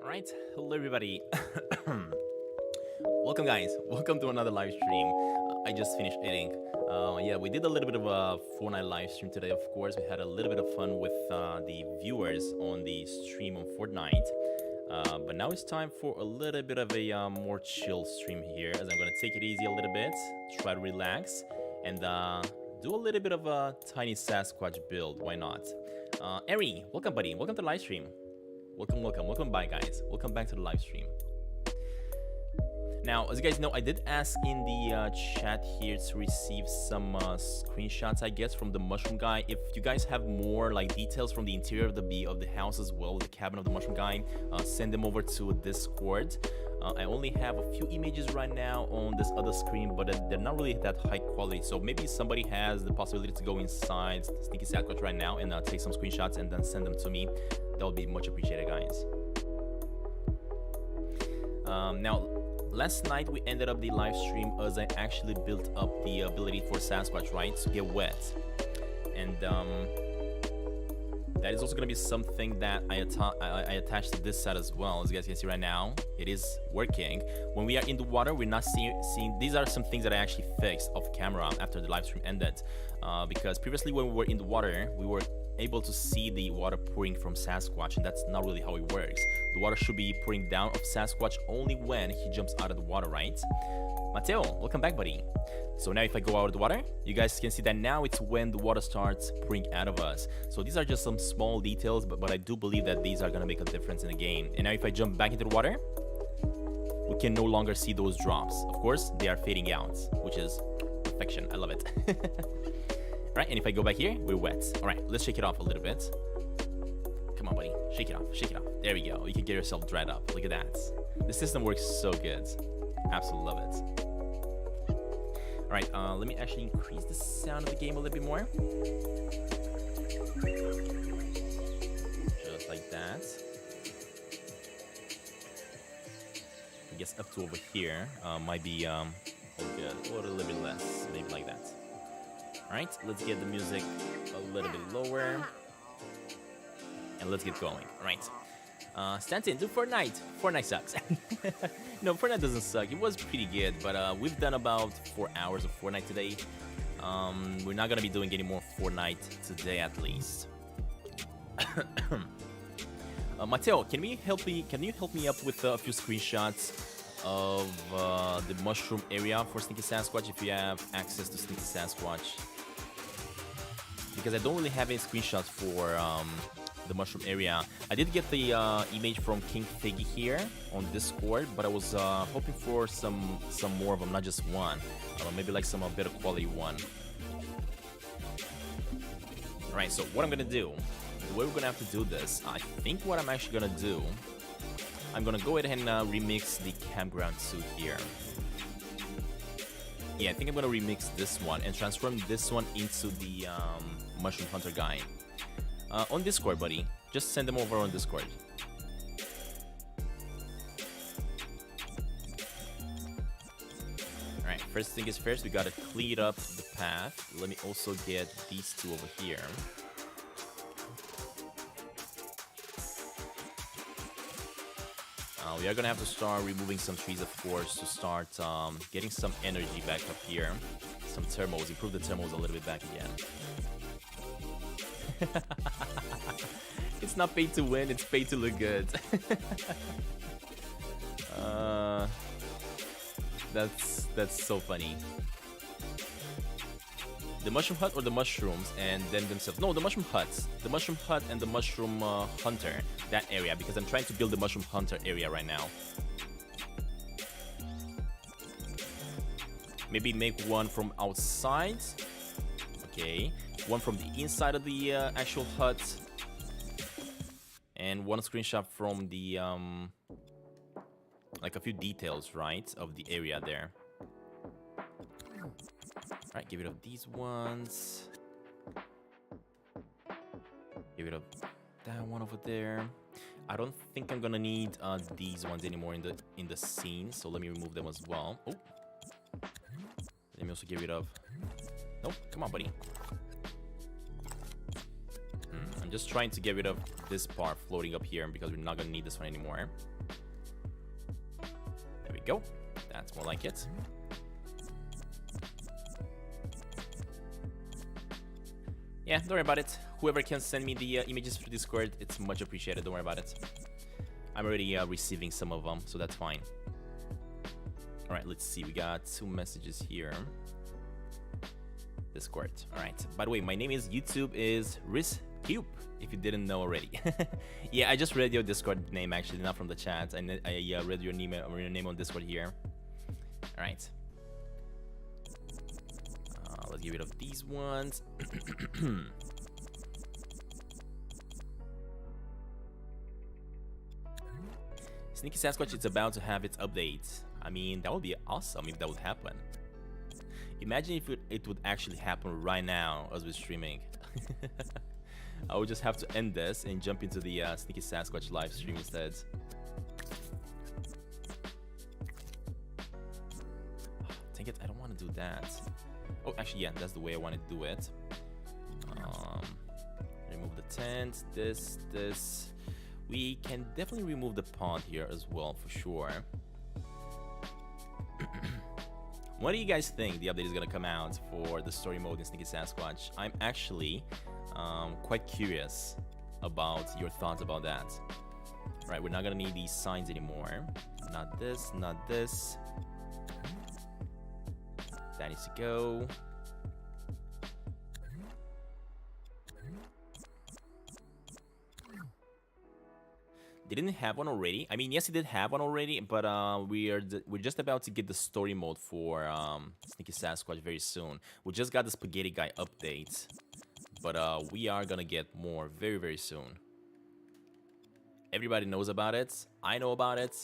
Alright, hello everybody. Welcome guys, welcome to another live stream. I just finished eating. Yeah, we did a little bit of a Fortnite live stream today, of course. We had a little bit of fun with the viewers on the stream on Fortnite. But now it's time for a little bit of a more chill stream here, as I'm going to take it easy a little bit, try to relax, and do a little bit of a tiny Sasquatch build. Why not? Eri, welcome buddy, welcome to the live stream. Welcome back guys, welcome back to the live stream. Now, as you guys know, I did ask in the chat here to receive some screenshots, I guess, from the mushroom guy. If you guys have more like details from the interior of the house as well, the cabin of the mushroom guy, send them over to Discord. I only have a few images right now on this other screen, but they're not really that high quality. So maybe somebody has the possibility to go inside Stinky Sasquatch right now and take some screenshots and then send them to me. That would be much appreciated, guys. Now, last night we ended up the live stream as I actually built up the ability for Sasquatch, right, to get wet. And that is also going to be something that I attached to this set as well. As you guys can see right now, it is working. When we are in the water, we're not seeing. These are some things that I actually fixed off camera after the live stream ended. Because previously when we were in the water, we were able to see the water pouring from Sasquatch, and that's not really how it works. The water should be pouring down of Sasquatch only when he jumps out of the water, right? Mateo, welcome back, buddy. So now if I go out of the water, you guys can see that now it's when the water starts pouring out of us. So these are just some small details, but I do believe that these are gonna make a difference in the game. And now if I jump back into the water, we can no longer see those drops. Of course, they are fading out, which is perfection. I love it. Right, and if I go back here, we're wet. All right, let's shake it off a little bit. Come on, buddy, shake it off, shake it off. There we go, you can get yourself dried up. Look at that. The system works so good. Absolutely love it. All right, let me actually increase the sound of the game a little bit more. Just like that. I guess up to over here might be good, or a little bit less, maybe like that. Alright, let's get the music a little bit lower. And let's get going. Alright. Stantin, do Fortnite. Fortnite sucks. No, Fortnite doesn't suck. It was pretty good, but we've done about 4 hours of Fortnite today. We're not gonna be doing any more Fortnite today, at least. Mateo, can you help me up with a few screenshots of the mushroom area for Stinky Sasquatch, if you have access to Stinky Sasquatch? Because I don't really have any screenshots the mushroom area. I did get the image from King Figgy here on Discord, but I was hoping for some more of them, not just one. Maybe like some better quality one. Alright, so what I'm gonna do, the way we're gonna have to do this, I think what I'm actually gonna do, I'm gonna go ahead and remix the campground suit here. Yeah, I think I'm gonna remix this one and transform this one into the mushroom hunter guy. On Discord, buddy. Just send them over on Discord. Alright, first thing is first, we gotta clean up the path. Let me also get these two over here. We are gonna have to start removing some trees, of course, to start getting some energy back up here. Some thermals, improve the thermals a little bit back again. It's not paid to win, it's paid to look good. That's so funny. The mushroom hut or the mushrooms and then themselves? No, the mushroom huts. The mushroom hut and the mushroom hunter. That area, because I'm trying to build the mushroom hunter area right now. Maybe make one from outside. Okay. One from the inside of the actual hut. And one screenshot from the, like a few details, right, of the area there. Alright, get rid of these ones. Get rid of that one over there. I don't think I'm gonna need these ones anymore in the scene, so let me remove them as well. Oh, let me also get rid of. Nope, come on, buddy. I'm just trying to get rid of this part floating up here because we're not gonna need this one anymore. There we go. That's more like it. Yeah, don't worry about it. Whoever can send me the images through Discord, it's much appreciated. Don't worry about it. I'm already receiving some of them, so that's fine. All right, let's see. We got 2 messages here. Discord. All right. By the way, my name is YouTube is RizCube, if you didn't know already. Yeah, I just read your Discord name actually, not from the chat. I read your name on Discord here. All right. Let's get rid of these ones. Sneaky Sasquatch is about to have its update. I mean, that would be awesome if that would happen. Imagine if it would actually happen right now as we're streaming. I would just have to end this and jump into the Sneaky Sasquatch live stream instead. Dang it, I don't want to do that. Oh, actually, yeah, that's the way I want to do it. Remove the tent, this. We can definitely remove the pond here as well, for sure. What do you guys think the update is going to come out for the story mode in Sneaky Sasquatch? I'm actually quite curious about your thoughts about that. Right, we're not going to need these signs anymore. Not this, not this. That needs to go. Didn't it have one already? I mean, yes, it did have one already, but we're just about to get the story mode for Sneaky Sasquatch very soon. We just got the Spaghetti Guy update, but we are gonna get more very, very soon. Everybody knows about it. I know about it,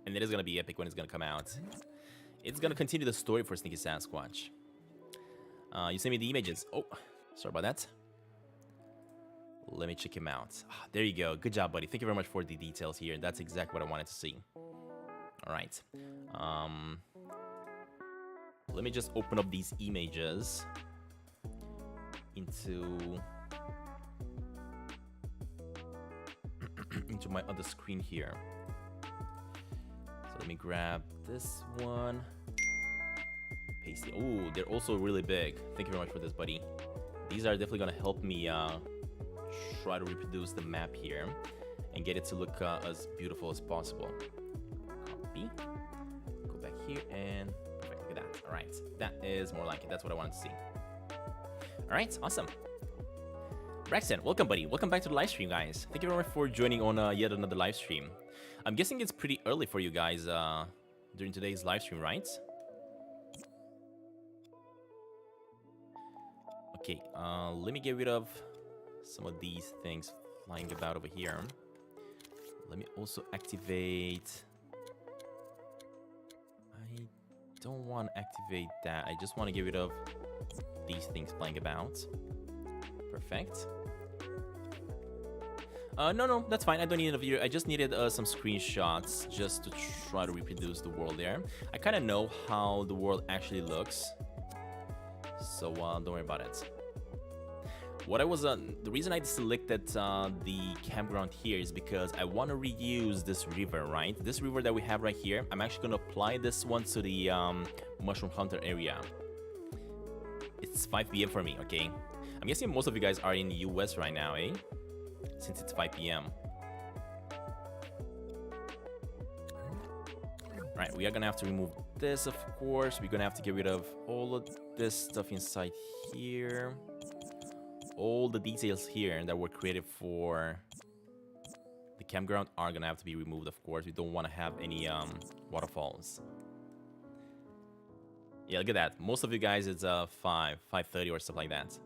and it is gonna be epic when it's gonna come out. It's gonna continue the story for Sneaky Sasquatch. You sent me the images. Oh, sorry about that. Let me check him out. There you go. Good job, buddy. Thank you very much for the details here. That's exactly what I wanted to see. All right. Let me just open up these images into my other screen here. So let me grab this one. Paste it. Oh, they're also really big. Thank you very much for this, buddy. These are definitely gonna help me try to reproduce the map here and get it to look as beautiful as possible. Copy. Go back here and perfect. Look at that. All right, that is more like it. That's what I wanted to see. All right, awesome. Braxton, welcome buddy. Welcome back to the live stream, guys. Thank you very much for joining on yet another live stream. I'm guessing it's pretty early for you guys during today's live stream, right? Okay, let me get rid of some of these things flying about over here. Let me also activate... I don't want to activate that. I just want to get rid of these things flying about. Perfect. No, that's fine. I don't need a video. I just needed some screenshots just to try to reproduce the world there. I kind of know how the world actually looks, so don't worry about it. What I was the reason I selected the campground here is because I want to reuse this river, right? This river that we have right here. I'm actually going to apply this one to the Mushroom Hunter area. It's 5 p.m. for me, okay? I'm guessing most of you guys are in the US right now, eh? Since it's 5 p.m. Alright, we are gonna have to remove this, of course. We're gonna have to get rid of all of this stuff inside here. All the details here that were created for the campground are gonna have to be removed, of course. We don't want to have any waterfalls. Yeah, look at that. Most of you guys, it's 5:30 or stuff like that.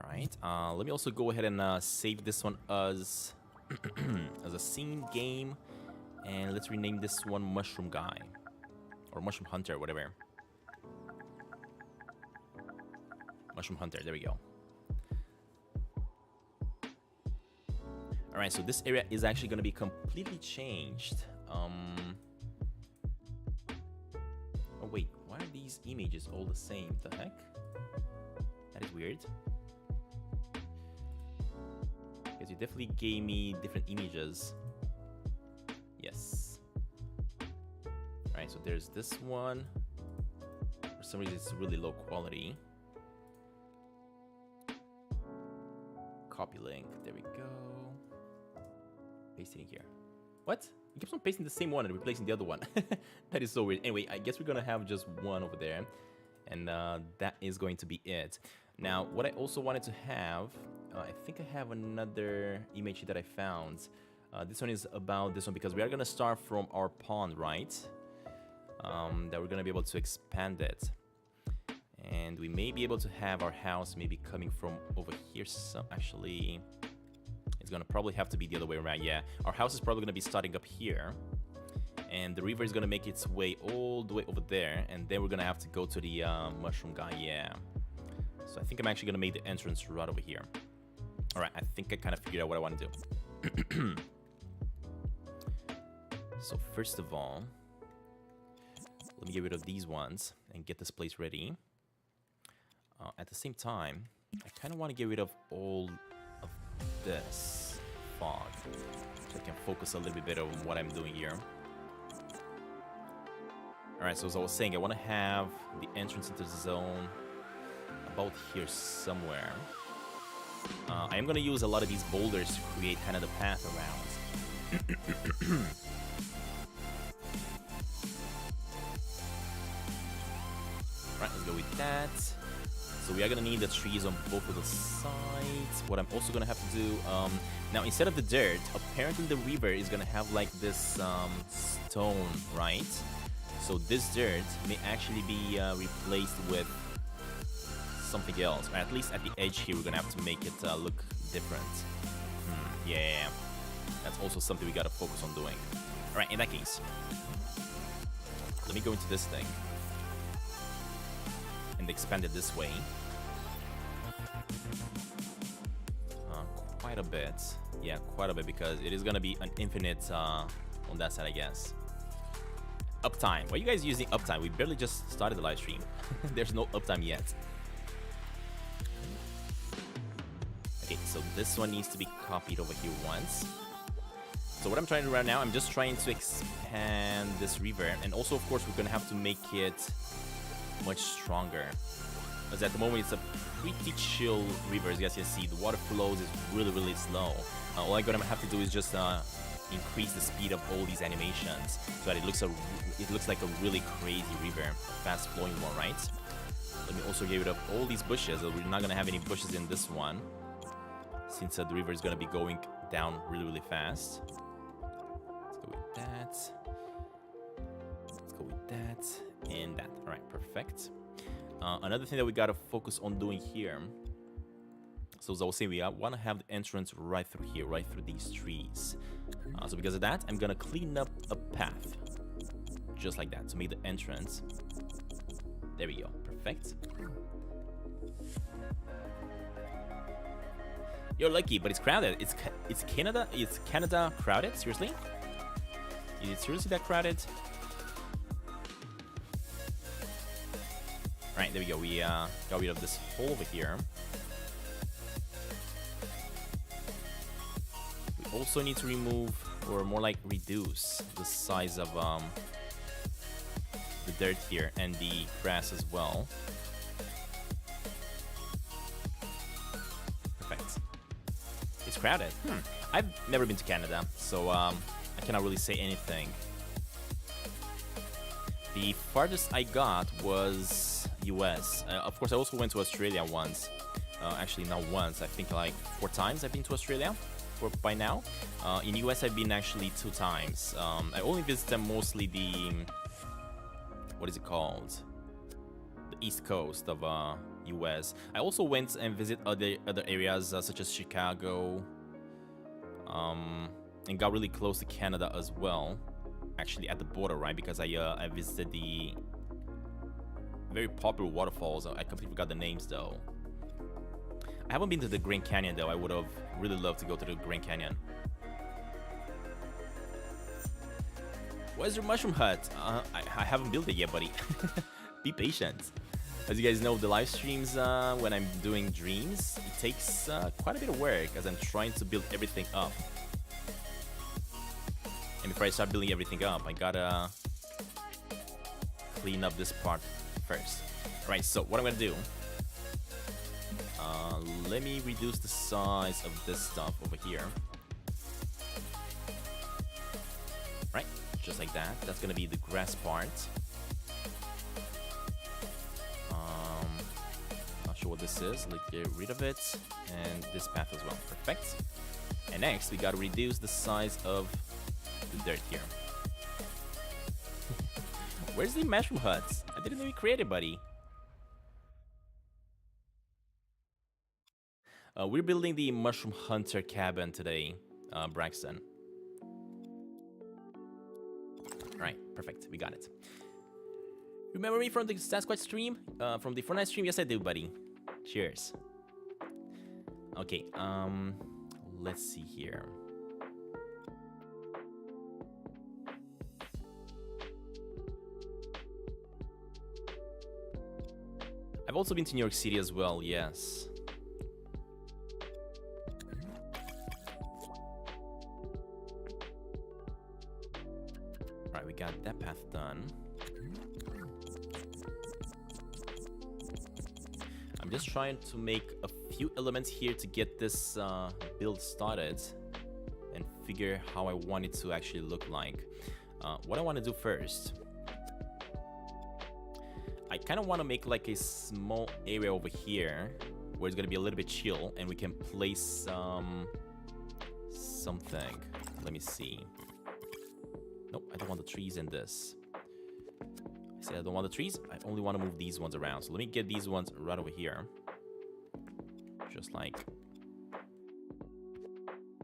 Alright, let me also go ahead and save this one as as a scene game, and let's rename this one Mushroom Guy or Mushroom Hunter, whatever. Mushroom Hunter, there we go. Alright, so this area is actually going to be completely changed. Oh wait, why are these images all the same? The heck? That is weird. Because you definitely gave me different images. Yes. Alright, so there's this one. For some reason it's really low quality. Copy link, there we go. Paste it in here. What? It keeps on pasting the same one and replacing the other one. That is so weird. Anyway, I guess we're gonna have just one over there. And that is going to be it. Now, what I also wanted to have, I think I have another image that I found. This one is about this one because we are gonna start from our pond, right? That we're gonna be able to expand it. And we may be able to have our house maybe coming from over here. So actually, it's gonna probably have to be the other way around. Yeah, our house is probably gonna be starting up here. And the river is gonna make its way all the way over there. And then we're gonna have to go to the Mushroom Guy, yeah. So I think I'm actually gonna make the entrance right over here. Alright, I think I kind of figured out what I want to do. So first of all, let me get rid of these ones and get this place ready. At the same time, I kind of want to get rid of all of this fog so I can focus a little bit better on what I'm doing here. Alright, so as I was saying, I want to have the entrance into the zone about here somewhere. I am going to use a lot of these boulders to create kind of the path around. Alright, let's go with that. So we are going to need the trees on both of the sides. What I'm also going to have to do... now, instead of the dirt, apparently the river is going to have like this stone, right? So this dirt may actually be replaced with something else. Or at least at the edge here, we're going to have to make it look different. Yeah. That's also something we got to focus on doing. Alright, in that case, let me go into this thing and expand it this way. Quite a bit. Yeah, quite a bit, because it is going to be an infinite on that side, I guess. Uptime. Why are you guys using uptime? We barely just started the live stream. There's no uptime yet. Okay, so this one needs to be copied over here once. So what I'm trying to do right now, I'm just trying to expand this river. And also, of course, we're going to have to make it much stronger. Because at the moment, it's a pretty chill river. As you guys can see, the water flows is really, really slow. All I'm going to have to do is just increase the speed of all these animations so that it looks like a really crazy river, fast flowing one, right? Let me also get rid of all these bushes. We're not gonna have any bushes in this one, since the river is gonna be going down really fast. Let's go with that. Let's go with that and that. All right, perfect. Another thing that we gotta focus on doing here. So as I was saying, we want to have the entrance right through here, right through these trees. So because of that, I'm gonna clean up a path, just like that, to make the entrance. There we go, perfect. You're lucky, but it's crowded. It's Canada. It's Canada crowded. Seriously? Is it seriously that crowded? All right, there we go. We got rid of this hole over here. We also need to remove, or more like reduce, the size of the dirt here and the grass as well. Perfect. It's crowded. I've never been to Canada, so I cannot really say anything. The farthest I got was US. Of course, I also went to Australia once. Actually, not once. I think like 4 times I've been to Australia by now. In US, I've been actually 2 times. I only visited mostly the... what is it called? The East Coast of US. I also went and visited other areas such as Chicago, and got really close to Canada as well. Actually, at the border, right? Because I visited the very popular waterfalls. I completely forgot the names though. I haven't been to the Grand Canyon though. I would have really loved to go to the Grand Canyon. Where's your mushroom hut? I haven't built it yet, buddy. Be patient. As you guys know, the live streams, when I'm doing dreams, it takes quite a bit of work as I'm trying to build everything up. And before I start building everything up, I gotta clean up this part first. Alright, so what I'm gonna do, let me reduce the size of this stuff over here. Right, just like that. That's gonna be the grass part. Not sure what this is. Let's get rid of it. And this path as well. Perfect. And next, we gotta reduce the size of the dirt here. Where's the mushroom huts? I didn't even create it, buddy. We're building the mushroom hunter cabin today, Braxton. Alright, perfect. We got it. Remember me from the Sasquatch stream? From the Fortnite stream? Yes, I do, buddy. Cheers. Okay, let's see here. I've also been to New York City as well, yes. Alright, we got that path done. I'm just trying to make a few elements here to get this build started and figure how I want it to actually look like. What I want to do first, I kind of want to make like a small area over here where it's going to be a little bit chill and we can place something. Let me see. Nope, I don't want the trees in this. I said I don't want the trees. I only want to move these ones around. So let me get these ones right over here. Just like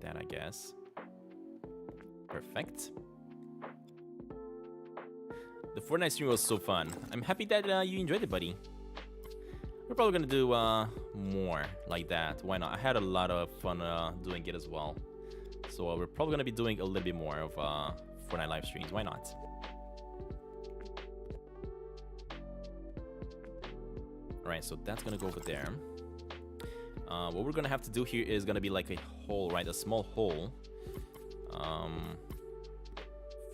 that, I guess. Perfect. The Fortnite stream was so fun. I'm happy that you enjoyed it, buddy. We're probably gonna do more like that. Why not? I had a lot of fun doing it as well. So we're probably gonna be doing a little bit more of Fortnite live streams. Why not? Alright, so that's gonna go over there. What we're gonna have to do here is gonna be like a hole, right? A small hole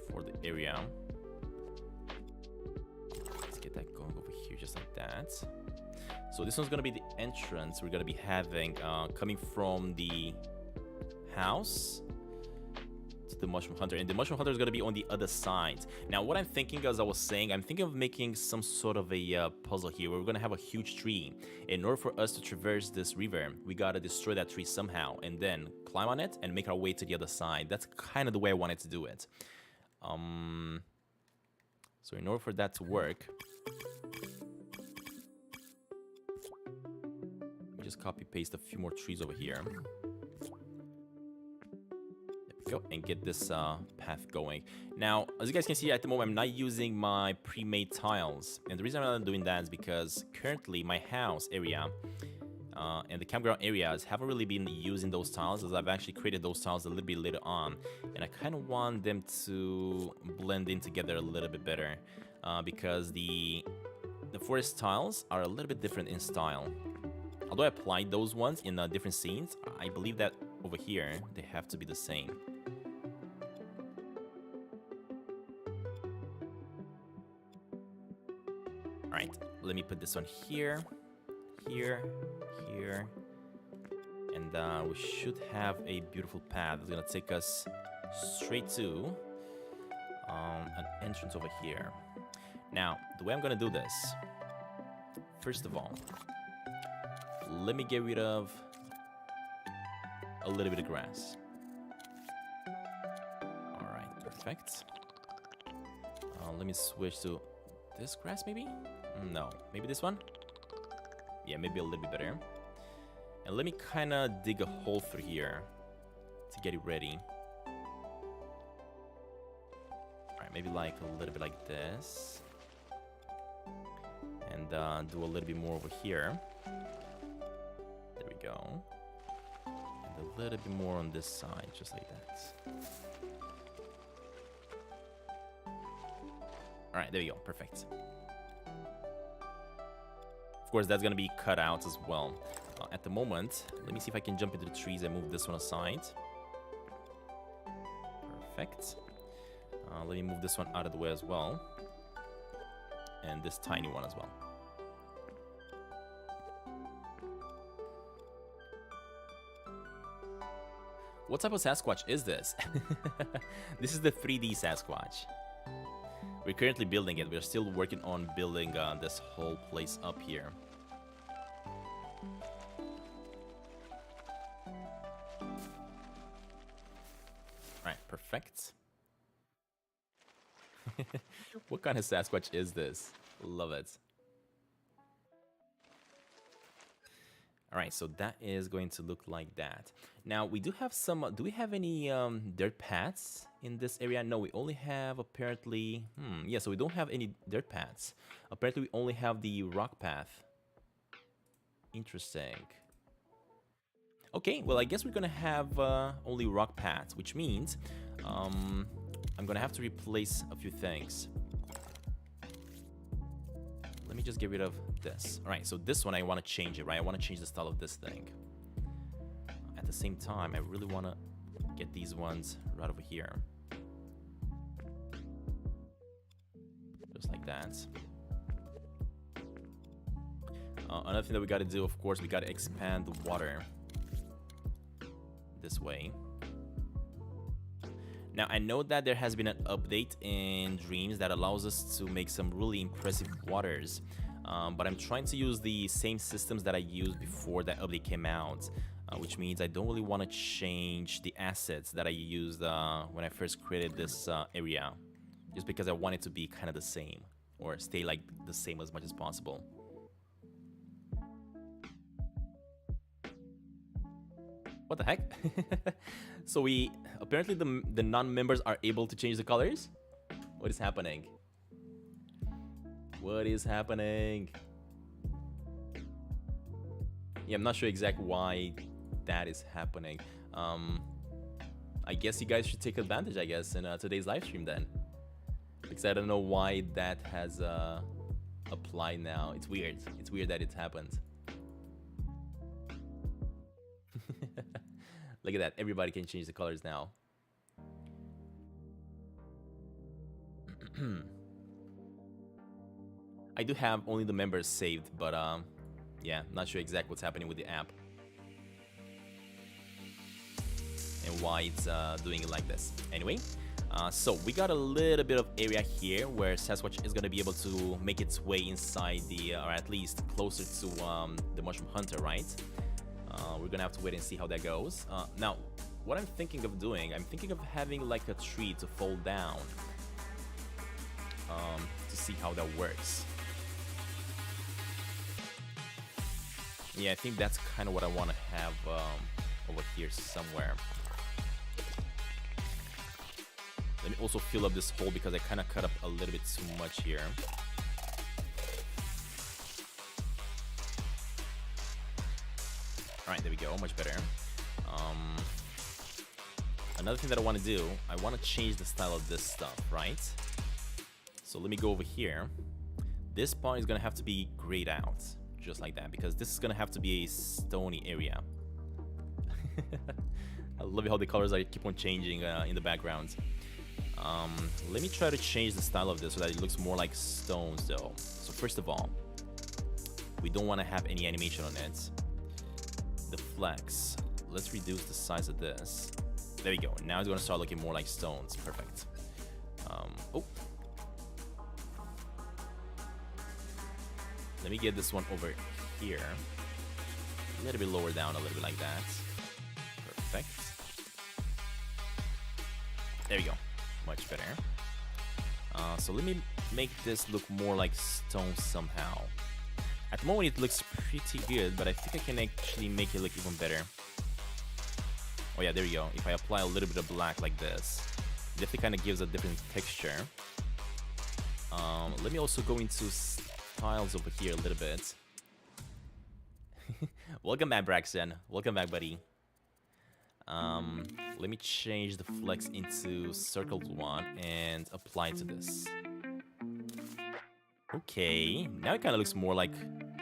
for the area. Let's get that going over here just like that. So this one's gonna be the entrance we're gonna be having coming from the house. to the mushroom hunter, and the mushroom hunter is going to be on the other side. Now what I'm thinking, as I was saying, I'm thinking of making some sort of a puzzle here where we're going to have a huge tree. In order for us to traverse this river, we got to destroy that tree somehow and then climb on it and make our way to the other side. That's kind of the way I wanted to do it. So in order for that to work, just copy paste a few more trees over here. There we go, and get this path going. Now, as you guys can see, at the moment I'm not using my pre-made tiles, and the reason I'm not doing that is because currently my house area and the campground areas haven't really been using those tiles, as I've actually created those tiles a little bit later on, and I kind of want them to blend in together a little bit better, because the forest tiles are a little bit different in style. Although I applied those ones in different scenes, I believe that over here they have to be the same. Alright, let me put this one here, here, here, and we should have a beautiful path that's gonna take us straight to an entrance over here. Now, the way I'm gonna do this, first of all, let me get rid of a little bit of grass. Alright, perfect. Let me switch to this grass, maybe? No, maybe this one? Yeah, maybe a little bit better. And let me kind of dig a hole through here to get it ready. Alright, maybe like a little bit like this. And do a little bit more over here. There we go. And a little bit more on this side, just like that. Alright, there we go. Perfect. Of course, that's going to be cut out as well. At the moment, let me see if I can jump into the trees and move this one aside. Perfect. Let me move this one out of the way as well. And this tiny one as well. What type of Sasquatch is this? This is the 3D Sasquatch. We're currently building it. We're still working on building this whole place up here. Alright, perfect. What kind of Sasquatch is this? Love it. Alright, so that is going to look like that. Now, we do have some... do we have any dirt paths in this area? No, we only have apparently... yeah, so we don't have any dirt paths. Apparently, we only have the rock path. Interesting. Okay, well, I guess we're gonna have only rock paths, which means I'm gonna have to replace a few things. Let me just get rid of this. All right, so this one I want to change it, right? I want to change the style of this thing. At the same time, I really want to get these ones right over here. Just like that. Another thing that we got to do, of course, we got to expand the water this way. Now, I know that there has been an update in Dreams that allows us to make some really impressive waters, but I'm trying to use the same systems that I used before that update came out, which means I don't really want to change the assets that I used when I first created this area, just because I want it to be kind of the same, or stay like the same as much as possible. What the heck? So we apparently the non-members are able to change the colors? What is happening? What is happening? Yeah, I'm not sure exactly why that is happening. I guess you guys should take advantage, I guess, in today's live stream then. Because I don't know why that has applied now. It's weird. It's weird that it happened. Look at that. Everybody can change the colors now. I do have only the members saved, but yeah, not sure exactly what's happening with the app. and why it's doing it like this. Anyway, so we got a little bit of area here where Sasquatch is gonna be able to make its way inside the, or at least closer to the mushroom hunter, right? We're gonna have to wait and see how that goes. Now, what I'm thinking of doing, I'm thinking of having like a tree to fall down to see how that works. Yeah, I think that's kind of what I want to have over here somewhere. Let me also fill up this hole because I kind of cut up a little bit too much here. Alright, there we go, much better. Another thing that I want to do, I want to change the style of this stuff, right? So let me go over here. This part is going to have to be grayed out, just like that, because this is going to have to be a stony area. I love how the colors keep on changing in the background. Let me try to change the style of this so that it looks more like stones though. So first of all, we don't want to have any animation on it. The flex, let's reduce the size of this. There we go. Now it's going to start looking more like stones. Perfect. Oh. Let me get this one over here. A little bit lower down, a little bit like that. Perfect. There we go. Much better. So let me make this look more like stone somehow. At the moment it looks pretty good, but I think I can actually make it look even better. Oh yeah, there we go. If I apply a little bit of black like this, it definitely kind of gives a different texture. Let me also go into styles over here a little bit. Welcome back, Braxton. Welcome back, buddy. Let me change the flex into circled one and apply it to this. Okay, now it kind of looks more like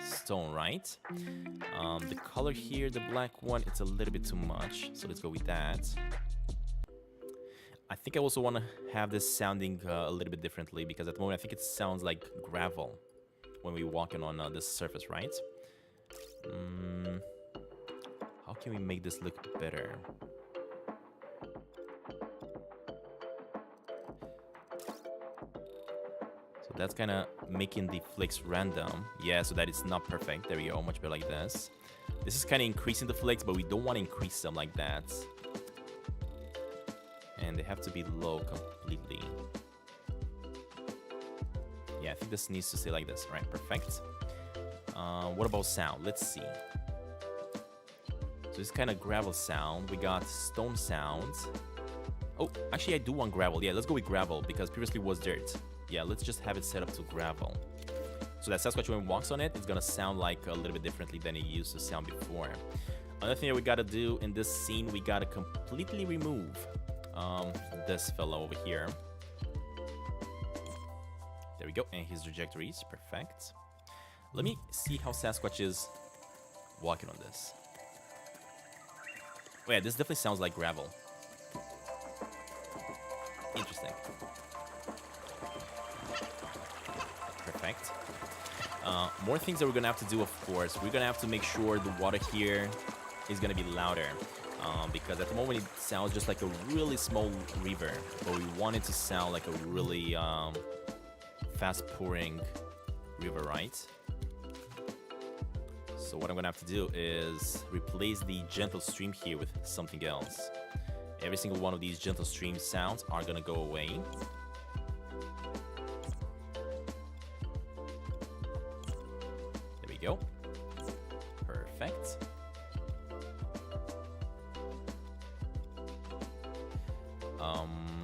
stone, right? The color here, the black one, it's a little bit too much, so let's go with that. I think I also want to have this sounding a little bit differently, because at the moment I think it sounds like gravel when we're walking on this surface, right? How can we make this look better? So that's kind of making the flicks random. Yeah, so that it's not perfect. There we go, much better like this. This is kind of increasing the flicks, but we don't want to increase them like that. And they have to be low completely. Yeah, I think this needs to stay like this. All right, perfect. What about sound? Let's see. So this kind of gravel sound. We got stone sounds. Oh, actually I do want gravel. Yeah, let's go with gravel because previously it was dirt. Yeah, let's just have it set up to gravel. So that Sasquatch, when it walks on it, it's gonna sound like a little bit differently than it used to sound before. Another thing that we gotta do in this scene, we gotta completely remove this fellow over here. There we go, and his trajectories, perfect. Let me see how Sasquatch is walking on this. Oh yeah, this definitely sounds like gravel. Interesting. Perfect. More things that we're gonna have to do, of course. We're gonna have to make sure the water here is gonna be louder. Because at the moment it sounds just like a really small river, but we want it to sound like a really fast pouring river, right? So what I'm gonna have to do is replace the gentle stream here with something else. Every single one of these gentle stream sounds are gonna go away. There we go. Perfect.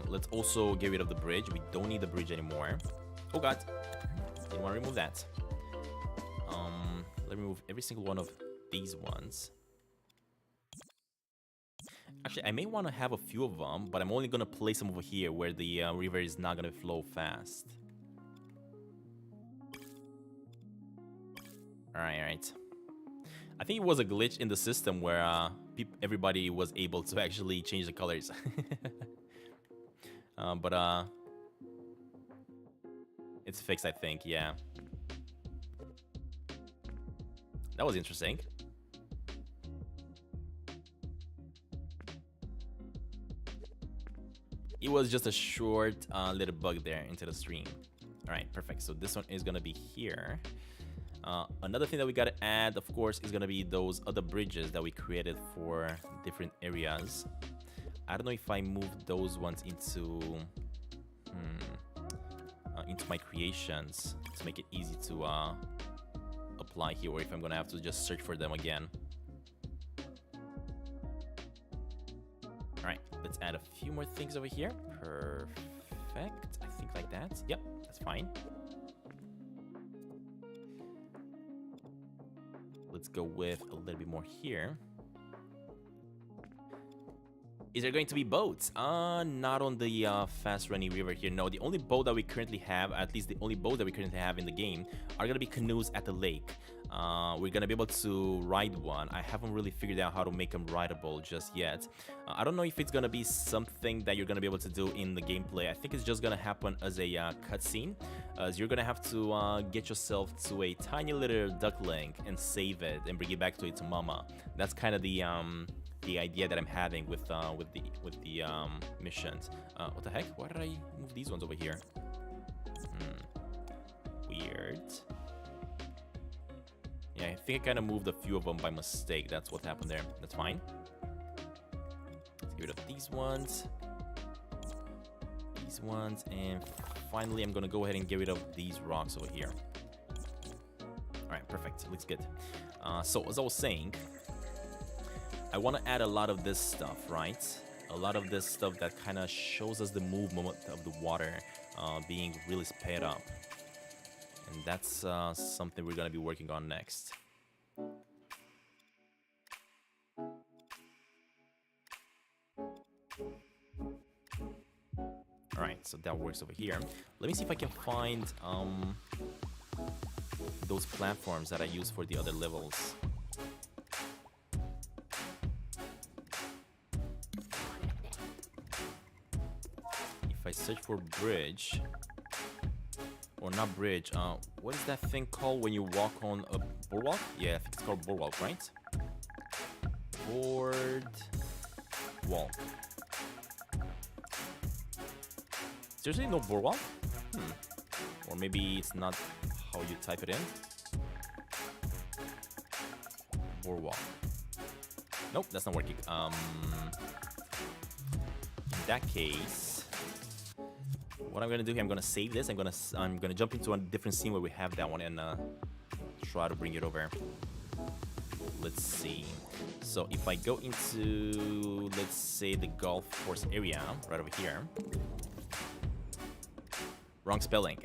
Let's also get rid of the bridge. We don't need the bridge anymore. Oh god, didn't want to remove that. Let me remove every single one of these ones. Actually, I may want to have a few of them, but I'm only going to place them over here where the river is not going to flow fast. Alright. I think it was a glitch in the system where everybody was able to actually change the colors. But it's fixed, I think, yeah. That was interesting. It was just a short little bug there into the stream. All right, perfect. So this one is gonna be here. Another thing that we gotta add, of course, is gonna be those other bridges that we created for different areas. I don't know if I moved those ones into my creations to make it easy to apply here, or if I'm gonna have to just search for them again. All right, let's add a few more things over here. Perfect. I think like that. Yep, that's fine. Let's go with a little bit more here. Is there going to be boats? Not on the fast running river here. No, the only boat that we currently have, at least the only boat that we currently have in the game, are gonna be canoes at the lake. We're gonna be able to ride one. I haven't really figured out how to make them rideable just yet. I don't know if it's gonna be something that you're gonna be able to do in the gameplay. I think it's just gonna happen as a cutscene, as you're gonna have to get yourself to a tiny little duckling and save it and bring it back to its mama. That's kind of the idea that I'm having with the missions. What the heck? Why did I move these ones over here? Weird. Yeah, I think I kind of moved a few of them by mistake. That's what happened there. That's fine. Let's get rid of these ones. These ones. And finally, I'm going to go ahead and get rid of these rocks over here. All right, perfect. Looks good. So, as I was saying, I want to add a lot of this stuff, right? A lot of this stuff that kind of shows us the movement of the water being really sped up. And that's something we're going to be working on next. Alright, so that works over here. Let me see if I can find those platforms that I use for the other levels. If I search for bridge... Or not bridge, what is that thing called when you walk on a boardwalk? Yeah, I think it's called boardwalk, right? Boardwalk. Seriously, no boardwalk? Or maybe it's not how you type it in? Boardwalk. Nope, that's not working. In that case... What I'm gonna do here, I'm gonna save this. I'm gonna jump into a different scene where we have that one and try to bring it over. Let's see. So if I go into, let's say, the golf course area right over here. Wrong spelling.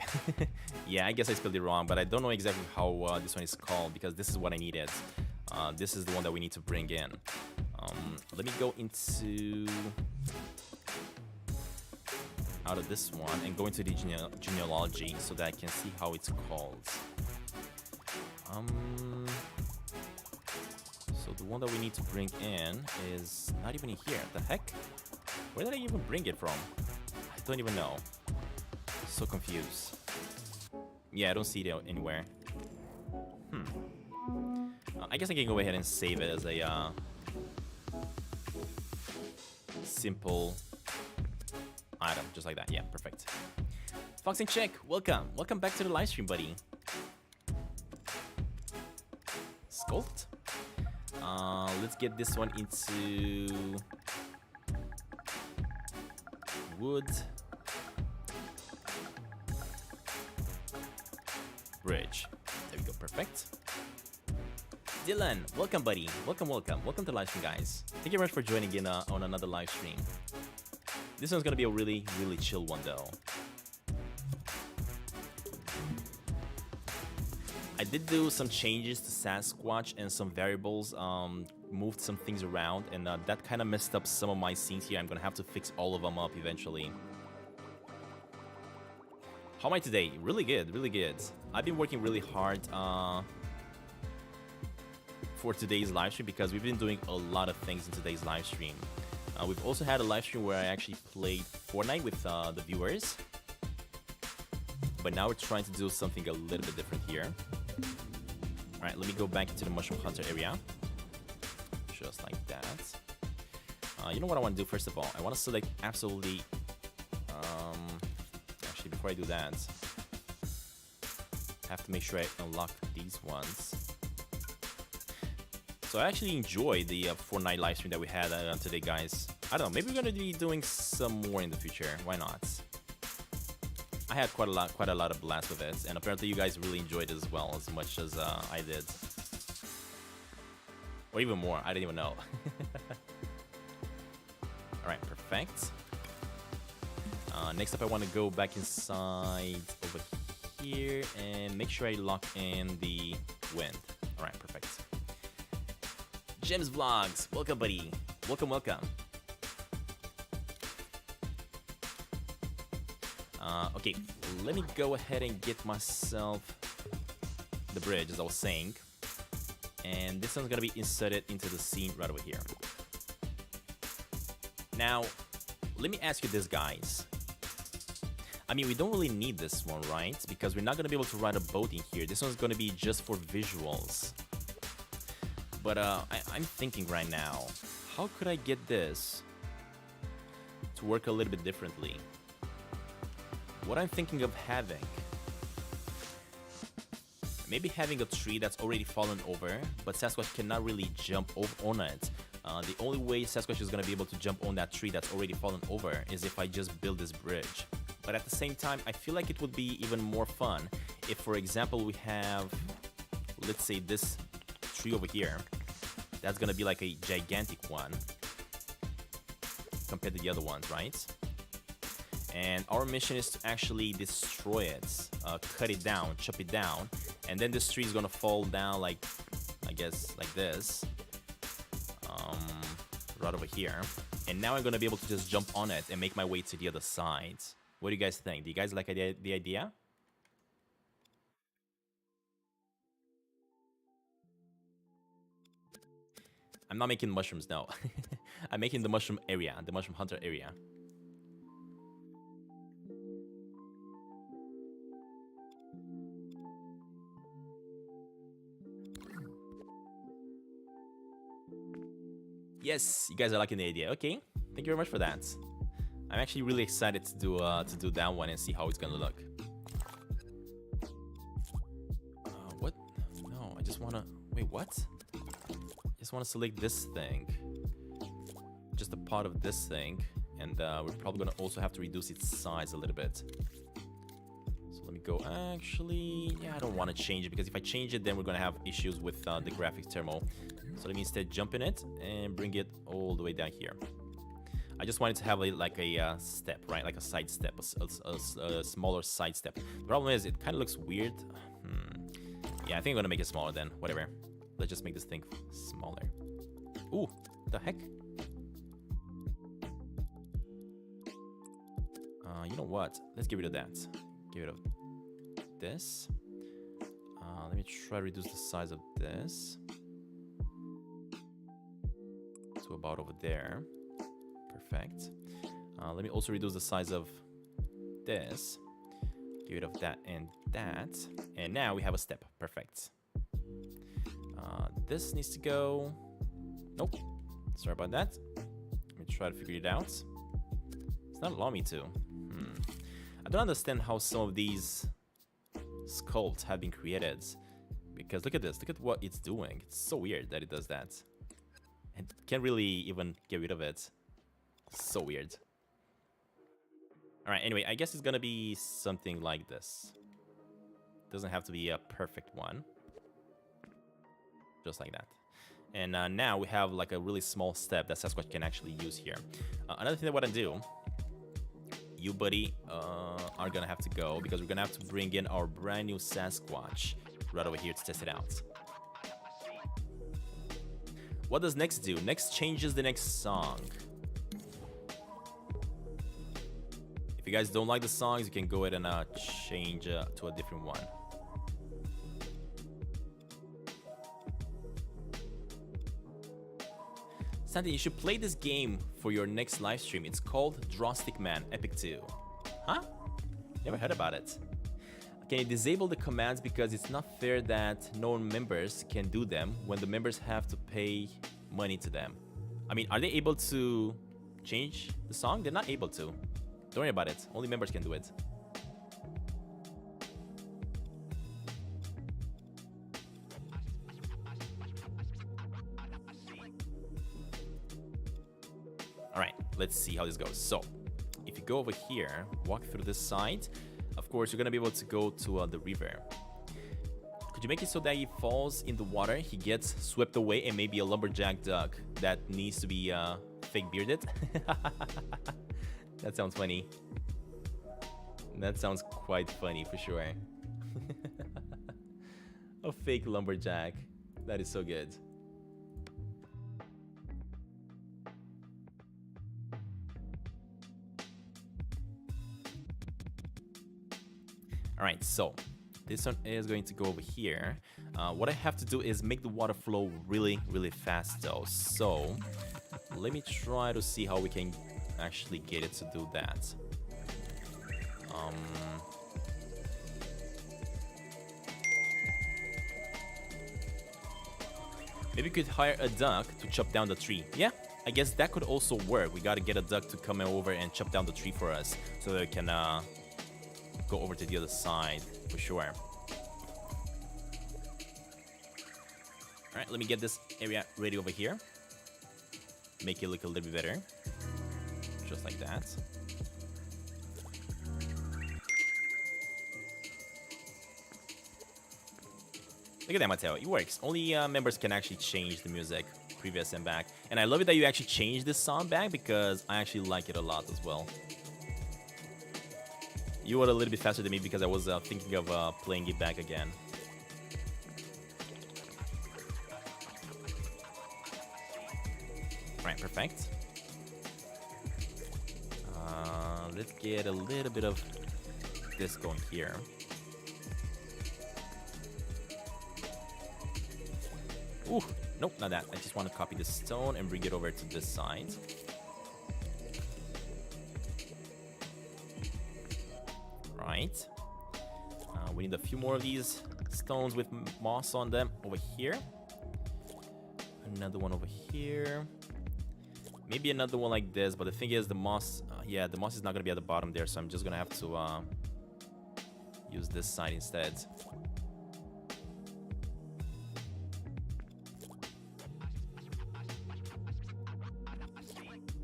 Yeah, I guess I spelled it wrong, but I don't know exactly how this one is called because this is what I needed. This is the one that we need to bring in. Let me go into... out of this one and go into the genealogy so that I can see how it's called. So the one that we need to bring in is not even here. The heck? Where did I even bring it from? I don't even know. So confused. Yeah, I don't see it anywhere. I guess I can go ahead and save it as a simple item, just like that. Yeah, perfect. Fox and Check, welcome. Welcome back to the live stream, buddy. Sculpt. Let's get this one into wood. Bridge. There we go, perfect. Dylan, welcome, buddy. Welcome, welcome. Welcome to the live stream, guys. Thank you very much for joining in on another live stream. This one's gonna be a really, really chill one, though. I did do some changes to Sasquatch and some variables, moved some things around, and that kind of messed up some of my scenes here. I'm gonna have to fix all of them up eventually. How am I today? Really good, really good. I've been working really hard for today's live stream because we've been doing a lot of things in today's live stream. We've also had a live stream where I actually played Fortnite with the viewers. But now we're trying to do something a little bit different here. Alright, let me go back into the Mushroom Hunter area. Just like that. You know what I want to do first of all? I want to select absolutely Actually, before I do that, I have to make sure I unlock these ones. So I actually enjoyed the Fortnite live stream that we had today, guys. I don't know, maybe we're gonna be doing some more in the future. Why not? I had quite a lot of blast with it, and apparently you guys really enjoyed it as well, as much as I did, or even more. I didn't even know. All right, perfect. Next up, I want to go back inside over here and make sure I lock in the wind. All right, perfect. Gems Vlogs, welcome, buddy. Welcome, welcome. Okay, let me go ahead and get myself the bridge, as I was saying. And this one's gonna be inserted into the scene right over here. Now, let me ask you this, guys. I mean, we don't really need this one, right? Because we're not gonna be able to ride a boat in here. This one's gonna be just for visuals. But I'm thinking right now, how could I get this to work a little bit differently? What I'm thinking of having, maybe having a tree that's already fallen over, but Sasquatch cannot really jump on it. The only way Sasquatch is going to be able to jump on that tree that's already fallen over is if I just build this bridge. But at the same time, I feel like it would be even more fun if, for example, we have, let's say, this tree over here. That's going to be like a gigantic one compared to the other ones, right? And our mission is to actually destroy it, cut it down, chop it down, and then this tree is gonna fall down like, I guess, like this, right over here. And now I'm gonna be able to just jump on it and make my way to the other side. What do you guys think? Do you guys like the idea? I'm not making mushrooms, no. I'm making the mushroom area, the mushroom hunter area. Yes, you guys are liking the idea. Okay, thank you very much for that. I'm actually really excited to do that one and see how it's gonna look. What? No, I just wanna wait. What? I just wanna select this thing, just a part of this thing, and we're probably gonna also have to reduce its size a little bit. So let me go. Actually, yeah, I don't want to change it because if I change it, then we're gonna have issues with the graphics terminal. So let me instead jump in it and bring it all the way down here. I just wanted to have like a step, right? Like a side step, a smaller side step. The problem is it kind of looks weird. Yeah, I think I'm gonna make it smaller then. Whatever. Let's just make this thing smaller. Ooh, the heck? You know what? Let's get rid of that. Get rid of this. Let me try to reduce the size of this to about over there. Perfect. Let me also reduce the size of this. Get rid of that and that. And now we have a step. Perfect. This needs to go. Nope. Sorry about that. Let me try to figure it out. It's not allowing me to. I don't understand how some of these sculpts have been created. Because look at this. Look at what it's doing. It's so weird that it does that. And can't really even get rid of it. So weird. Alright, anyway, I guess it's gonna be something like this. Doesn't have to be a perfect one. Just like that. And now we have like a really small step that Sasquatch can actually use here. Another thing that I want to do, you, buddy, are gonna have to go because we're gonna have to bring in our brand new Sasquatch right over here to test it out. What does next do? Next changes the next song. If you guys don't like the songs, you can go ahead and change to a different one. Stantin, you should play this game for your next live stream. It's called Drawstick Man Epic 2. Huh? Never heard about it. Can you disable the commands because it's not fair that non-members can do them when the members have to pay money to them? I mean, are they able to change the song? They're not able to. Don't worry about it. Only members can do it. Alright, let's see how this goes. So, if you go over here, walk through this side, of course, you're going to be able to go to the river. Could you make it so that he falls in the water, he gets swept away, and maybe a lumberjack duck that needs to be fake bearded? That sounds funny. That sounds quite funny for sure. A fake lumberjack. That is so good. Alright, so this one is going to go over here. What I have to do is make the water flow really, really fast though. So let me try to see how we can actually get it to do that. Maybe we could hire a duck to chop down the tree. Yeah, I guess that could also work. We gotta get a duck to come over and chop down the tree for us so that we can go over to the other side for sure. Alright, let me get this area ready over here. Make it look a little bit better. Just like that. Look at that, Mateo. It works. Only members can actually change the music, previous and back. And I love it that you actually changed this song back because I actually like it a lot as well. You were a little bit faster than me because I was thinking of playing it back again. Right, perfect. Let's get a little bit of this going here. Ooh, nope, not that. I just want to copy the stone and bring it over to this side. Right. We need a few more of these stones with moss on them over here. Another one over here. Maybe another one like this, but the thing is the moss, yeah, the moss is not going to be at the bottom there, so I'm just going to have to use this side instead.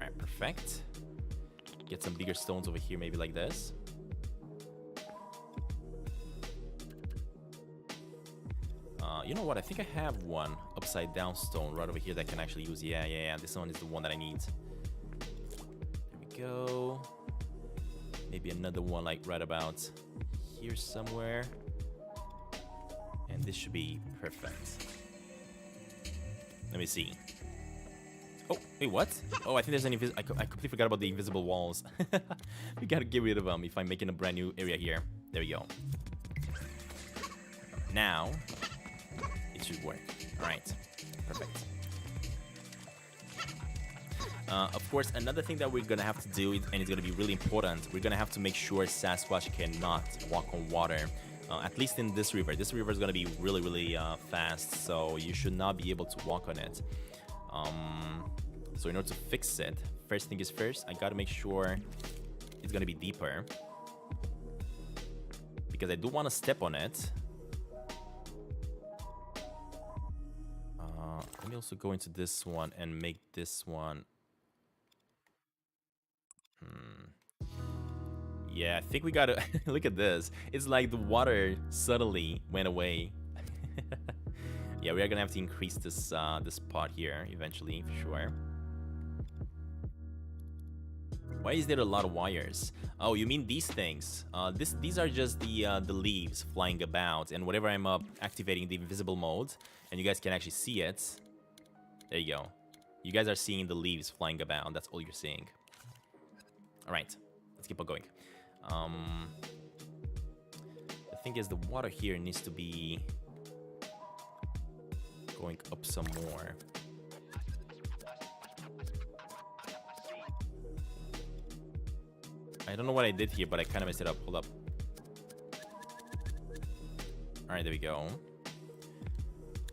Alright, perfect. Get some bigger stones over here, maybe like this. You know what? I think I have one upside down stone right over here that I can actually use. Yeah. This one is the one that I need. There we go. Maybe another one like right about here somewhere. And this should be perfect. Let me see. Oh, wait, what? Oh, I think there's an I completely forgot about the invisible walls. We gotta get rid of them if I'm making a brand new area here. There we go. Now it should work. All right, perfect. Of course, another thing that we're gonna have to do, and it's gonna be really important, we're gonna have to make sure Sasquatch cannot walk on water. At least in this river. This river is gonna be really, really fast, so you should not be able to walk on it. So in order to fix it, first thing is first, I gotta make sure it's gonna be deeper, because I do want to step on it. Let me also go into this one and make this one. Yeah, I think we gotta look at this. It's like the water suddenly went away. Yeah, we are gonna have to increase this this part here eventually, for sure. Why is there a lot of wires? Oh, you mean these things? These are just the leaves flying about, and whenever I'm activating the invisible mode, and you guys can actually see it. There you go. You guys are seeing the leaves flying about. That's all you're seeing. All right, let's keep on going. The thing is, the water here needs to be going up some more. I don't know what I did here, but I kind of messed it up. Hold up. All right, there we go.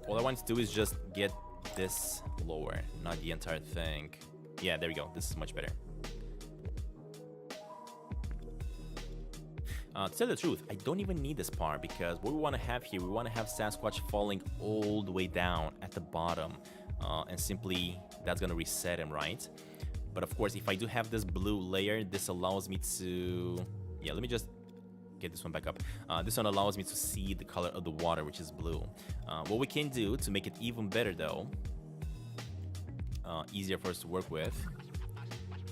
All I want to do is just get this lower, not the entire thing. Yeah, there we go. This is much better. To tell the truth, I don't even need this part because what we want to have here, we want to have Sasquatch falling all the way down at the bottom, and simply that's gonna reset him, right? But of course, if I do have this blue layer, this allows me to, yeah, let me just get this one back up. This one allows me to see the color of the water, which is blue. What we can do to make it even better though, easier for us to work with,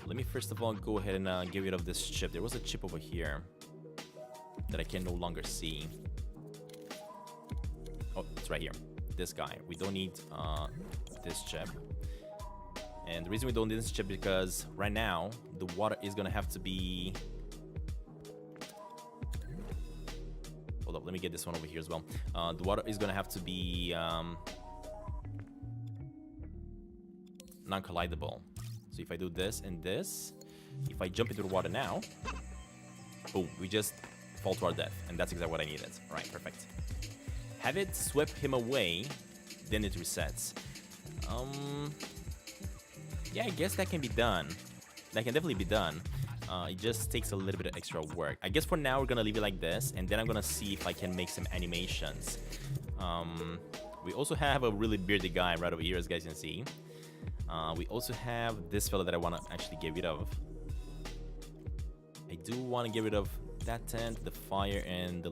let me first of all go ahead and get rid of this chip. There was a chip over here that I can no longer see. Oh, it's right here. This guy. We don't need this chip. And the reason we don't need this chip is because right now the water is gonna have to be. Hold up, let me get this one over here as well. The water is gonna have to be non-collidable. So if I do this and this, if I jump into the water now, boom, we just fall to our death, and that's exactly what I needed. All right, perfect. Have it sweep him away, then it resets. Yeah, I guess that can be done. That can definitely be done. It just takes a little bit of extra work. I guess for now we're gonna leave it like this, and then I'm gonna see if I can make some animations. We also have a really bearded guy right over here, as you guys can see. We also have this fella that I want to actually get rid of. I do want to get rid of that tent, the fire, and the...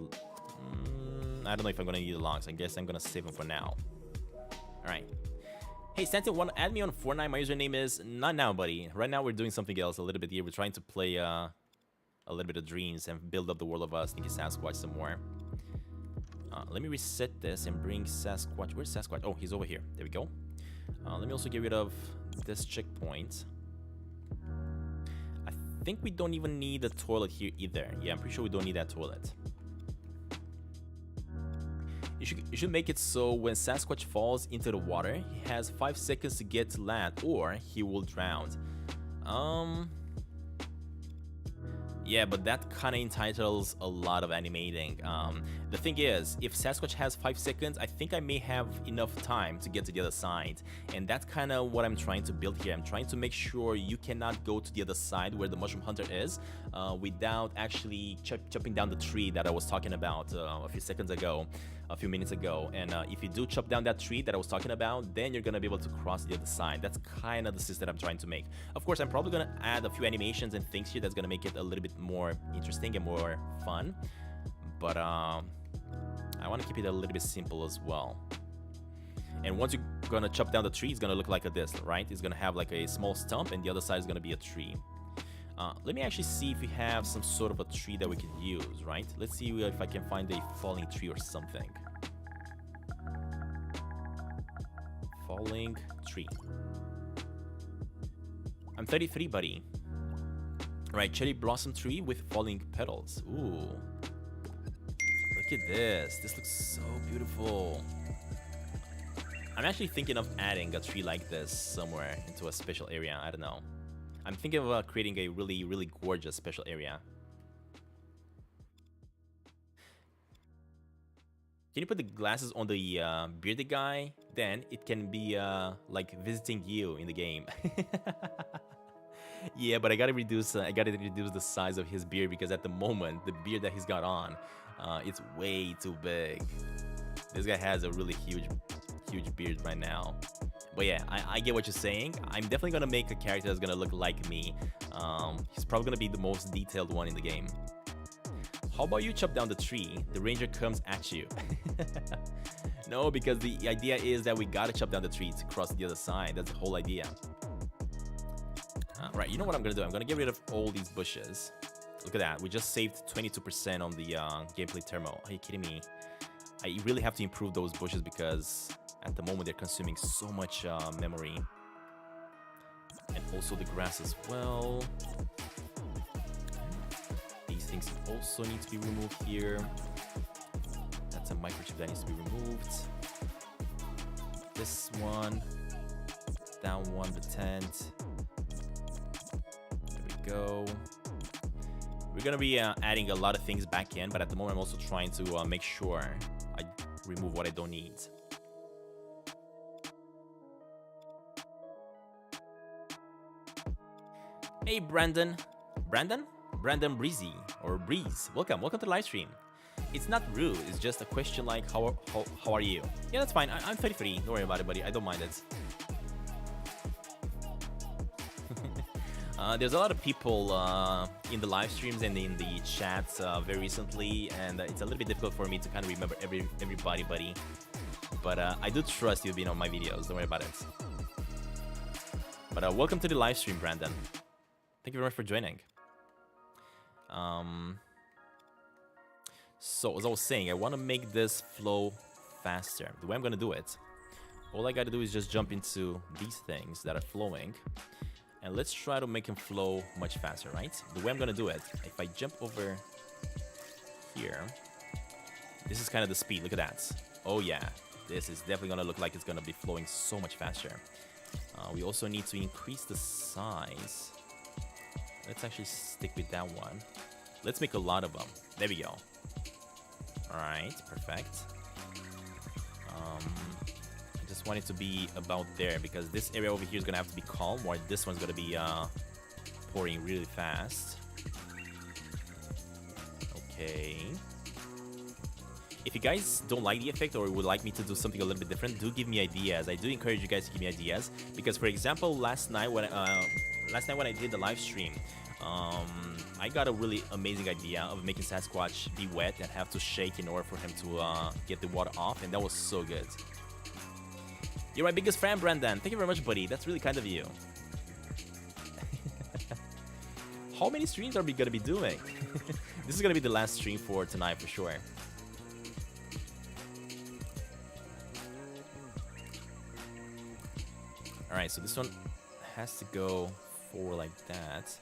I don't know if I'm going to need the logs. I guess I'm going to save them for now. Alright. Hey, Stantin, want to add me on Fortnite? My username is... Not now, buddy. Right now, we're doing something else a little bit here. We're trying to play a little bit of Dreams and build up the world of Stinky Sasquatch some more. Let me reset this and bring Sasquatch. Where's Sasquatch? Oh, he's over here. There we go. Let me also get rid of this checkpoint. I think we don't even need a toilet here either. Yeah, I'm pretty sure we don't need that toilet. You should make it so when Sasquatch falls into the water, he has 5 seconds to get to land or he will drown. Yeah, but that kind of entitles a lot of animating. The thing is, if Sasquatch has 5 seconds, I think I may have enough time to get to the other side. And that's kind of what I'm trying to build here. I'm trying to make sure you cannot go to the other side where the mushroom hunter is without actually chopping down the tree that I was talking about a few minutes ago. And if you do chop down that tree that I was talking about, then you're going to be able to cross the other side. That's kind of the system I'm trying to make. Of course, I'm probably going to add a few animations and things here that's going to make it a little bit more interesting and more fun. But I want to keep it a little bit simple as well. And once you're going to chop down the tree, it's going to look like this, right? It's going to have like a small stump and the other side is going to be a tree. Let me actually see if we have some sort of a tree that we could use, right? Let's see if I can find a falling tree or something. Falling tree. I'm 33, buddy. Right, cherry blossom tree with falling petals. Ooh. Look at this. This looks so beautiful. I'm actually thinking of adding a tree like this somewhere into a special area. I don't know. I'm thinking of creating a really, really gorgeous special area. Can you put the glasses on the bearded guy? Then it can be like visiting you in the game. Yeah, but I gotta reduce the size of his beard because at the moment the beard that he's got on, it's way too big. This guy has a really huge beard right now. But yeah, I get what you're saying. I'm definitely gonna make a character that's gonna look like me. He's probably gonna be the most detailed one in the game. How about you chop down the tree? The ranger comes at you. No, because the idea is that we gotta chop down the tree to cross the other side. That's the whole idea. Right, you know what I'm gonna do? I'm gonna get rid of all these bushes. Look at that. We just saved 22% on the gameplay thermal. Are you kidding me? I really have to improve those bushes because at the moment they're consuming so much memory. And also the grass as well. These things also need to be removed here. That's a microchip that needs to be removed. This one. That one, the tent. There we go. We're gonna be adding a lot of things back in, but at the moment I'm also trying to make sure I remove what I don't need. Hey, Brandon. Brandon? Brandon Breezy or Breeze. Welcome to the live stream. It's not rude. It's just a question like how are you? Yeah, that's fine. I'm 33. Don't worry about it, buddy. I don't mind it. There's a lot of people in the live streams and in the chats very recently, and it's a little bit difficult for me to kind of remember everybody, buddy. But I do trust you being on my videos. Don't worry about it. But welcome to the live stream, Brandon. Thank you very much for joining. So as I was saying, I want to make this flow faster. The way I'm going to do it, all I got to do is just jump into these things that are flowing. And let's try to make them flow much faster, right? The way I'm going to do it, if I jump over here, this is kind of the speed. Look at that. Oh yeah, this is definitely going to look like it's going to be flowing so much faster. We also need to increase the size. Let's actually stick with that one. Let's make a lot of them. There we go. Alright, perfect. I just want it to be about there because this area over here is going to have to be calm, while this one's going to be pouring really fast. Okay. If you guys don't like the effect or would like me to do something a little bit different, do give me ideas. I do encourage you guys to give me ideas because, for example, last night when I did the live stream, I got a really amazing idea of making Sasquatch be wet and have to shake in order for him to get the water off, and that was so good. You're my biggest fan, Brandon. Thank you very much, buddy. That's really kind of you. How many streams are we gonna be doing? This is gonna be the last stream for tonight for sure. Alright, so this one has to go forward like that.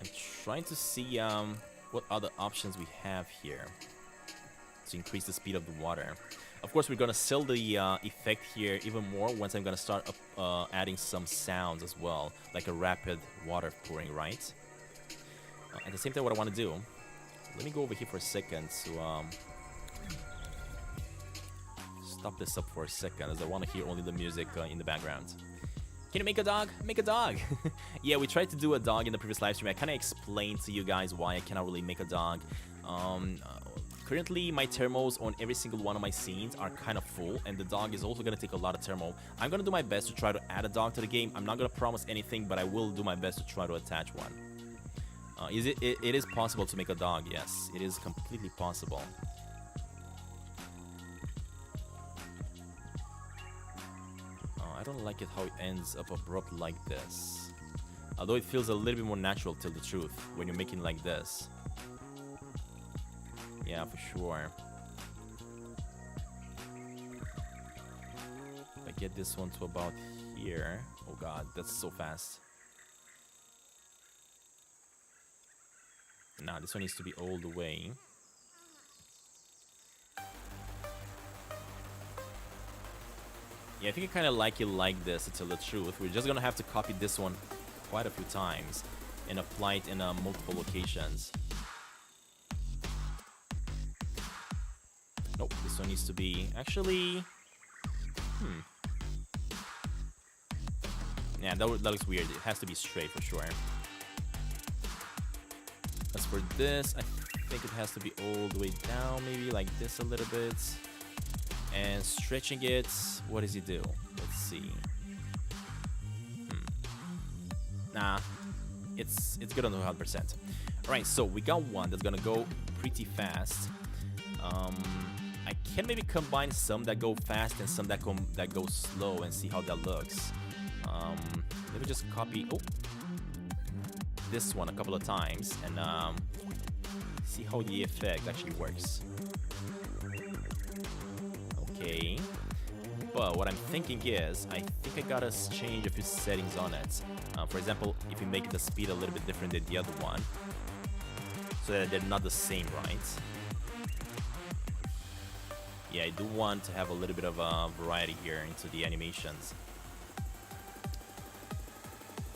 I'm trying to see what other options we have here to increase the speed of the water. Of course, we're gonna sell the effect here even more once I'm gonna start adding some sounds as well, like a rapid water pouring, right? At the same time, what I want to do, let me go over here for a second to stop this up for a second, as I want to hear only the music in the background. Can you make a dog? Make a dog! Yeah, we tried to do a dog in the previous live stream. I kind of explained to you guys why I cannot really make a dog. Currently, my thermals on every single one of my scenes are kind of full, and the dog is also going to take a lot of thermal. I'm going to do my best to try to add a dog to the game. I'm not going to promise anything, but I will do my best to try to attach one. It is possible to make a dog, yes. It is completely possible. I don't like it how it ends up abrupt like this. Although it feels a little bit more natural, to tell the truth, when you're making like this. Yeah, for sure. If I get this one to about here... Oh god, that's so fast. Nah, this one needs to be all the way. Yeah, I think I kind of like it like this, to tell the truth. We're just gonna have to copy this one quite a few times and apply it in multiple locations. Nope, this one needs to be... Actually... Yeah, that looks weird. It has to be straight for sure. As for this, I think it has to be all the way down, maybe like this a little bit. And stretching it, what does he do? Let's see. Nah, it's good on 100%. Alright, so we got one that's gonna go pretty fast. I can maybe combine some that go fast and some that go slow and see how that looks. Let me just copy this one a couple of times and see how the effect actually works. Okay, but what I'm thinking is, I think I gotta change a few settings on it. For example, if you make the speed a little bit different than the other one, so that they're not the same, right? Yeah, I do want to have a little bit of variety here into the animations.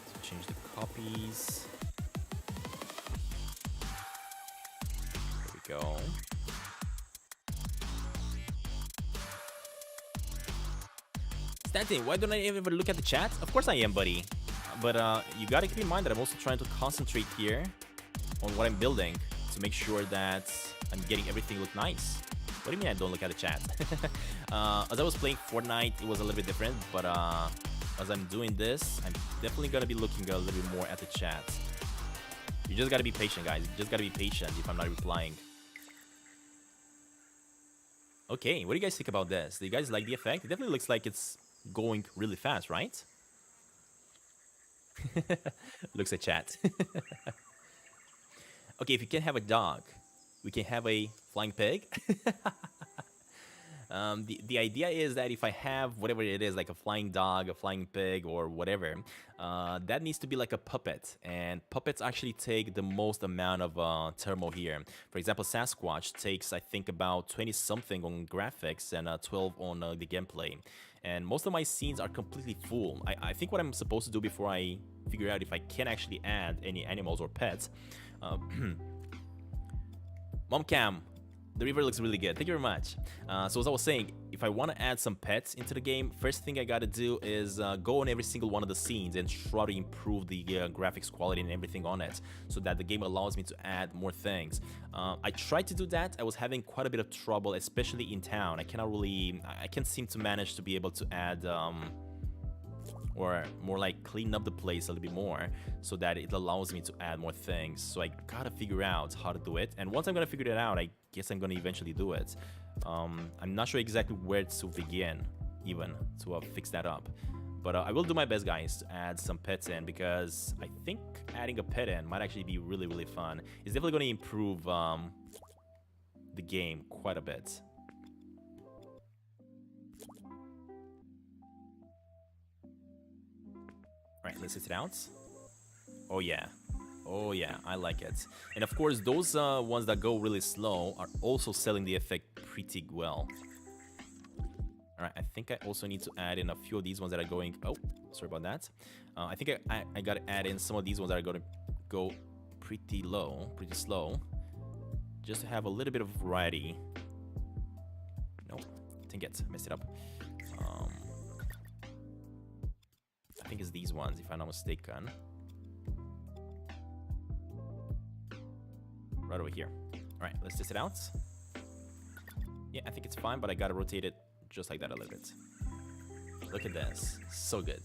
So change the copies. There we go. Stantin, why don't I ever look at the chat? Of course I am, buddy. but you gotta keep in mind that I'm also trying to concentrate here on what I'm building to make sure that I'm getting everything look nice. What do you mean I don't look at the chat? As I was playing Fortnite, it was a little bit different, but as I'm doing this, I'm definitely gonna be looking a little bit more at the chat. You just gotta be patient, guys. You just gotta be patient if I'm not replying. Okay, what do you guys think about this? Do you guys like the effect? It definitely looks like it's going really fast, right? Looks at chat. Okay, if you can't have a dog, we can have a flying pig. The idea is that if I have whatever it is, like a flying dog, a flying pig, or whatever, that needs to be like a puppet. And puppets actually take the most amount of thermal here. For example, Sasquatch takes, I think, about 20-something on graphics and 12 on the gameplay. And most of my scenes are completely full. I think what I'm supposed to do before I figure out if I can actually add any animals or pets. Momcam, the river looks really good. Thank you very much. So as I was saying, if I want to add some pets into the game, first thing I gotta do is go on every single one of the scenes and try to improve the graphics quality and everything on it, so that the game allows me to add more things. I tried to do that. I was having quite a bit of trouble, especially in town. I can't seem to manage to be able to add or more like clean up the place a little bit more so that it allows me to add more things. So I gotta figure out how to do it, and once I'm gonna figure it out, I guess I'm gonna eventually do it. I'm not sure exactly where to begin even to fix that up, but I will do my best, guys, to add some pets in, because I think adding a pet in might actually be really fun. It's definitely gonna improve the game quite a bit. Alright, let's test it out. Oh yeah. Oh yeah, I like it. And of course, those ones that go really slow are also selling the effect pretty well. Alright, I think I also need to add in a few of these ones that are going... Oh, sorry about that. I think I gotta add in some of these ones that are gonna go pretty slow. Just to have a little bit of variety. Nope, didn't get messed it up. I think it's these ones, if I'm not mistaken. Right over here. Alright, let's test it out. Yeah, I think it's fine, but I gotta rotate it just like that a little bit. Look at this. So good.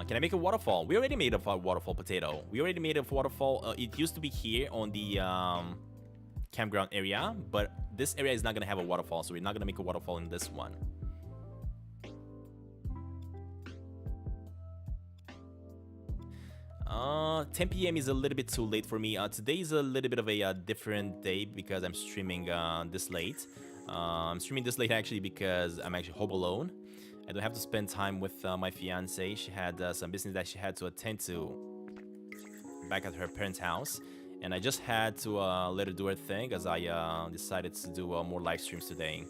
Can I make a waterfall? We already made a waterfall, Potato. We already made a waterfall. It used to be here on the campground area, but this area is not gonna have a waterfall, so we're not gonna make a waterfall in this one. 10 p.m. is a little bit too late for me. Today is a little bit of a different day because I'm streaming this late. I'm streaming this late actually because I'm actually home alone. I don't have to spend time with my fiance. She had some business that she had to attend to back at her parents' house, and I just had to let her do her thing as I decided to do more live streams today.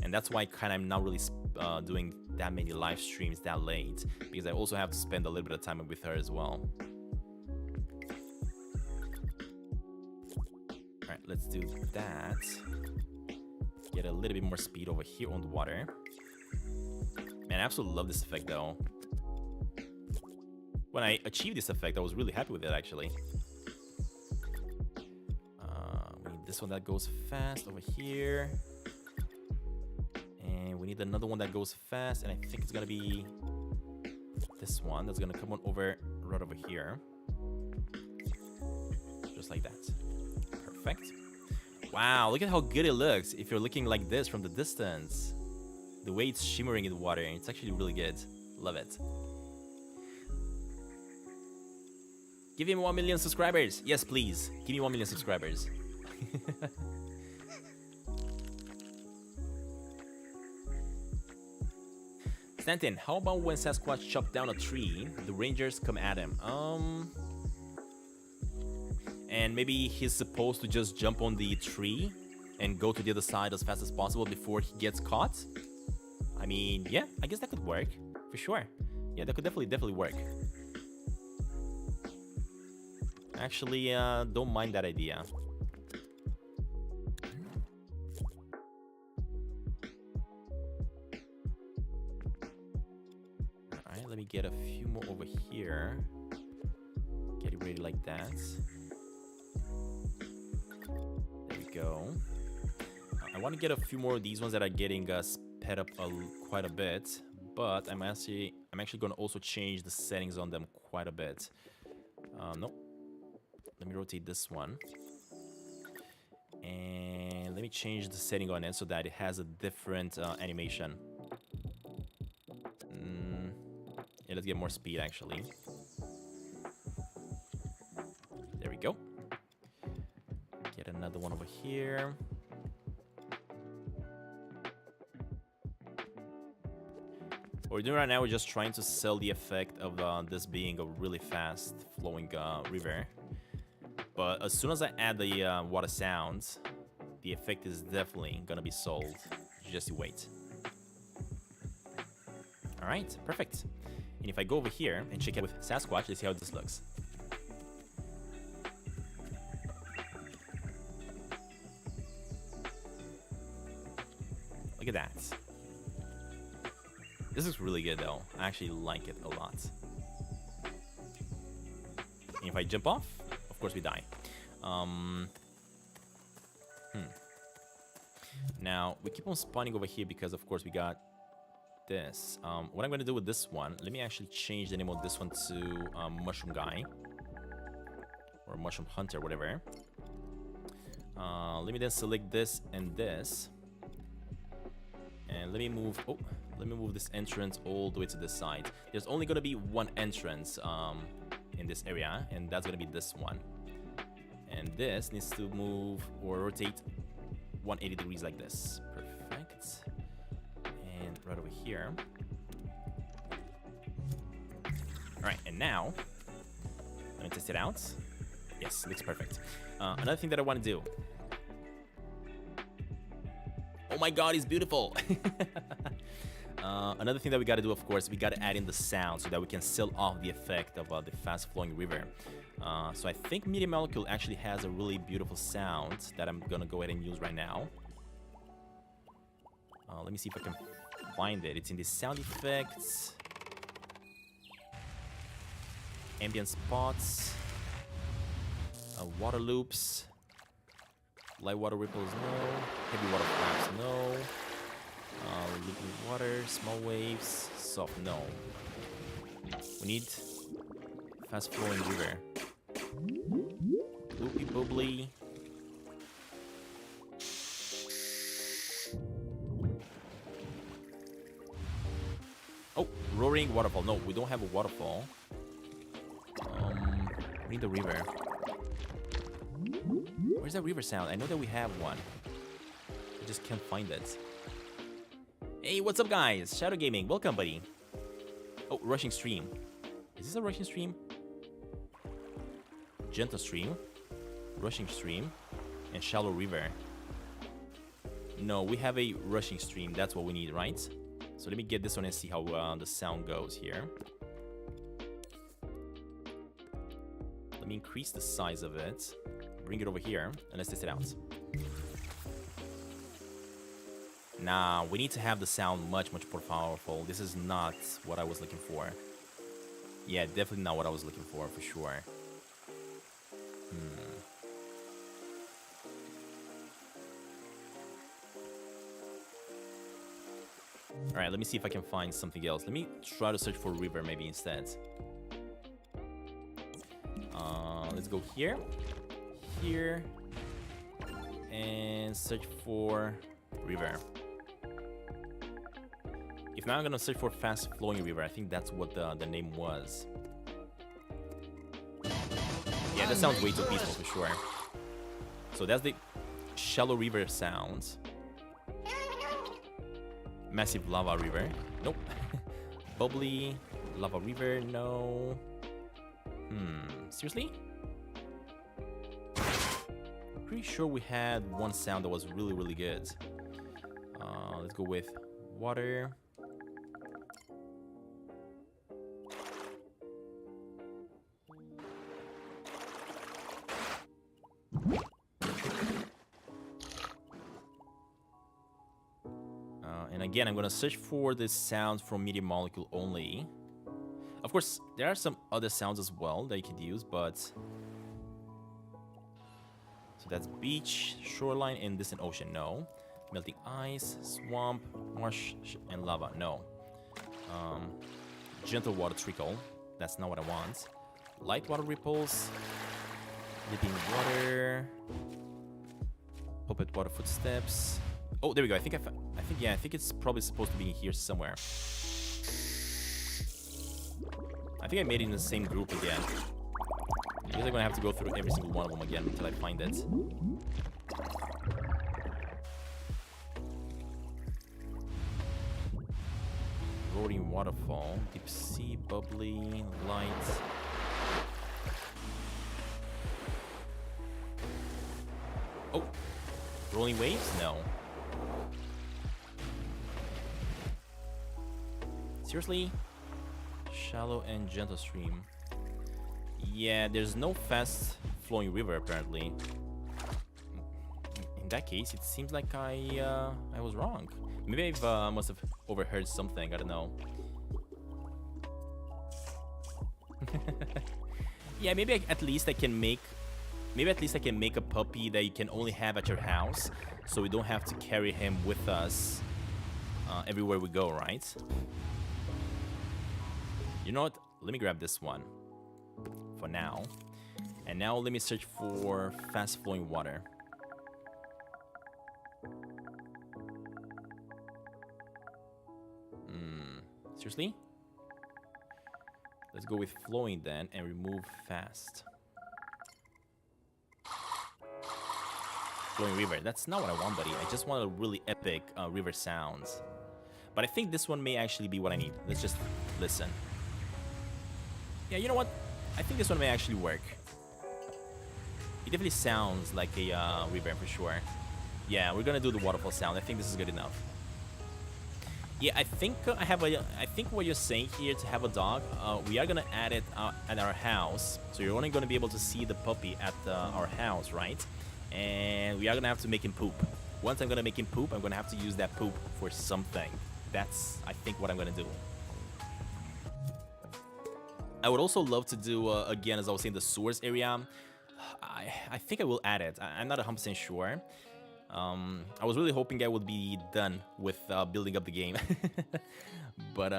And that's why I'm not really doing that many live streams that late, because I also have to spend a little bit of time with her as well. Alright, let's do that. Get a little bit more speed over here on the water. Man, I absolutely love this effect though. When I achieved this effect, I was really happy with it actually. We need this one that goes fast over here. And we need another one that goes fast, and I think it's gonna be this one that's gonna come on over right over here. Just like that. Perfect. Wow, look at how good it looks if you're looking like this from the distance. The way it's shimmering in the water, it's actually really good. Love it. Give him 1 million subscribers. Yes, please. Give me 1 million subscribers. Stantin, how about when Sasquatch chopped down a tree, the rangers come at him? And maybe he's supposed to just jump on the tree and go to the other side as fast as possible before he gets caught? I mean, yeah, I guess that could work, for sure. Yeah, that could definitely work. Actually, don't mind that idea. Let me get a few more over here. Get it ready like that. There we go. I want to get a few more of these ones that are getting sped up quite a bit, but I'm actually going to also change the settings on them quite a bit. Nope. Let me rotate this one. And let me change the setting on it so that it has a different animation. Yeah, let's get more speed actually. There we go. Get another one over here. What we're doing right now, we're just trying to sell the effect of this being a really fast flowing river. But as soon as I add the water sounds, the effect is definitely gonna be sold. Just wait. All right, perfect. And if I go over here and check it with Sasquatch, let's see how this looks. Look at that. This looks really good though. I actually like it a lot. And if I jump off, of course we die. Now, we keep on spawning over here because of course we got this. What I'm going to do with this one, let me actually change the name of this one to Mushroom Guy. Or Mushroom Hunter, whatever. Let me then select this and this. And let me move this entrance all the way to this side. There's only going to be one entrance in this area, and that's going to be this one. And this needs to move or rotate 180 degrees like this. Perfect. And right over here. All right, and now, let me test it out. Yes, looks perfect. Another thing that I want to do. Oh my god, it's beautiful. Another thing that we got to do, of course, we got to add in the sound so that we can sell off the effect of the fast-flowing river. So I think Media Molecule actually has a really beautiful sound that I'm going to go ahead and use right now. Let me see if I can find it. It's in the sound effects, ambient spots, water loops, light water ripples, no, heavy water flaps, no, liquid water, small waves, soft, no. We need fast flowing river. Loopy bubbly. Oh, roaring waterfall. No, we don't have a waterfall. We need the river. Where's that river sound? I know that we have one. I just can't find it. Hey, what's up, guys? Shadow Gaming, welcome, buddy. Oh, rushing stream. Is this a rushing stream? Gentle stream, rushing stream, and shallow river. No, we have a rushing stream. That's what we need, right? So let me get this one and see how the sound goes here. Let me increase the size of it. Bring it over here, and let's test it out. Nah, we need to have the sound much more powerful. This is not what I was looking for. Yeah, definitely not what I was looking for sure. Alright, let me see if I can find something else. Let me try to search for river maybe instead. Let's go here, here, and search for river. If now I'm gonna search for fast flowing river, I think that's what the name was. Yeah, that sounds way too peaceful for sure. So that's the shallow river sounds. Massive lava river. Nope. Bubbly lava river. No. Seriously? Pretty sure we had one sound that was really, really good. Let's go with water. And again, I'm gonna search for the sounds from Media Molecule only. Of course, there are some other sounds as well that you could use, but... So that's beach, shoreline, and distant ocean, no. Melting ice, swamp, marsh, and lava, no. Gentle water trickle, that's not what I want. Light water ripples, leaping water, puppet water footsteps. Oh, there we go. I think it's probably supposed to be here somewhere. I think I made it in the same group again. I guess I'm gonna have to go through every single one of them again until I find it. Roaring waterfall, deep sea, bubbly, light. Oh, rolling waves? No. Seriously? Shallow and gentle stream. Yeah, there's no fast flowing river apparently. In that case, it seems like I was wrong. Maybe I must have overheard something. I don't know. Yeah, maybe at least I can make. Maybe at least I can make a puppy that you can only have at your house, so we don't have to carry him with us everywhere we go, right? You know what? Let me grab this one for now. And now let me search for fast flowing water. Seriously? Let's go with flowing then and remove fast. Flowing river. That's not what I want, buddy. I just want a really epic river sounds. But I think this one may actually be what I need. Let's just listen. Yeah, you know what? I think this one may actually work. It definitely sounds like a river for sure. Yeah, we're gonna do the waterfall sound. I think this is good enough. Yeah, I think I think what you're saying here to have a dog, we are gonna add it at our house. So you're only gonna be able to see the puppy at our house, right? And we are gonna have to make him poop. Once I'm gonna make him poop, I'm gonna have to use that poop for something. That's, I think, what I'm gonna do. I would also love to do, again, as I was saying, the sewers area. I think I will add it. I'm not 100% sure. I was really hoping I would be done with building up the game. But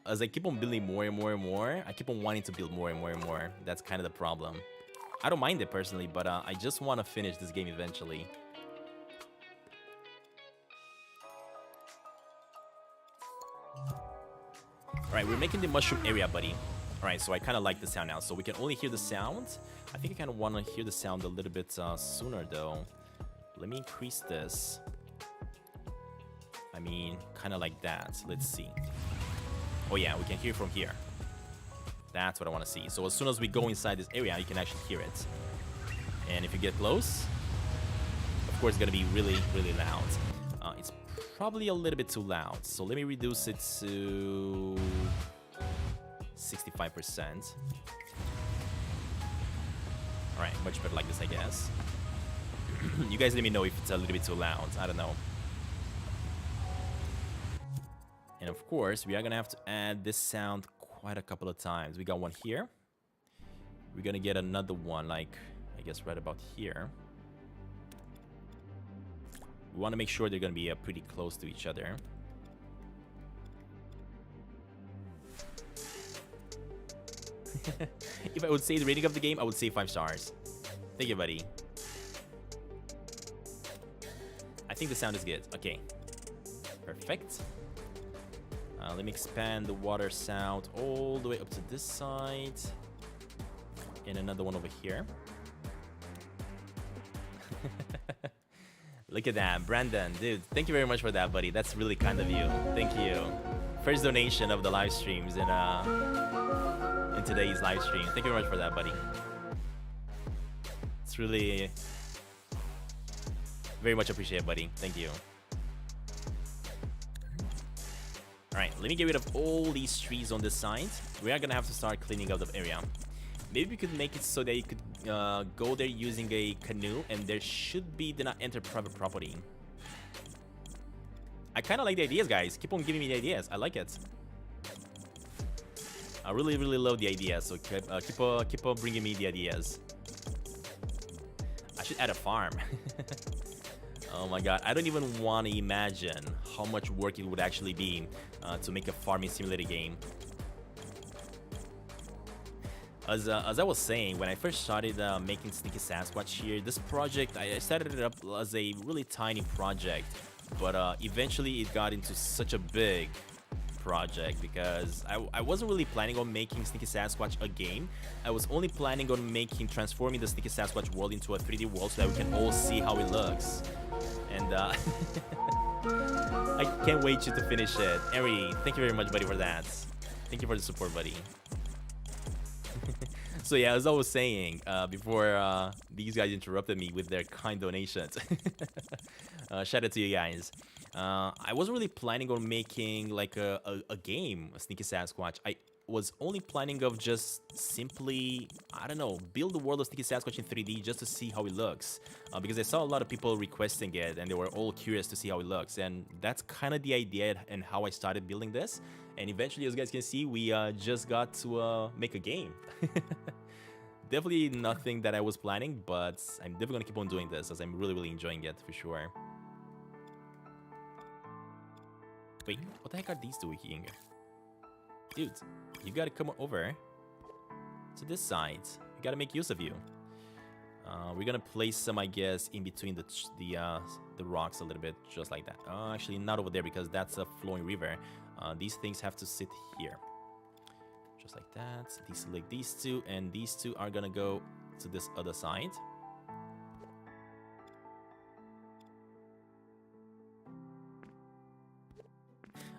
as I keep on building more and more and more, I keep on wanting to build more and more and more. That's kind of the problem. I don't mind it personally, but I just want to finish this game eventually. Alright, we're making the mushroom area, buddy. Alright, so I kind of like the sound now. So we can only hear the sound. I think I kind of want to hear the sound a little bit sooner, though. Let me increase this. I mean, kind of like that. Let's see. Oh yeah, we can hear from here. That's what I want to see. So as soon as we go inside this area, you can actually hear it. And if you get close, of course, it's going to be really, really loud. It's probably a little bit too loud. So let me reduce it to 65%. Alright, much better like this, I guess. You guys let me know if it's a little bit too loud. I don't know. And of course, we are gonna have to add this sound quite a couple of times. We got one here. We're gonna get another one, like, I guess right about here. We want to make sure they're gonna be pretty close to each other. If I would say the rating of the game, I would say 5 stars. Thank you, buddy. I think the sound is good. Okay. Perfect. Let me expand the water sound all the way up to this side. And another one over here. Look at that. Brandon, dude, thank you very much for that, buddy. That's really kind of you. Thank you. First donation of the live streams in today's live stream. Thank you very much for that, buddy. It's really very much appreciated, buddy. Thank you. Alright, let me get rid of all these trees on this side. We are gonna have to start cleaning up the area. Maybe we could make it so that you could go there using a canoe, and there should be do not enter private property. I kind of like the ideas, guys. Keep on giving me the ideas. I like it. I really love the ideas, so keep on bringing me the ideas. I should add a farm. Oh my god, I don't even want to imagine how much work it would actually be to make a farming simulator game. As I was saying, when I first started making Sneaky Sasquatch here, this project, I started it up as a really tiny project, but eventually it got into such a big project because I wasn't really planning on making Sneaky Sasquatch a game. I was only planning on transforming the Sneaky Sasquatch world into a 3D world so that we can all see how it looks. And I can't wait you to finish it. Eri, thank you very much, buddy, for that. Thank you for the support, buddy. So yeah, as I was saying before these guys interrupted me with their kind donations. Shout out to you guys. I wasn't really planning on making like a game, a Sneaky Sasquatch. I was only planning of just simply, I don't know, build the world of Sneaky Sasquatch in 3D just to see how it looks. Because I saw a lot of people requesting it and they were all curious to see how it looks. And that's kind of the idea and how I started building this. And eventually, as you guys can see, we just got to make a game. Definitely nothing that I was planning, but I'm definitely going to keep on doing this as I'm really enjoying it for sure. Wait, what the heck are these doing here? Dude, you gotta come over to this side. We gotta make use of you. We're gonna place some, I guess, in between the rocks a little bit, just like that. Actually, not over there because that's a flowing river. These things have to sit here, just like that. Deselect these two, and these two are gonna go to this other side.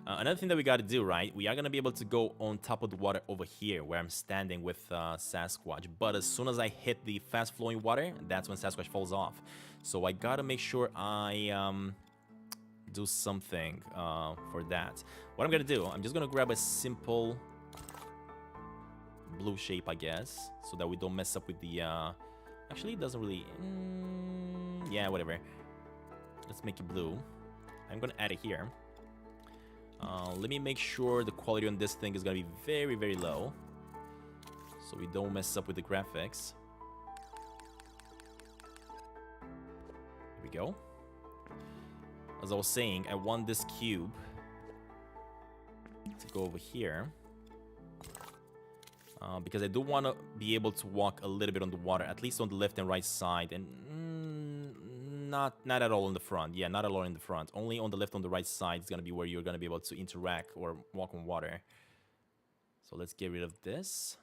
Another thing that we got to do, right? We are going to be able to go on top of the water over here where I'm standing with Sasquatch. But as soon as I hit the fast flowing water, that's when Sasquatch falls off. So I got to make sure I do something for that. What I'm going to do, I'm just going to grab a simple blue shape, I guess, so that we don't mess up with the... Actually, it doesn't really... yeah, whatever. Let's make it blue. I'm going to add it here. Let me make sure the quality on this thing is gonna be very low, so we don't mess up with the graphics. Here we go. As I was saying, I want this cube to go over here because I do want to be able to walk a little bit on the water, at least on the left and right side, and not at all in the front. Yeah, not at all in the front. Only on the left, on the right side is gonna be where you're gonna be able to interact or walk on water. So let's get rid of this.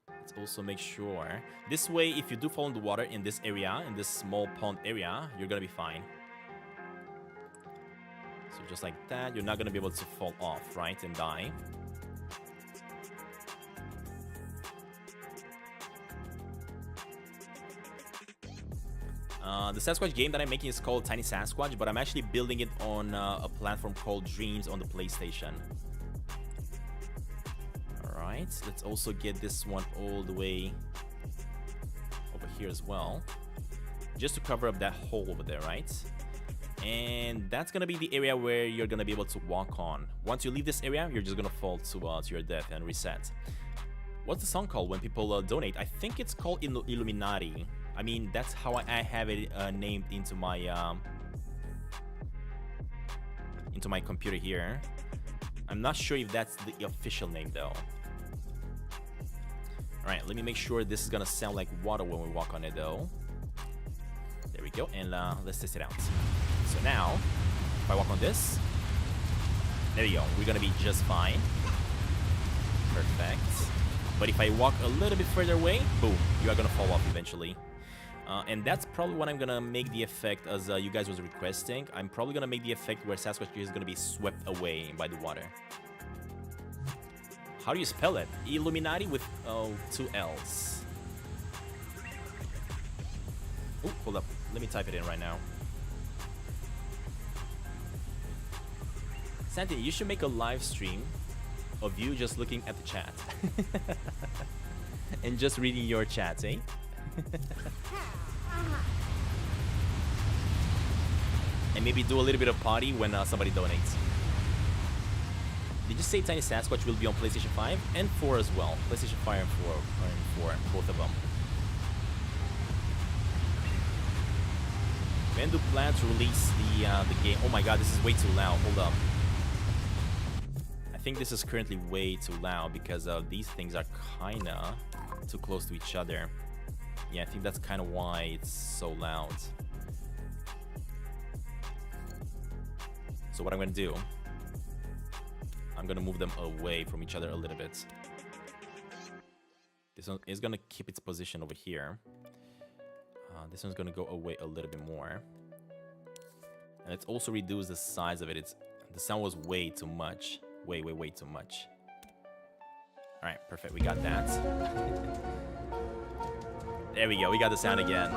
Let's also make sure this way, if you do fall in the water in this area, in this small pond area, you're gonna be fine. So just like that, you're not gonna be able to fall off, right, and die. The Sasquatch game that I'm making is called Tiny Sasquatch, but I'm actually building it on a platform called Dreams on the PlayStation. Alright, let's also get this one all the way over here as well, just to cover up that hole over there, right? And that's gonna be the area where you're gonna be able to walk on. Once you leave this area, you're just gonna fall to your death and reset. What's the song called when people donate? I think it's called Illuminati. I mean, that's how I have it named into my computer here. I'm not sure if that's the official name though. Alright, let me make sure this is gonna sound like water when we walk on it though. There we go, and let's test it out. So now, if I walk on this, there you go, we're gonna be just fine. Perfect. But if I walk a little bit further away, boom, you are gonna fall off eventually. And that's probably what I'm gonna make the effect, as you guys was requesting. I'm probably gonna make the effect where Sasquatch is gonna be swept away by the water. How do you spell it? Illuminati with 2 L's. Oh, hold up. Let me type it in right now. Stantin, you should make a live stream of you just looking at the chat. And just reading your chats, eh? And maybe do a little bit of party when somebody donates. did you say Tiny Sasquatch will be on PlayStation 5 and 4 as well? PlayStation 5 and 4, both of them. When do plan to release the game? Oh my god, this is way too loud. Hold up. I think this is currently way too loud because these things are kinda too close to each other. Yeah, I think that's kind of why it's so loud. So what I'm gonna do, I'm gonna move them away from each other a little bit. This one is gonna keep its position over here. This one's gonna go away a little bit more. And let's also reduce the size of it. The sound was way too much. Way too much. Alright, perfect. We got that. There we go. We got the sound again.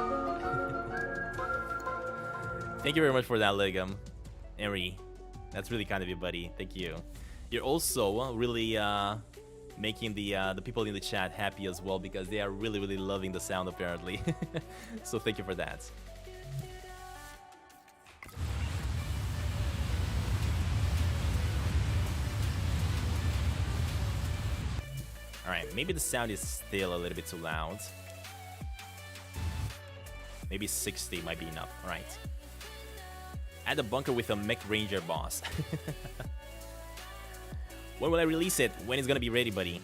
Thank you very much for that, Legum. Eri. That's really kind of you, buddy. Thank you. You're also really making the people in the chat happy as well because they are really loving the sound apparently. So thank you for that. Alright, maybe the sound is still a little bit too loud. Maybe 60 might be enough. Alright. Add a bunker with a mech ranger boss. When will I release it? When it's gonna be ready, buddy?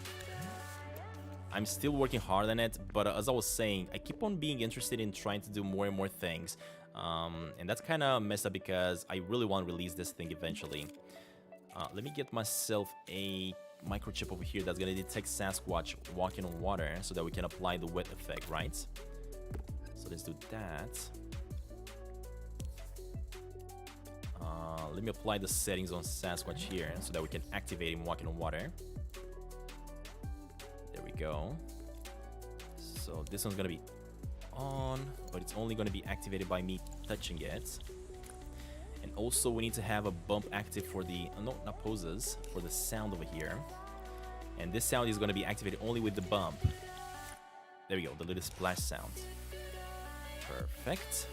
I'm still working hard on it, but as I was saying, I keep on being interested in trying to do more and more things. And that's kind of messed up because I really want to release this thing eventually. Let me get myself a microchip over here that's gonna detect Sasquatch walking on water so that we can apply the wet effect, right? So let's do that. Let me apply the settings on Sasquatch here so that we can activate him walking on water. There we go. So this one's gonna be on, but it's only gonna be activated by me touching it. And also we need to have a bump active for the, no, not poses, for the sound over here. And this sound is gonna be activated only with the bump. There we go, the little splash sound. Perfect.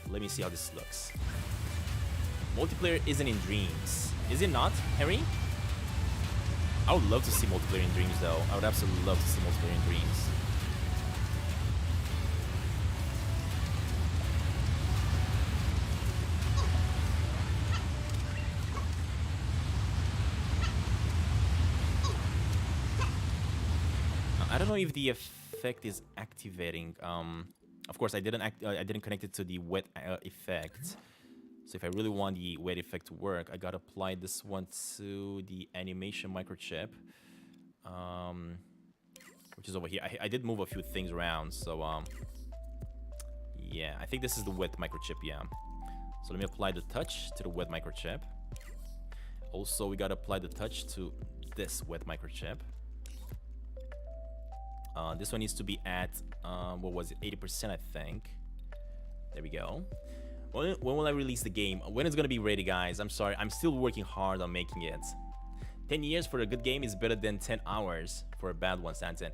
Let me see how this looks. Multiplayer isn't in Dreams. Is it not, Harry? I would love to see multiplayer in Dreams, though. I would absolutely love to see multiplayer in Dreams. I don't know if the effect is activating. Of course, I didn't connect it to the wet effect. So if I really want the wet effect to work, I gotta apply this one to the animation microchip, which is over here. I did move a few things around, so yeah, I think this is the wet microchip. Yeah. So let me apply the touch to the wet microchip. Also, we gotta apply the touch to this wet microchip. This one needs to be at, what was it, 80%, I think. There we go. When will I release the game? When it's gonna be ready, guys? I'm sorry, I'm still working hard on making it. 10 years for a good game is better than 10 hours for a bad one, Stantin.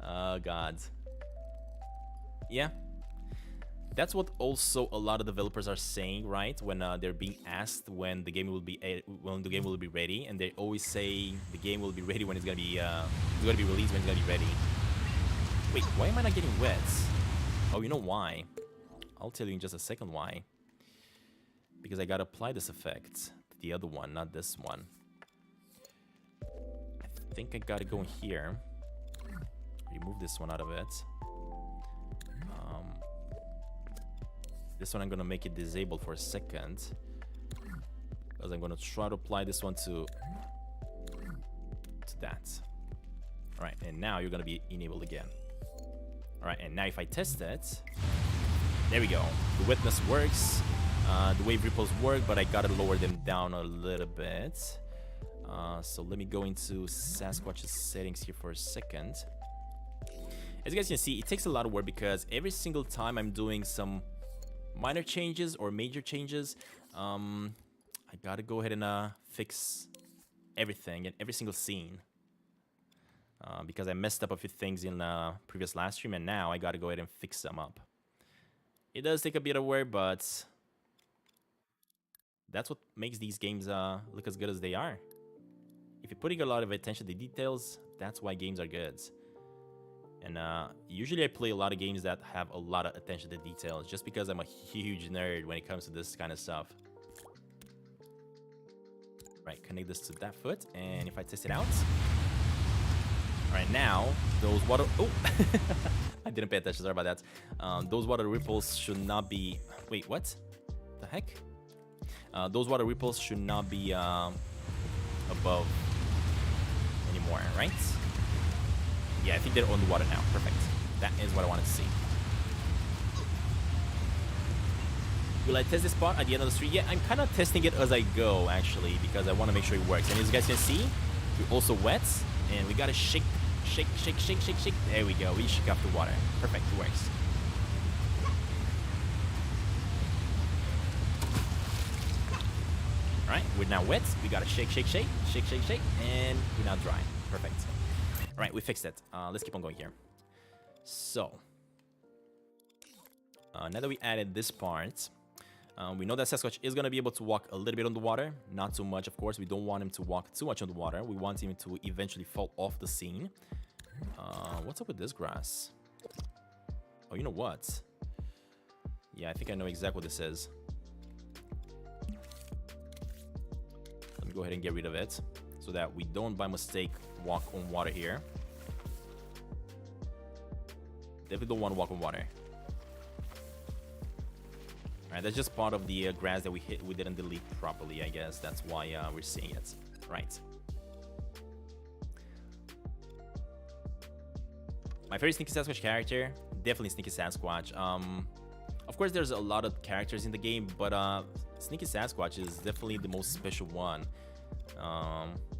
Oh, God. Yeah. That's what also a lot of developers are saying, right? When they're being asked when the game will be ready, and they always say the game will be ready when it's gonna be released when it's gonna be ready. Wait, why am I not getting wet? Oh, you know why? I'll tell you in just a second why. Because I gotta apply this effect to the other one, not this one. I think I gotta go in here. Remove this one out of it. This one I'm gonna make it disabled for a second, because I'm gonna try to apply this one to that. All right, and now you're gonna be enabled again. All right, and now if I test it, there we go. The wetness works, the wave ripples work, but I gotta lower them down a little bit. So let me go into Sasquatch's settings here for a second. As you guys can see, it takes a lot of work because every single time I'm doing some minor changes or major changes, I gotta go ahead and fix everything in every single scene, because I messed up a few things in previous live stream, and now I gotta go ahead and fix them up. It does take a bit of work, but That's what makes these games look as good as they are. If you're putting a lot of attention to details, that's why games are good. And usually I play a lot of games that have a lot of attention to details just because I'm a huge nerd when it comes to this kind of stuff. Right, connect this to that foot, and if I test it out. Alright, now, those water... Oh! I didn't pay attention, sorry about that. Those water ripples should not be... Wait, what? The heck? Those water ripples should not be above anymore, right? Yeah, I think they're on the water now. Perfect. That is what I wanted to see. Will I test this spot at the end of the street? Yeah, I'm kind of testing it as I go, actually, because I want to make sure it works. And as you guys can see, we're also wet, and we got to shake. There we go. We shake up the water. Perfect. It works. All right, we're now wet. We got to shake, and we're now dry. Perfect. All right, we fixed it. Let's keep on going here. So, now that we added this part, we know that Sasquatch is going to be able to walk a little bit on the water. Not too much, of course. We don't want him to walk too much on the water. We want him to eventually fall off the scene. What's up with this grass? Oh, you know what? Yeah, I think I know exactly what this is. Let me go ahead and get rid of it so that we don't, by mistake, walk on water here. Definitely don't want to walk on water. Alright, that's just part of the grass that we didn't delete properly, I guess. That's why we're seeing it. Right. My favorite Sneaky Sasquatch character, definitely Sneaky Sasquatch. Of course, there's a lot of characters in the game, but Sneaky Sasquatch is definitely the most special one.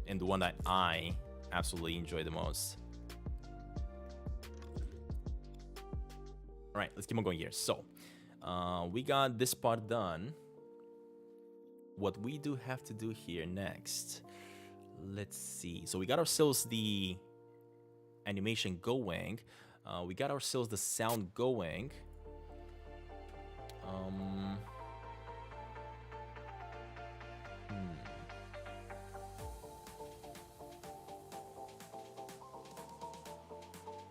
And the one that I absolutely enjoy the most. Alright, let's keep on going here. So, we got this part done. What we do have to do here next, let's see. So we got ourselves the animation going. We got ourselves the sound going.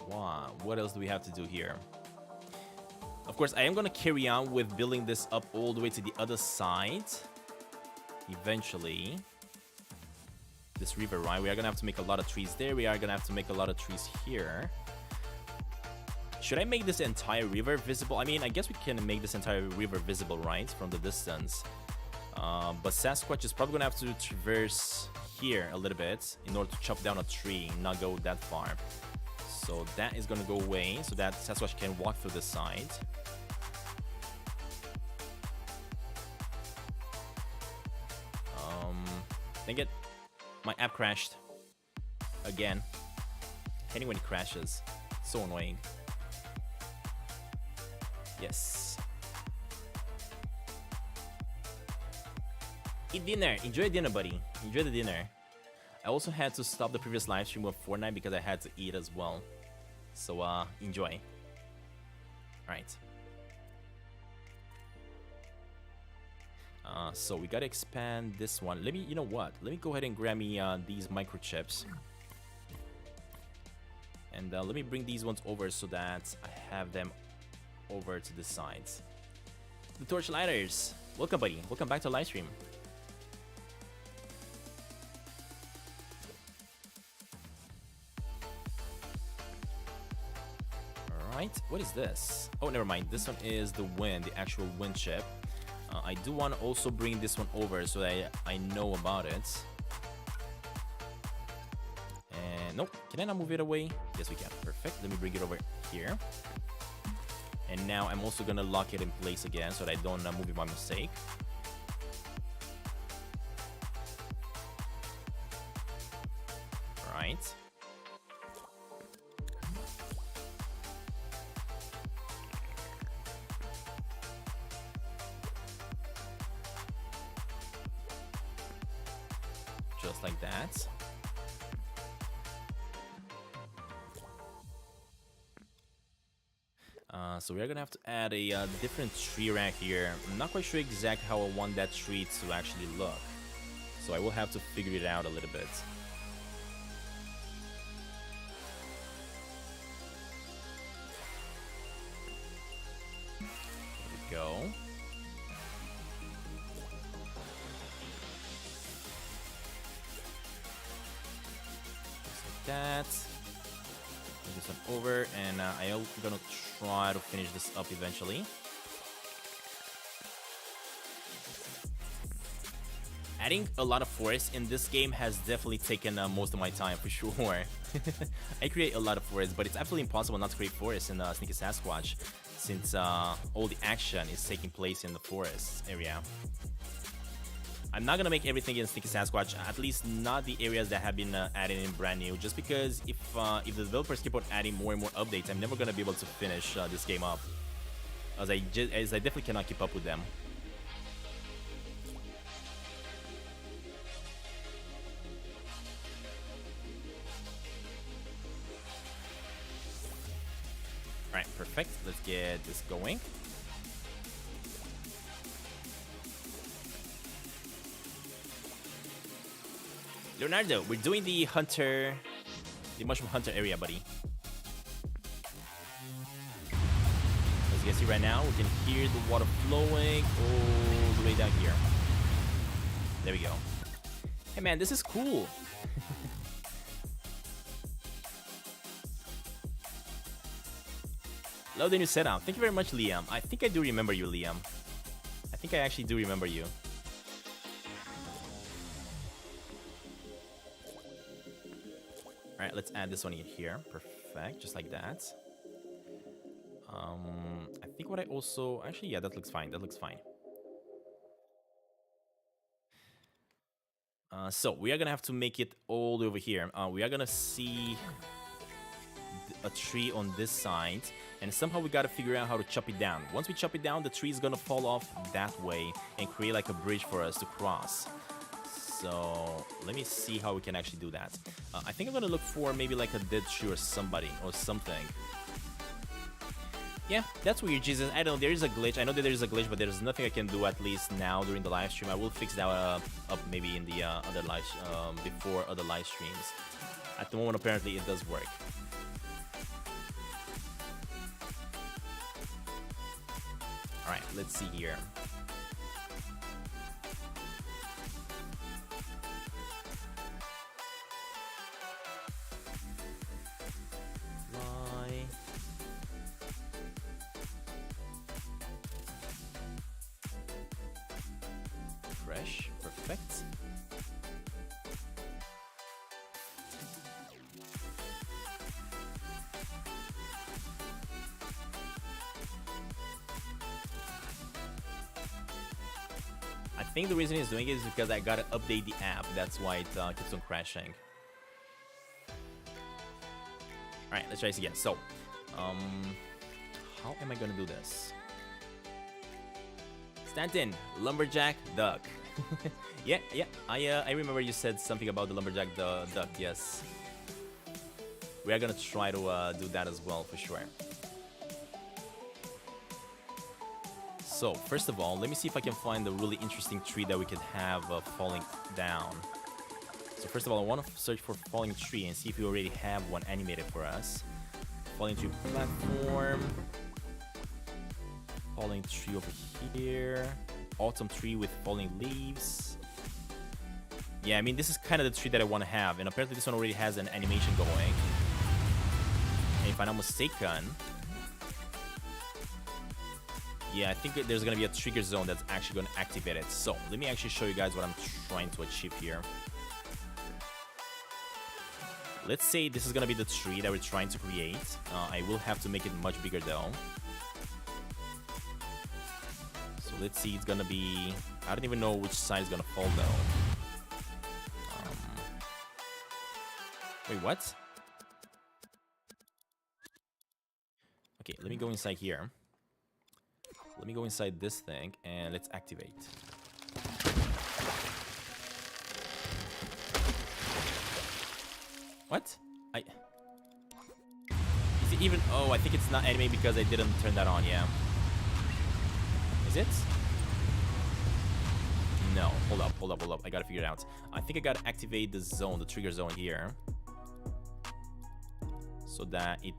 Wow, what else do we have to do here? Of course, I am going to carry on with building this up all the way to the other side. Eventually. This river, right? We are going to have to make a lot of trees there. We are going to have to make a lot of trees here. Should I make this entire river visible? I mean, I guess we can make this entire river visible, right? From the distance. But Sasquatch is probably going to have to traverse here a little bit in order to chop down a tree and not go that far. So that is going to go away so that Sasquatch can walk through this side. Dang it. My app crashed. Again. Hating when it crashes. So annoying. Yes. Eat dinner. Enjoy dinner, buddy. Enjoy the dinner. I also had to stop the previous live stream of Fortnite because I had to eat as well. So, enjoy. Alright. So we gotta expand this one. Let me, you know what? Let me go ahead and grab me these microchips. And let me bring these ones over so that I have them over to the sides. The Torchlighters. Welcome, buddy. Welcome back to the live stream. Alright, what is this? Oh, never mind. This one is the wind, the actual wind chip. I do want to also bring this one over so that I know about it. And nope, can I not move it away? Yes, we can. Perfect. Let me bring it over here. And now I'm also gonna lock it in place again so that I don't move it by mistake. All right. Just like that. So we're gonna have to add a different tree rack here. I'm not quite sure exactly how I want that tree to actually look. So I will have to figure it out a little bit. There we go. Just like that. Move this one over, and I'm gonna try to finish this up eventually. Adding a lot of forest in this game has definitely taken most of my time, for sure. I create a lot of forest, but it's absolutely impossible not to create forest in Sneaky Sasquatch, since all the action is taking place in the forest area. I'm not gonna make everything in Sneaky Sasquatch, at least not the areas that have been added in brand new, just because if the developers keep on adding more and more updates, I'm never gonna be able to finish this game up, as I definitely cannot keep up with them. Alright, perfect. Let's get this going. Leonardo, we're doing the mushroom hunter area, buddy. As you can see right now, we can hear the water flowing all the way down here. There we go. Hey man, this is cool. Love the new setup. Thank you very much, Liam. I think I do remember you, Liam. I think I actually do remember you. Alright, let's add this one in here. Perfect, just like that. I think what I also... Actually, yeah, that looks fine. That looks fine. So, we are gonna have to make it all over here. We are gonna see a tree on this side, and somehow we gotta figure out how to chop it down. Once we chop it down, the tree is gonna fall off that way and create like a bridge for us to cross. So let me see how we can actually do that. I think I'm gonna look for maybe like a dead tree or somebody or something. Yeah, that's weird, Jesus. I don't know, there is a glitch. I know that there is a glitch, but there's nothing I can do at least now during the live stream. I will fix that up maybe in the other live before other live streams. At the moment, apparently, it does work. All right, let's see here. Fresh, perfect. I think the reason it's doing it is because I gotta update the app. That's why it keeps on crashing. Alright, let's try this again. So, how am I gonna do this? Stantin, lumberjack duck. yeah, I remember you said something about the lumberjack duck, yes. We are gonna try to do that as well, for sure. So, first of all, let me see if I can find a really interesting tree that we could have falling down. So first of all, I want to search for falling tree and see if we already have one animated for us. Falling tree platform. Falling tree over here. Autumn tree with falling leaves. Yeah, I mean, this is kind of the tree that I want to have. And apparently this one already has an animation going. And if I'm not mistaken... yeah, I think there's going to be a trigger zone that's actually going to activate it. So, let me actually show you guys what I'm trying to achieve here. Let's say this is going to be the tree that we're trying to create. I will have to make it much bigger though. So, let's see, it's going to be... I don't even know which side is going to fall though. Wait, what? Okay, let me go inside here. Let me go inside this thing and let's activate. What? it even... Oh, I think it's not anime because I didn't turn that on, yeah. Is it? No. Hold up. I gotta figure it out. I think I gotta activate the zone, the trigger zone here. So that it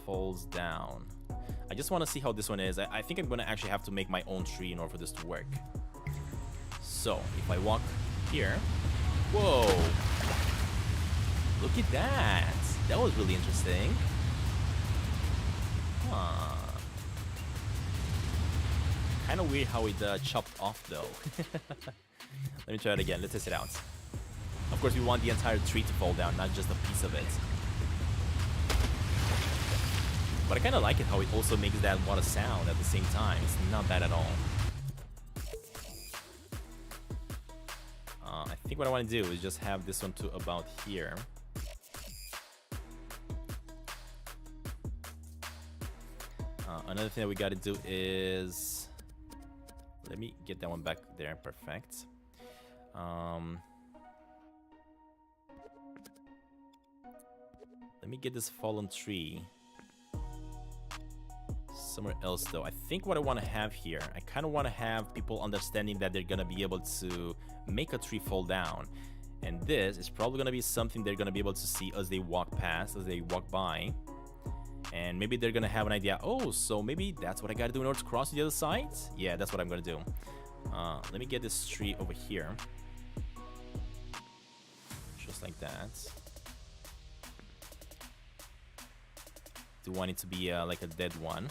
falls down. I just want to see how this one is. I think I'm gonna actually have to make my own tree in order for this to work. So, if I walk here... Whoa! Look at that! That was really interesting. Huh. Kind of weird how it chopped off, though. Let me try it again. Let's test it out. Of course, we want the entire tree to fall down, not just a piece of it. But I kind of like it how it also makes that water sound at the same time. It's not bad at all. I think what I want to do is just have this one to about here. Another thing that we got to do is... Let me get that one back there. Perfect. Let me get this fallen tree somewhere else, though. I think what I want to have here, I kind of want to have people understanding that they're going to be able to make a tree fall down. And this is probably going to be something they're going to be able to see as they walk past, as they walk by. And maybe they're going to have an idea, oh, so maybe that's what I got to do in order to cross to the other side? Yeah, that's what I'm going to do. Let me get this tree over here. Just like that. Do want it to be like a dead one.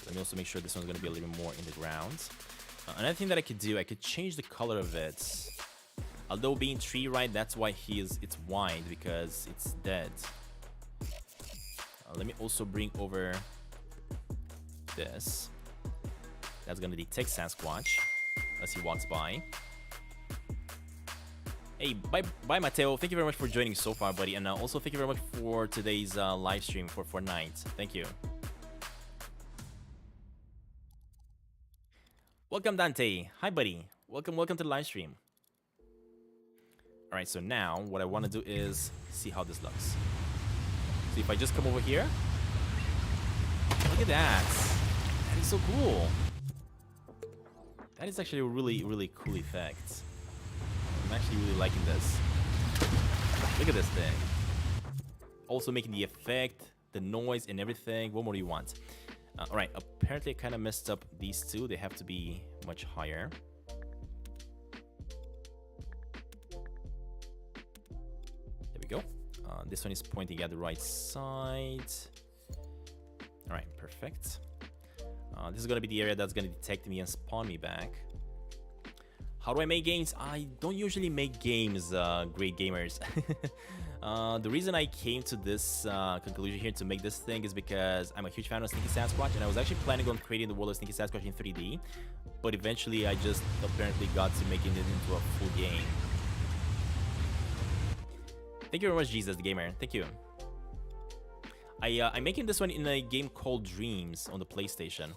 Let me also make sure this one's going to be a little bit more in the ground. Another thing that I could do, I could change the color of it. Although being tree, right, that's why it's white, because it's dead. Let me also bring over this. That's going to detect Sasquatch as he walks by. Hey, bye Mateo. Thank you very much for joining so far, buddy. And also thank you very much for today's live stream for Fortnite. Thank you. Welcome, Dante. Hi, buddy. Welcome to the live stream. All right, so now what I want to do is see how this looks. So if I just come over here, look at that. That is so cool. That is actually a really, really cool effect. I'm actually really liking this. Look at this thing. Also making the effect, the noise, and everything. What more do you want? Alright, apparently I kind of messed up these two. They have to be much higher. There we go. This one is pointing at the right side. Alright, perfect. This is going to be the area that's going to detect me and spawn me back. How do I make games? I don't usually make games, great gamers. The reason I came to this conclusion here to make this thing is because I'm a huge fan of Stinky Sasquatch, and I was actually planning on creating the world of Stinky Sasquatch in 3D, but eventually I just apparently got to making it into a full game. Thank you very much, Jesus the Gamer. Thank you. I'm making this one in a game called Dreams on the PlayStation.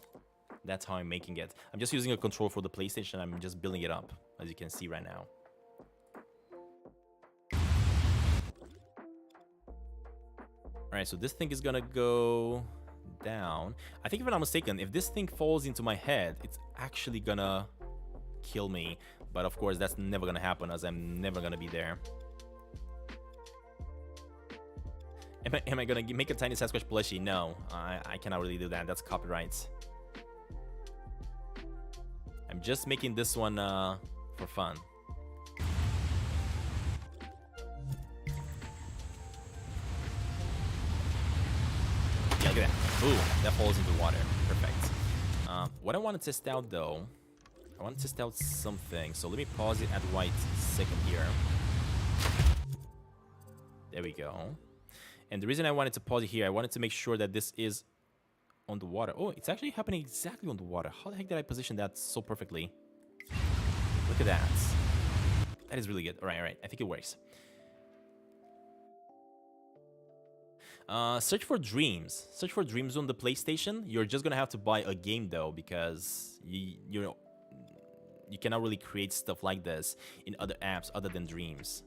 That's how I'm making it. I'm just using a controller for the PlayStation. I'm just building it up, as you can see right now. Alright, so this thing is gonna go down. I think if I'm not mistaken, if this thing falls into my head, it's actually gonna kill me. But of course, that's never gonna happen, as I'm never gonna be there. Am I gonna make a tiny Sasquatch plushie? No, I cannot really do that. That's copyright. I'm just making this one for fun. Yeah, look at that. Ooh, that falls into water. Perfect. What I want to test out, though, I want to test out something. So let me pause it at the right second here. There we go. And the reason I wanted to pause it here, I wanted to make sure that this is on the water. Oh, it's actually happening exactly on the water. How the heck did I position that so perfectly? Look at that. That is really good. All right. I think it works. Search for Dreams. Search for Dreams on the PlayStation. You're just gonna have to buy a game though, because you cannot really create stuff like this in other apps other than Dreams.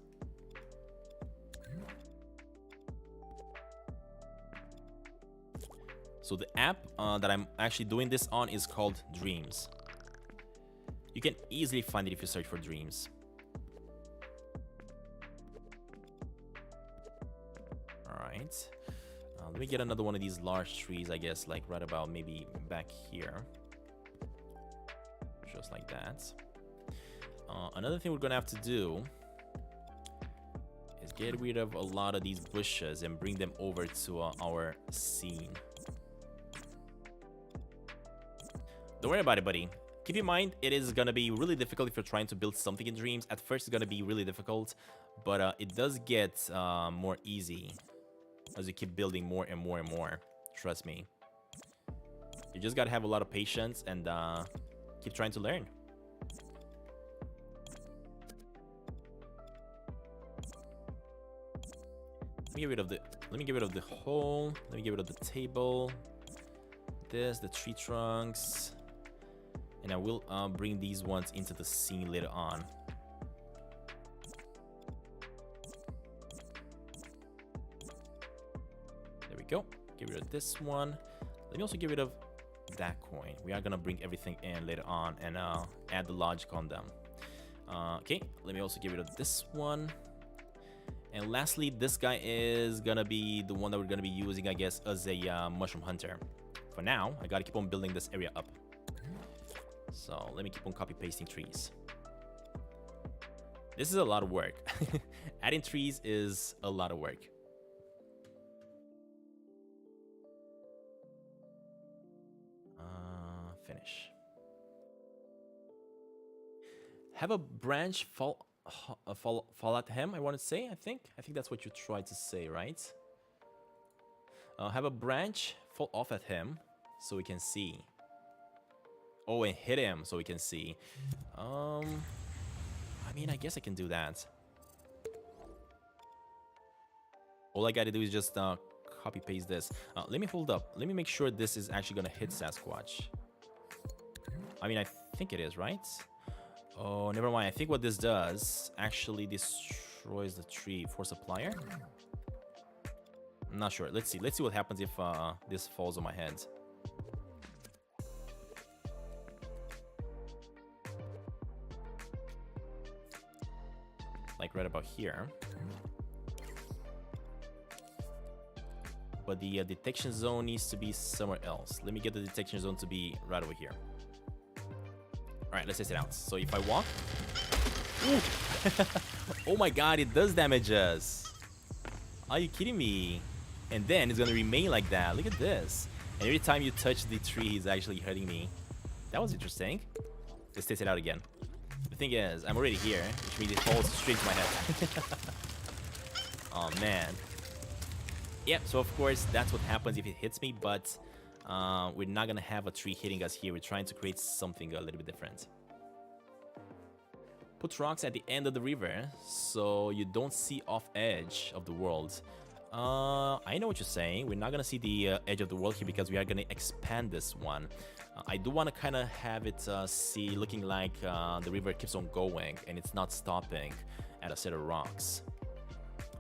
So the app that I'm actually doing this on is called Dreams. You can easily find it if you search for Dreams. All right. Let me get another one of these large trees, I guess, like right about maybe back here. Just like that. Another thing we're gonna have to do is get rid of a lot of these bushes and bring them over to our scene. Don't worry about it, buddy. Keep in mind, it is gonna be really difficult if you're trying to build something in Dreams. At first, it's gonna be really difficult, but it does get more easy as you keep building more and more and more. Trust me. You just gotta have a lot of patience and keep trying to learn. Let me get rid of the hole. Let me get rid of the table. This, the tree trunks. And I will bring these ones into the scene later on. There we go. Get rid of this one. Let me also get rid of that coin. We are gonna bring everything in later on and add the logic on them. Okay, let me also get rid of this one. And lastly, this guy is gonna be the one that we're gonna be using, I guess, as a mushroom hunter. For now, I gotta keep on building this area up. So let me keep on copy pasting trees. This is a lot of work. Adding trees is a lot of work. Finish. Have a branch fall at him, I want to say. I think that's what you tried to say, right? Have a branch fall off at him so we can see. Oh, and hit him so we can see. I mean, I guess I can do that. All I gotta do is just copy paste this. Let me hold up. Let me make sure this is actually gonna hit Sasquatch. I mean, I think it is, right? Oh, never mind. I think what this does actually destroys the tree. Force applier? I'm not sure. Let's see. Let's see what happens if this falls on my head. Like right about here. But the detection zone needs to be somewhere else. Let me get the detection zone to be right over here. All right, let's test it out. So if I walk... Oh my god, it does damage us. Are you kidding me? And then it's going to remain like that. Look at this. And every time you touch the tree, he's actually hurting me. That was interesting. Let's test it out again. The thing is, I'm already here, which means it falls straight to my head. Oh, man. Yep, so of course, that's what happens if it hits me, but we're not going to have a tree hitting us here. We're trying to create something a little bit different. Put rocks at the end of the river so you don't see off edge of the world. I know what you're saying. We're not going to see the edge of the world here because we are going to expand this one. I do want to kind of have it see looking like the river keeps on going and it's not stopping at a set of rocks.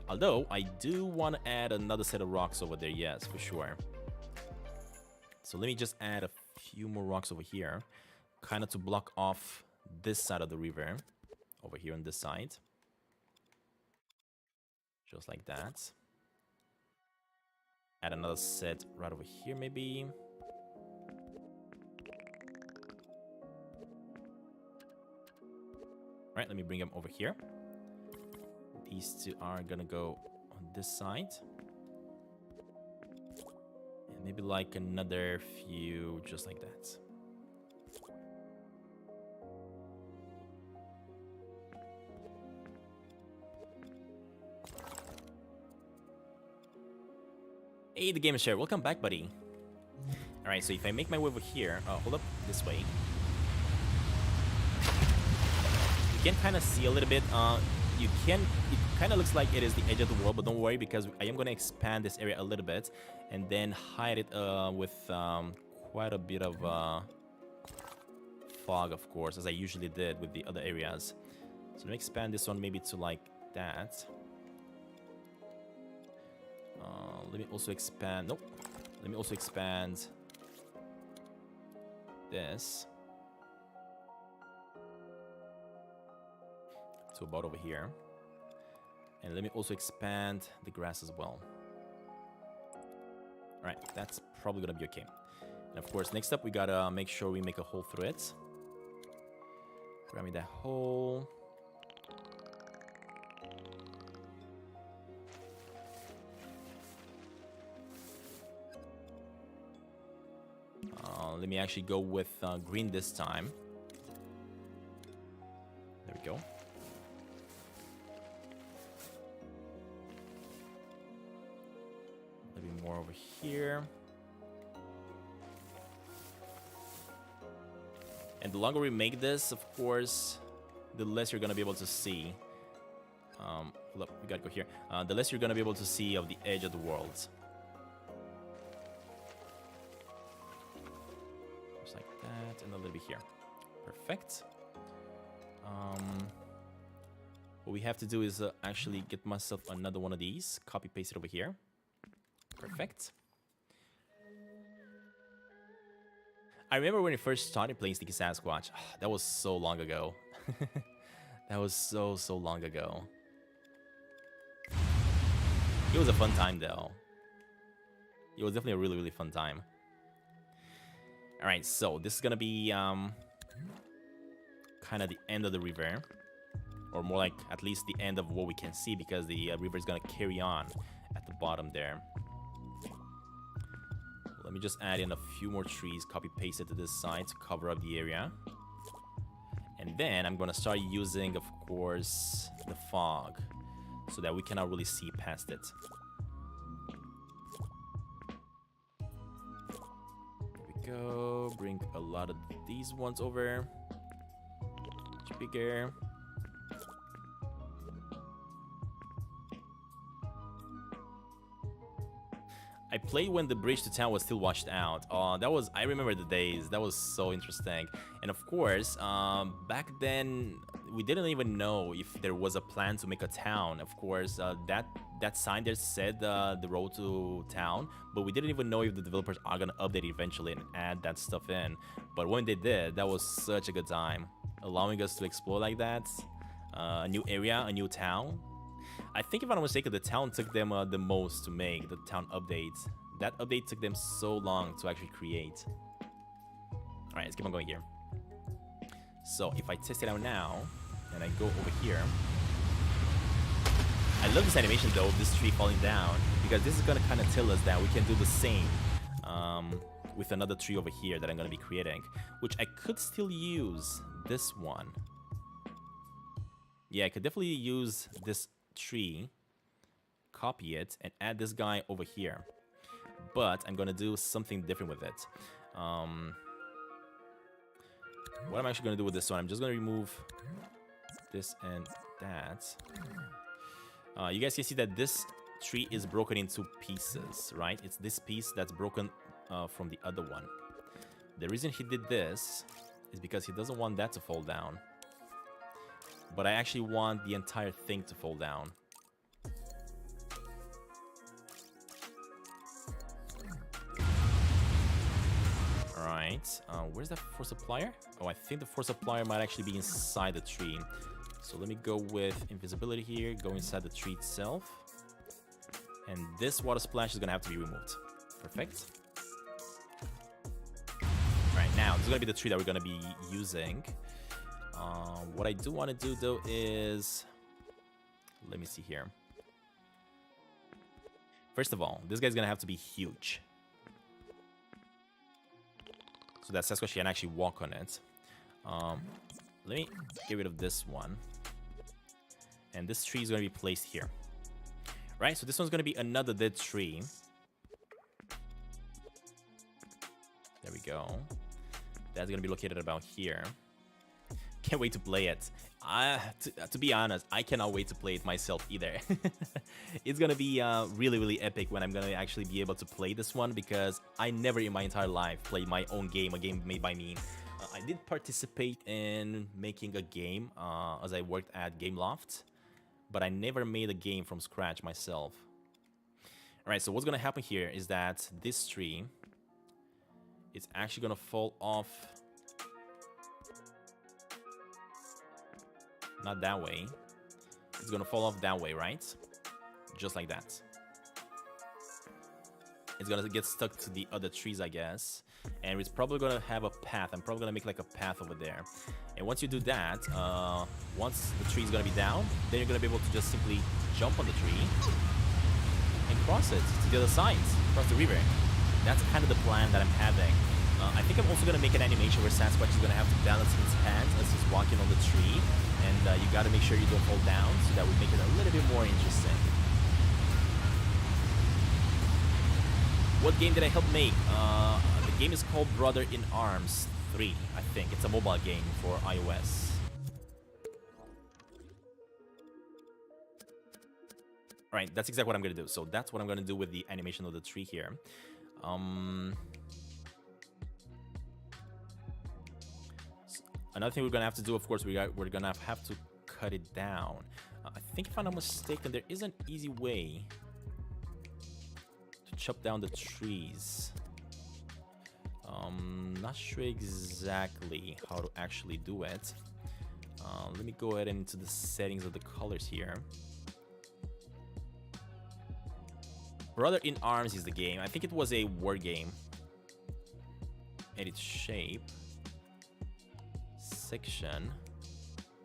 Although, I do want to add another set of rocks over there, yes, for sure. So let me just add a few more rocks over here, kind of to block off this side of the river, over here on this side. Just like that. Add another set right over here, maybe. All right, let me bring them over here. These two are gonna go on this side. And maybe like another few just like that. Hey, the game is shared. Welcome back, buddy. All right, so if I make my way over here, hold up, this way. You can kind of see a little bit. It kind of looks like it is the edge of the world, but don't worry because I am going to expand this area a little bit and then hide it with quite a bit of fog, of course, as I usually did with the other areas. So let me expand this one maybe to like that. Let me also expand. Nope. Let me also expand this to about over here. And let me also expand the grass as well. All right, that's probably gonna be okay. And of course, next up, we gotta make sure we make a hole through it. Grab me that hole. Let me actually go with green this time. There we go. Maybe more over here. And the longer we make this, of course, the less you're gonna be able to see. Look, we gotta go here. The less you're gonna be able to see of the edge of the world. Just like that, and a little bit here. Perfect. What we have to do is actually get myself another one of these. Copy paste it over here. Perfect. I remember when I first started playing Sneaky Sasquatch. That was so long ago. That was so long ago. It was a fun time though. It was definitely a really fun time. Alright, so this is gonna be kind of the end of the river. Or more like at least the end of what we can see, because the river is gonna carry on at the bottom there. Let me just add in a few more trees, copy paste it to this side to cover up the area. And then I'm gonna start using, of course, the fog, so that we cannot really see past it. There we go. Bring a lot of these ones over. Much bigger. I played when the bridge to town was still washed out. I remember the days. That was so interesting. And of course, back then, we didn't even know if there was a plan to make a town. Of course, that sign there said the road to town, but we didn't even know if the developers are gonna update it eventually and add that stuff in. But when they did, that was such a good time. Allowing us to explore like that, a new area, a new town. I think if I'm not mistaken, the town took them the most to make, the town update. That update took them so long to actually create. Alright, let's keep on going here. So if I test it out now, and I go over here. I love this animation though, of this tree falling down, because this is going to kind of tell us that we can do the same with another tree over here that I'm going to be creating. Which I could still use this one. Yeah, I could definitely use this tree, copy it, and add this guy over here. But I'm gonna do something different with it. What I'm actually gonna do with this one, I'm just gonna remove this and that. You guys can see that this tree is broken into pieces, right? It's this piece that's broken from the other one. The reason he did this is because he doesn't want that to fall down. But I actually want the entire thing to fall down. Alright, where's that force applier? Oh, I think the force applier might actually be inside the tree. So let me go with invisibility here, go inside the tree itself. And this water splash is gonna have to be removed. Perfect. Alright, now, this is gonna be the tree that we're gonna be using. What I do want to do though is, let me see here. First of all, this guy's gonna have to be huge, so that Sasquatch can actually walk on it. Let me get rid of this one, and this tree is gonna be placed here. Right, so this one's gonna be another dead tree. There we go. That's gonna be located about here. Can't wait to play it. To be honest, I cannot wait to play it myself either. It's gonna be really epic when I'm gonna actually be able to play this one, because I never in my entire life played my own game, a game made by me. I did participate in making a game as I worked at Gameloft, but I never made a game from scratch myself. Alright, so what's gonna happen here is that this tree is actually gonna fall off. Not that way. It's gonna fall off that way, right? Just like that. It's gonna get stuck to the other trees, I guess. And it's probably gonna have a path. I'm probably gonna make like a path over there. And once you do that, once the tree is gonna be down, then you're gonna be able to just simply jump on the tree and cross it to the other side, cross the river. That's kind of the plan that I'm having. I think I'm also gonna make an animation where Sasquatch is gonna have to balance his hands as he's walking on the tree, and you gotta make sure you don't fall down, so that would make it a little bit more interesting. What game did I help make? The game is called Brother in Arms 3, I think. It's a mobile game for iOS. Alright, that's exactly what I'm gonna do. So that's what I'm gonna do with the animation of the tree here. Another thing we're gonna have to do, of course, we're gonna have to cut it down. I think if I'm not mistaken, there is an easy way to chop down the trees. Not sure exactly how to actually do it. Let me go ahead into the settings of the colors here. Brother in Arms is the game. I think it was a war game. Edit shape. Section.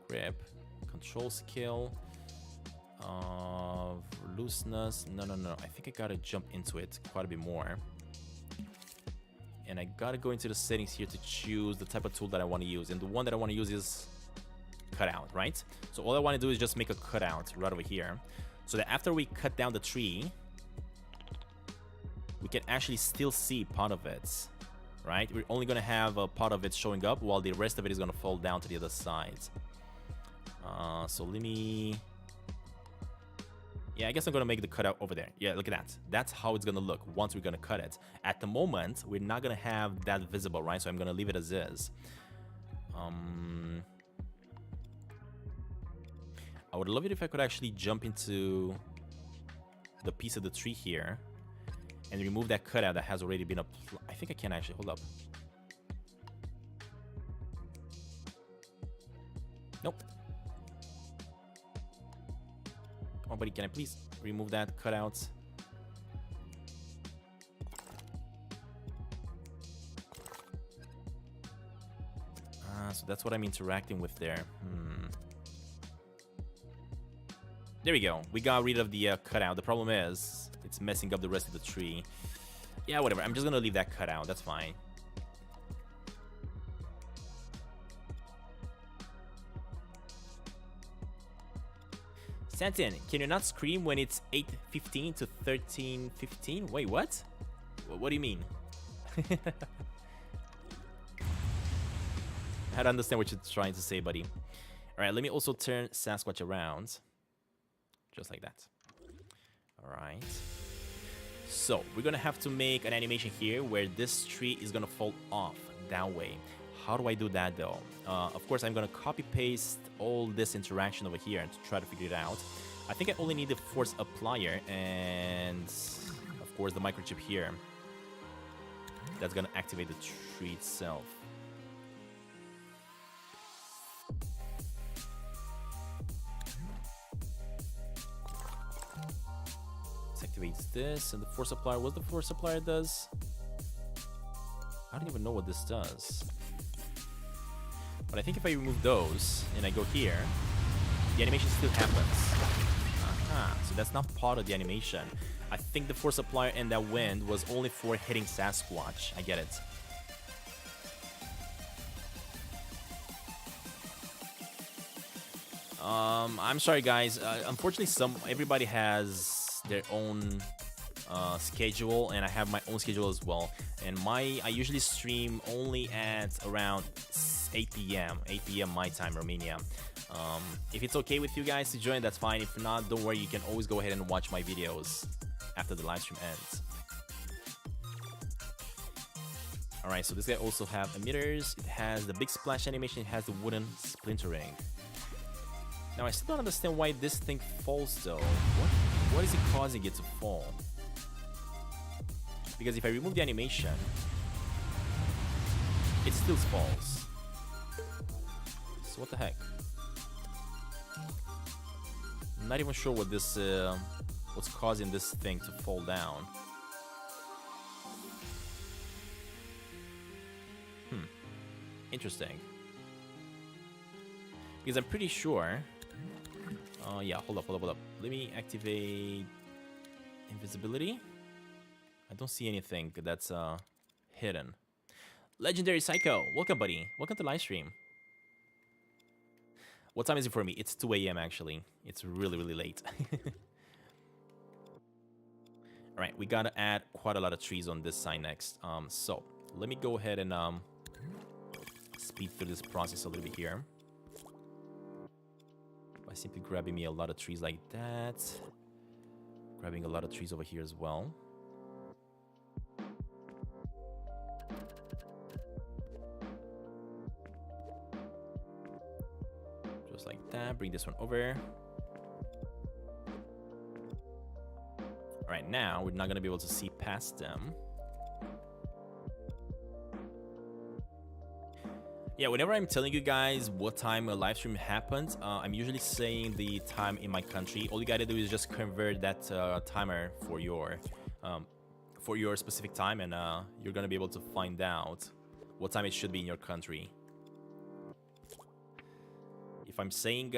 Grip. Control skill. Looseness. No. I think I gotta jump into it quite a bit more. And I gotta go into the settings here to choose the type of tool that I want to use. And the one that I want to use is cutout, right? So all I want to do is just make a cutout right over here, so that after we cut down the tree, we can actually still see part of it, right? We're only gonna have a part of it showing up, while the rest of it is gonna fall down to the other side. So let me... Yeah, I guess I'm gonna make the cutout over there. Yeah, look at that. That's how it's gonna look once we're gonna cut it. At the moment, we're not gonna have that visible, right? So I'm gonna leave it as is. I would love it if I could actually jump into the piece of the tree here and remove that cutout that has already been applied. I think I can actually. Hold up. Nope. Come on, buddy. Can I please remove that cutout? So that's what I'm interacting with there. There we go. We got rid of the cutout. The problem is it's messing up the rest of the tree. Yeah, whatever. I'm just gonna leave that cutout. That's fine. Stantin, can you not scream when it's 8:15 to 13:15? Wait, what? What do you mean? I don't understand what you're trying to say, buddy. All right, let me also turn Sasquatch around. Just like that. All right. So we're gonna have to make an animation here where this tree is gonna fall off that way. How do I do that though? Of course, I'm gonna copy paste all this interaction over here and try to figure it out. I think I only need the force applier and of course the microchip here. That's gonna activate the tree itself. Activates this, and the force applier. What the force applier does? I don't even know what this does. But I think if I remove those and I go here, the animation still happens. So that's not part of the animation. I think the force applier and that wind was only for hitting Sasquatch. I get it. I'm sorry, guys. Unfortunately, everybody has their own schedule, and I have my own schedule as well. And I usually stream only at around 8 p.m. my time, Romania. If it's okay with you guys to join, that's fine. If not, don't worry. You can always go ahead and watch my videos after the live stream ends. All right, so this guy also have emitters. It has the big splash animation. It has the wooden splintering. Now I still don't understand why this thing falls though. What is it causing it to fall? Because if I remove the animation, it still falls. So what the heck? I'm not even sure what this, what's causing this thing to fall down. Interesting. Because I'm pretty sure. Yeah, hold up. Let me activate invisibility. I don't see anything that's hidden. Legendary Psycho, welcome, buddy. Welcome to live stream. What time is it for me? It's 2 a.m. actually. It's really late. All right, we gotta add quite a lot of trees on this side next. So let me go ahead and speed through this process a little bit here by simply grabbing me a lot of trees like that. Grabbing a lot of trees over here as well. Just like that. Bring this one over. All right, now we're not going to be able to see past them. Yeah, whenever I'm telling you guys what time a live stream happens, I'm usually saying the time in my country. All you gotta do is just convert that timer for your specific time, and you're gonna be able to find out what time it should be in your country. If I'm saying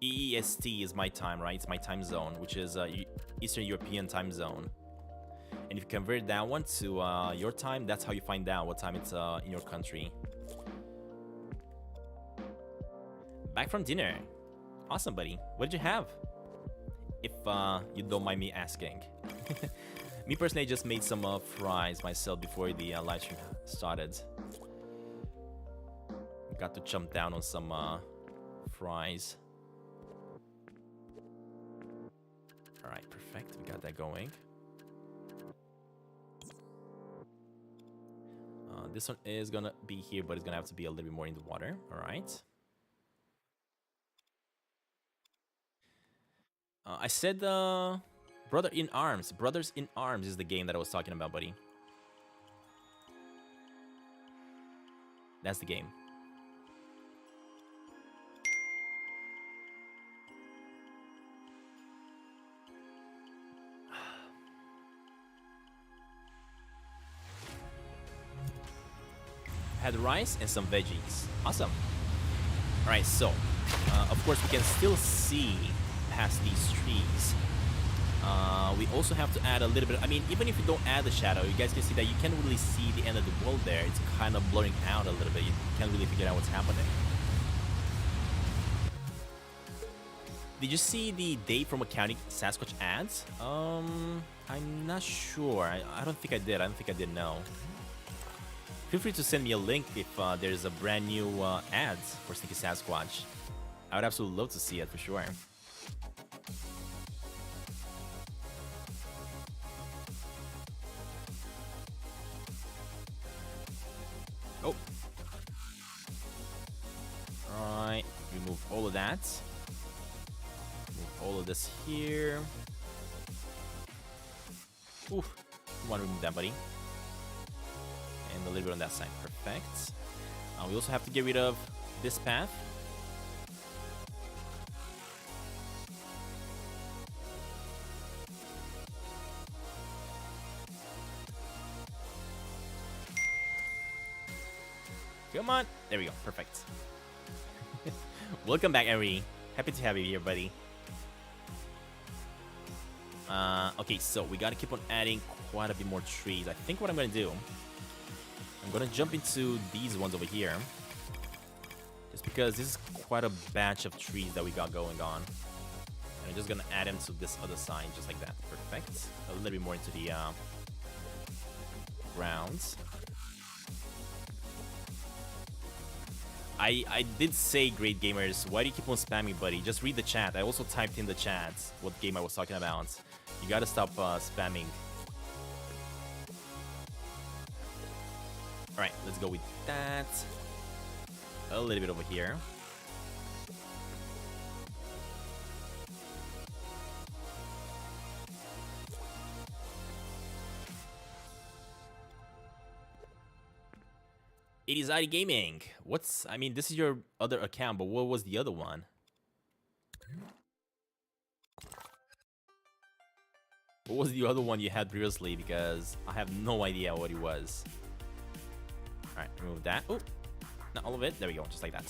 EEST is my time, right? It's my time zone, which is Eastern European time zone. And if you convert that one to your time, that's how you find out what time it's in your country. Back from dinner. Awesome, buddy. What did you have? If you don't mind me asking. Me personally, I just made some fries myself before the live stream started. Got to chomp down on some fries. Alright, perfect. We got that going. This one is gonna be here, but it's gonna have to be a little bit more in the water. All right. I said Brother in Arms. Brothers in Arms is the game that I was talking about, buddy. That's the game. Had rice and some veggies. Awesome. All right, so of course we can still see past these trees. We also have to add a little bit. I mean, even if you don't add the shadow, you guys can see that you can't really see the end of the world there. It's kind of blurring out a little bit. You can't really figure out what's happening. Did you see the Dave from Accounting Sasquatch ads? I'm not sure. I don't think I did. I don't think I did, no. Feel free to send me a link if there's a brand new ad for Sneaky Sasquatch. I would absolutely love to see it for sure. Oh. Alright, remove all of that. Remove all of this here. Oof. You want to remove that, buddy. And a little bit on that side. Perfect. We also have to get rid of this path. Come on. There we go. Perfect. Welcome back, Eri. Happy to have you here, buddy. Okay, so we gotta keep on adding quite a bit more trees. I think what I'm gonna do, I'm gonna jump into these ones over here, just because this is quite a batch of trees that we got going on. And I'm just gonna add them to this other side, just like that. Perfect. A little bit more into the grounds. I did say, great gamers, why do you keep on spamming, buddy? Just read the chat. I also typed in the chat what game I was talking about. You gotta stop spamming. Alright, let's go with that. A little bit over here. It is StantinGaming. What's... I mean, this is your other account, but what was the other one? What was the other one you had previously? Because I have no idea what it was. Alright, remove that. Oh, not all of it. There we go, just like that.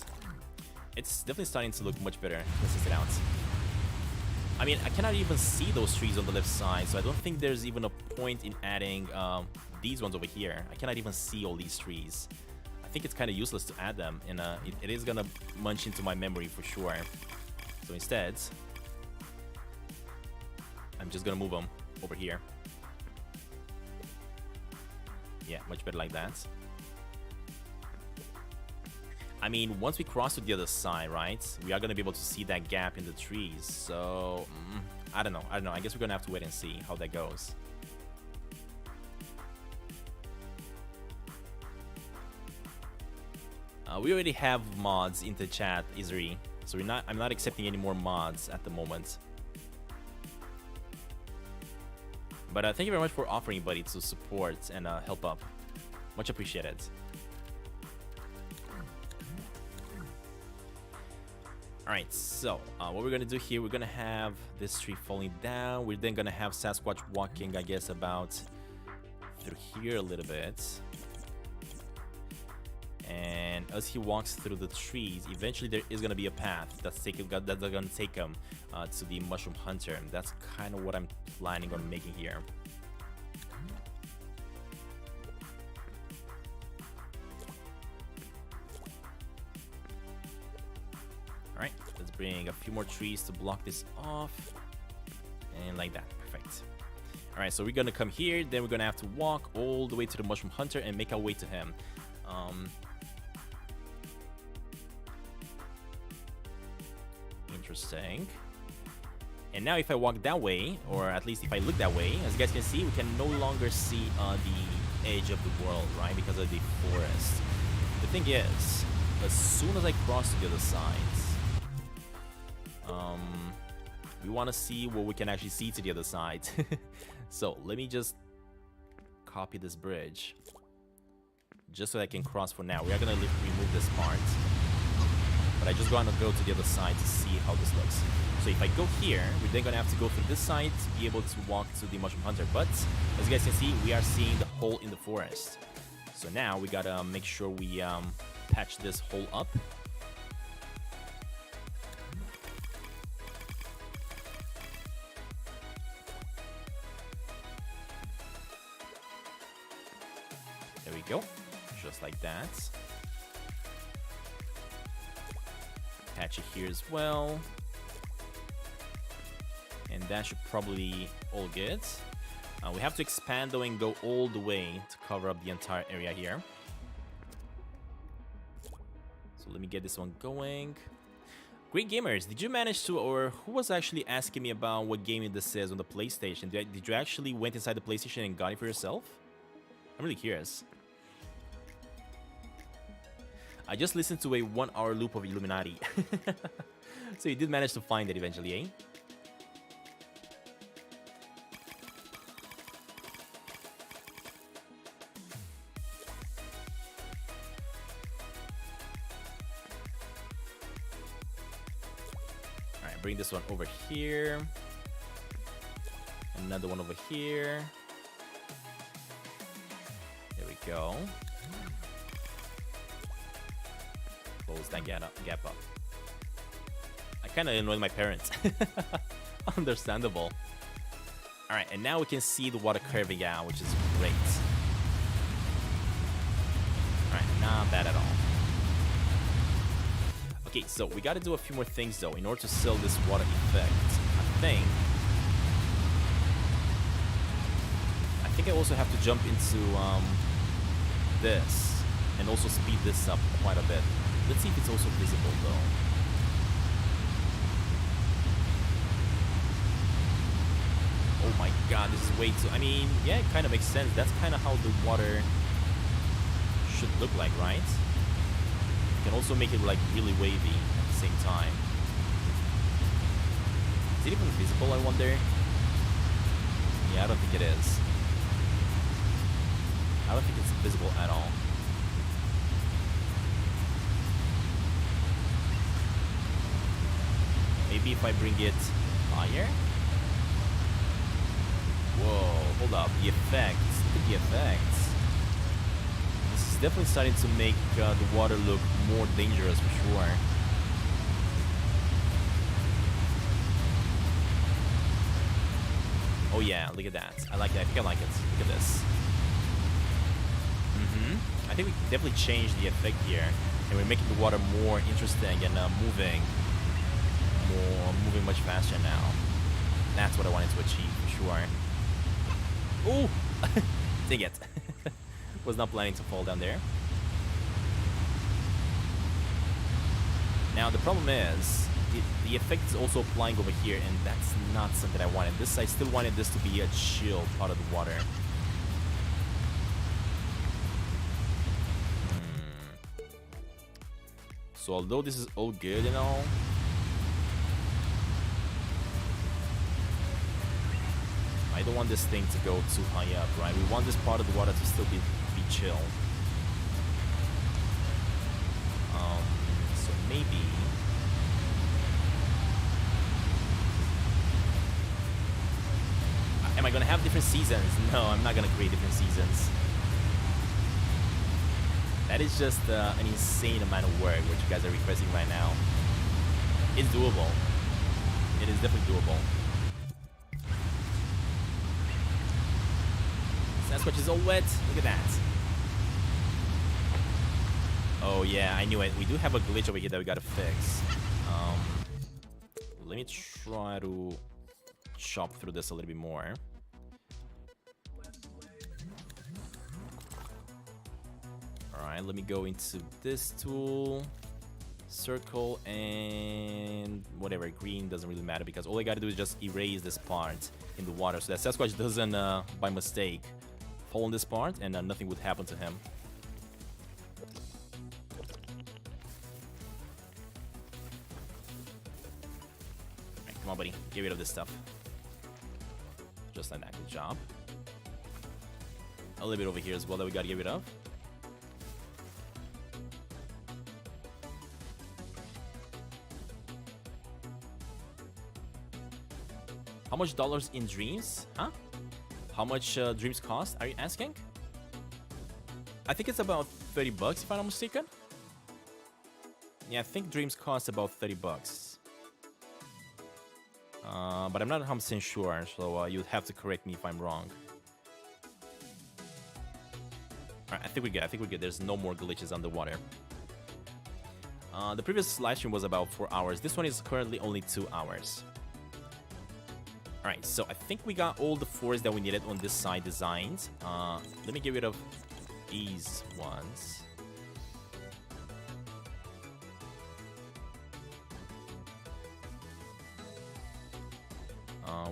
It's definitely starting to look much better. Let's test it out. I mean, I cannot even see those trees on the left side, so I don't think there's even a point in adding these ones over here. I cannot even see all these trees. I think it's kind of useless to add them, and it is gonna munch into my memory for sure. So instead, I'm just gonna move them over here. Yeah, much better like that. I mean, once we cross to the other side, right, we are going to be able to see that gap in the trees. So, I don't know. I guess we're going to have to wait and see how that goes. We already have mods in the chat, Isri. So I'm not accepting any more mods at the moment. But thank you very much for offering, buddy, to support and help up. Much appreciated. Alright, so what we're gonna do here, we're gonna have this tree falling down. We're then gonna have Sasquatch walking, I guess, about through here a little bit. And as he walks through the trees, eventually there is gonna be a path that's gonna take him to the Mushroom Hunter. And that's kind of what I'm planning on making here. Alright, let's bring a few more trees to block this off. And like that, perfect. Alright, so we're gonna come here, then we're gonna have to walk all the way to the Mushroom Hunter and make our way to him. Interesting. And now if I walk that way, or at least if I look that way, as you guys can see, we can no longer see the edge of the world, right? Because of the forest. The thing is, as soon as I cross to the other side, we want to see what we can actually see to the other side. So let me just copy this bridge just so I can cross for now. We are going to remove this part, but I just want to go to the other side to see how this looks. So if I go here, we're then going to have to go through this side to be able to walk to the Mushroom Hunter. But as you guys can see, we are seeing the hole in the forest. So now we got to make sure we patch this hole up. There we go, just like that. Patch it here as well. And that should probably all good. We have to expand though and go all the way to cover up the entire area here. So let me get this one going. Great gamers, did you manage to, or who was actually asking me about what game this is on the PlayStation? Did you actually went inside the PlayStation and got it for yourself? I'm really curious. I just listened to a 1-hour loop of Illuminati. So you did manage to find it eventually, eh? Alright, bring this one over here. Another one over here. There we go. Close that gap up. I kind of annoyed my parents. Understandable. Alright, and now we can see the water curving out, which is great. Alright, not bad at all. Okay, so we got to do a few more things though in order to sell this water effect. I think I also have to jump into this and also speed this up quite a bit. Let's see if it's also visible though. Oh my god, this is way too... I mean, yeah, it kind of makes sense. That's kind of how the water should look like, right? You can also make it like really wavy at the same time. Is it even visible, I wonder? Yeah, I don't think it is. I don't think it's visible at all. maybe if I bring it higher? Whoa, hold up. The effects. Look at the effects. This is definitely starting to make the water look more dangerous for sure. Oh yeah, look at that. I like that. I think I like it. Look at this. I think we definitely changed the effect here, and we're making the water more interesting and moving much faster now. That's what I wanted to achieve for sure. Oh, dang it! Was not planning to fall down there. Now the problem is the effect is also applying over here, and that's not something I wanted. I still wanted this to be a chill part of the water. So although this is all good and all, I don't want this thing to go too high up, right? We want this part of the water to still be chill. So maybe am I gonna have different seasons? No, I'm not gonna create different seasons. That is just an insane amount of work which you guys are requesting right now. It's doable. It is definitely doable. Sasquatch is all wet. Look at that. Oh yeah, I knew it. We do have a glitch over here that we gotta fix. Let me try to chop through this a little bit more. Alright, let me go into this tool, circle, and whatever, green doesn't really matter because all I gotta do is just erase this part in the water so that Sasquatch doesn't, by mistake, fall on this part and nothing would happen to him. Alright, come on buddy, get rid of this stuff. Just like that, good job. A little bit over here as well that we gotta get rid of. How much dollars in dreams? Huh? How much dreams cost? Are you asking? I think it's about 30 bucks if I'm not mistaken. Yeah, I think dreams cost about 30 bucks. But I'm not 100% sure, so you'd have to correct me if I'm wrong. Alright, I think we're good. I think we're good. There's no more glitches underwater. The previous live stream was about 4 hours. This one is currently only 2 hours. Alright, so I think we got all the fours that we needed on this side designed. Let me get rid of these ones.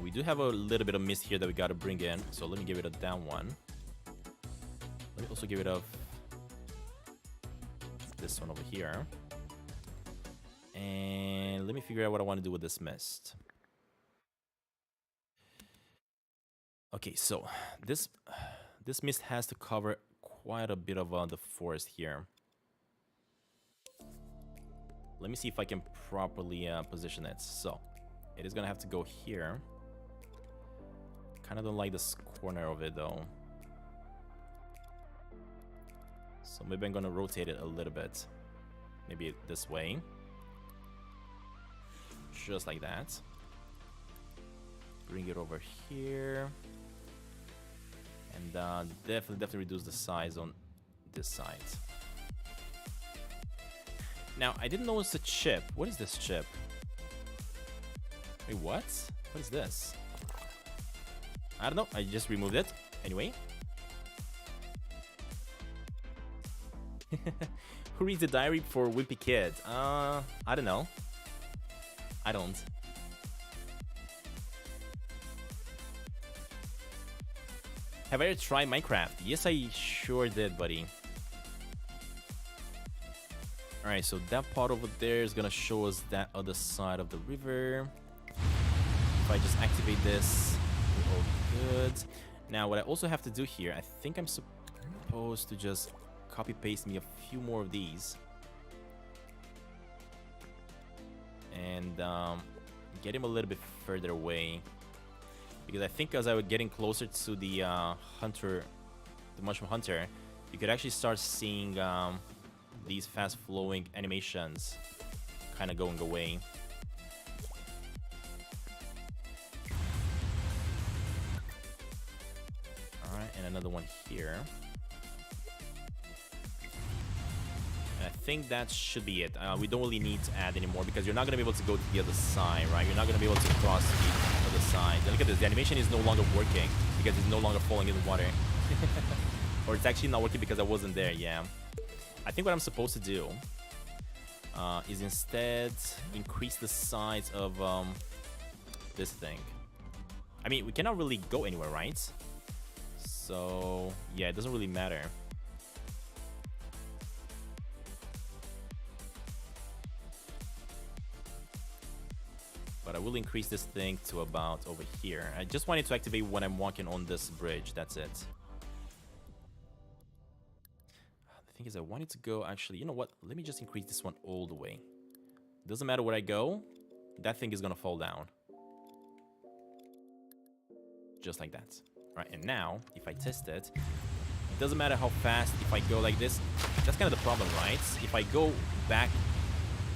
We do have a little bit of mist here that we gotta bring in, so let me get rid of that one. Let me also get rid of this one over here. And let me figure out what I want to do with this mist. Okay, so this mist has to cover quite a bit of the forest here. Let me see if I can properly position it. So it is gonna have to go here. Kind of don't like this corner of it though. So maybe I'm gonna rotate it a little bit. Maybe this way. Just like that. Bring it over here. And definitely reduce the size on this side. Now, I didn't notice the chip. What is this chip? Wait, what? What is this? I don't know. I just removed it. Anyway. Who reads the diary for Wimpy Kid? I don't know. I don't. Have I ever tried Minecraft? Yes, I sure did, buddy. Alright, so that part over there is gonna show us that other side of the river. If I just activate this, we're all good. Now, what I also have to do here, I think I'm supposed to just copy-paste me a few more of these. And get him a little bit further away. Because I think as I was getting closer to the hunter, the mushroom hunter, you could actually start seeing these fast-flowing animations kind of going away. Alright, and another one here. And I think that should be it. We don't really need to add anymore because you're not going to be able to go to the other side, right? You're not going to be able to cross the other side. And look at this, the animation is no longer working because it's no longer falling in the water. Or it's actually not working because I wasn't there, yeah. I think what I'm supposed to do is instead increase the size of this thing. I mean, we cannot really go anywhere, right? So, yeah, it doesn't really matter. But I will increase this thing to about over here. I just wanted to activate when I'm walking on this bridge, that's it. The thing is, I wanted to go, actually, you know what? Let me just increase this one all the way. Doesn't matter where I go, that thing is gonna fall down. Just like that. Right, and now, if I test it, it doesn't matter how fast, if I go like this, that's kind of the problem, right? If I go back,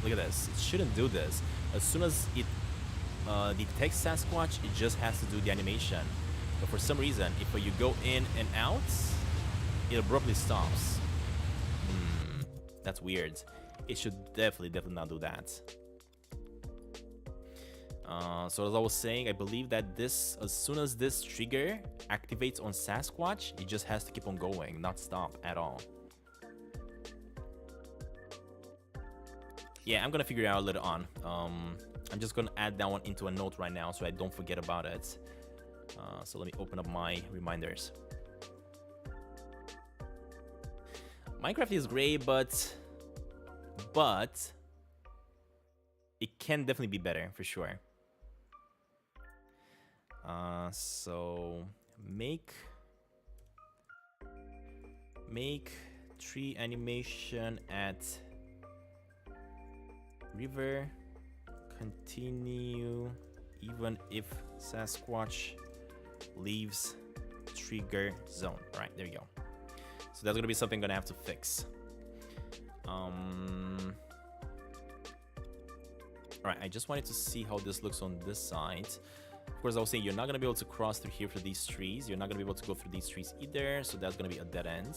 look at this, it shouldn't do this. As soon as it detects Sasquatch, it just has to do the animation. But for some reason, if you go in and out, it abruptly stops. That's weird. It should definitely not do that. So as I was saying, I believe that this, as soon as this trigger activates on Sasquatch, it just has to keep on going, not stop at all. Yeah, I'm gonna figure it out later on. I'm just gonna add that one into a note right now so I don't forget about it. So let me open up my reminders. Minecraft is great, but it can definitely be better for sure. So make tree animation at river continue even if Sasquatch leaves trigger zone. All right, there you go. So that's gonna be something I'm gonna have to fix. All right, I just wanted to see how this looks on this side. Of course, I was saying you're not gonna be able to cross through here for these trees. You're not gonna be able to go through these trees either, so that's gonna be a dead end.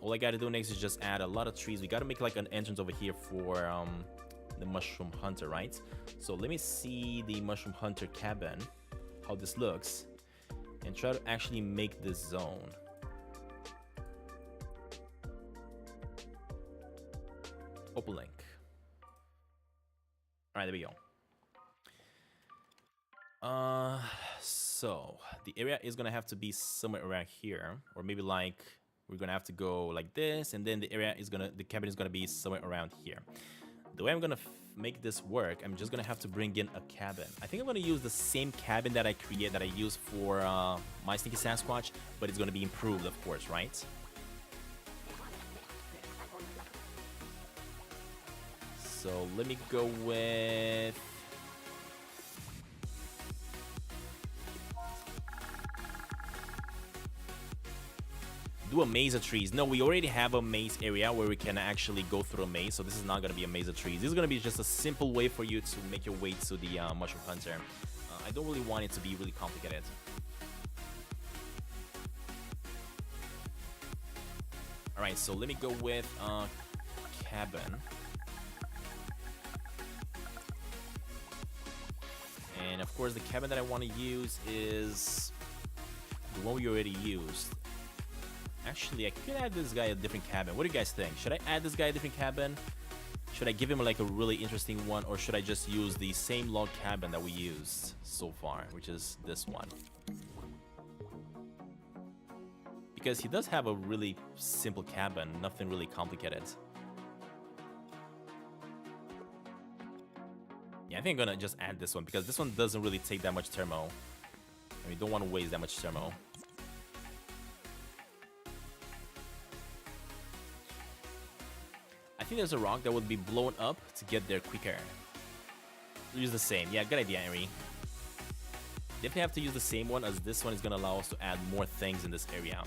All I gotta do next is just add a lot of trees. We gotta make like an entrance over here for the mushroom hunter, right? So let me see the mushroom hunter cabin, how this looks, and try to actually make this zone. Open link. All right, there we go. So the area is gonna have to be somewhere around here, or maybe like we're gonna have to go like this, and then the cabin is gonna be somewhere around here. The way I'm gonna make this work, I'm just gonna have to bring in a cabin. I think I'm gonna use the same cabin that I used for my Stinky Sasquatch, but it's gonna be improved, of course, right? So let me go with do a maze of trees. No, we already have a maze area where we can actually go through a maze, so this is not going to be a maze of trees. This is going to be just a simple way for you to make your way to the mushroom hunter. I don't really want it to be really complicated. Alright, so let me go with cabin. And of course the cabin that I want to use is the one we already used. Actually, I could add this guy a different cabin. What do you guys think? Should I add this guy a different cabin? Should I give him like a really interesting one, or should I just use the same log cabin that we used so far, which is this one? Because he does have a really simple cabin, nothing really complicated. Yeah, I think I'm gonna just add this one because this one doesn't really take that much thermo. And we don't want to waste that much thermo. I think there's a rock that would be blown up to get there quicker. Use the same. Yeah, good idea, Eri. Definitely have to use the same one, as this one is gonna allow us to add more things in this area.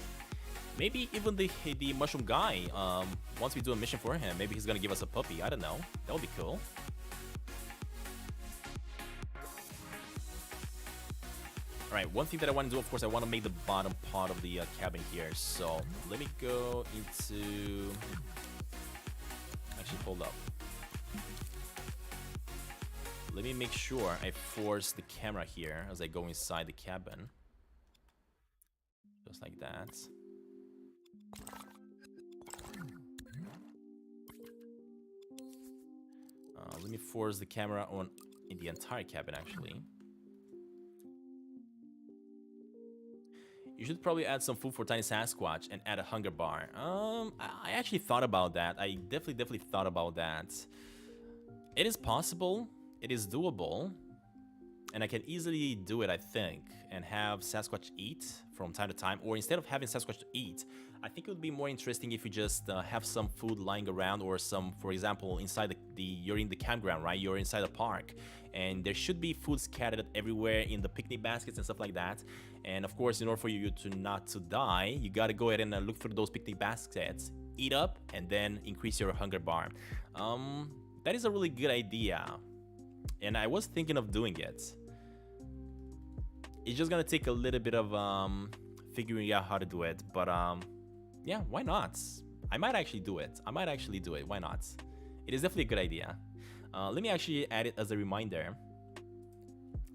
Maybe even the mushroom guy, once we do a mission for him, maybe he's gonna give us a puppy. I don't know. That would be cool. Alright, one thing that I want to do, of course, I want to make the bottom part of the cabin here. So let me go into... Actually, hold up. Let me make sure I force the camera here as I go inside the cabin. Just like that. Let me force the camera on in the entire cabin, actually. You should probably add some food for Tiny Sasquatch and add a hunger bar. I actually thought about that. I definitely thought about that. It is possible. It is doable. And I can easily do it, I think, and have Sasquatch eat from time to time. Or instead of having Sasquatch to eat, I think it would be more interesting if you just have some food lying around, or some, for example, inside you're in the campground, right? You're inside a park, and there should be food scattered everywhere in the picnic baskets and stuff like that. And of course, in order for you to not to die, you gotta go ahead and look through those picnic baskets, eat up, and then increase your hunger bar. That is a really good idea, and I was thinking of doing it. It's just gonna take a little bit of figuring out how to do it, but yeah, why not? I might actually do it. Why not? It is definitely a good idea. Let me actually add it as a reminder,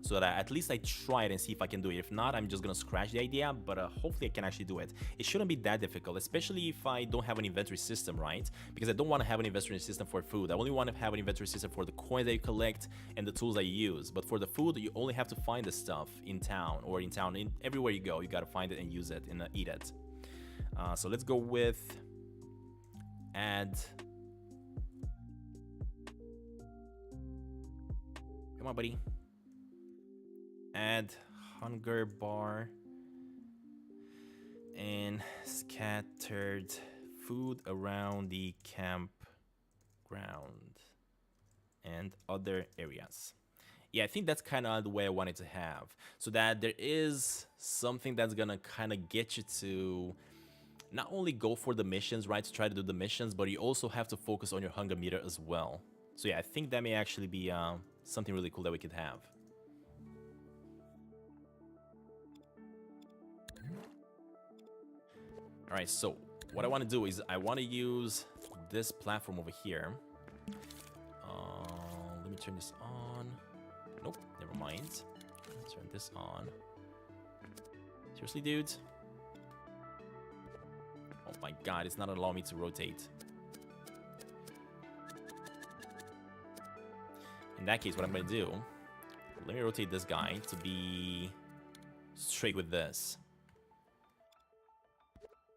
so that at least I try it and see if I can do it. If not, I'm just gonna scratch the idea, but hopefully I can actually do it. It shouldn't be that difficult, especially if I don't have an inventory system, right? Because I don't want to have an inventory system for food. I only want to have an inventory system for the coins that you collect and the tools that you use. But for the food, you only have to find the stuff in town, everywhere you go, you gotta find it and use it and eat it. So let's go with add. Come on, buddy. Add hunger bar and scattered food around the campground and other areas. Yeah, I think that's kind of the way I want it to have, so that there is something that's gonna kind of get you to not only go for the missions, right, to try to do the missions, but you also have to focus on your hunger meter as well. So yeah, I think that may actually be something really cool that we could have. Alright, so what I want to do is I want to use this platform over here. Let me turn this on. Nope, never mind. Turn this on. Seriously, dudes? Oh my god, it's not allowing me to rotate. In that case, what I'm going to do, let me rotate this guy to be straight with this.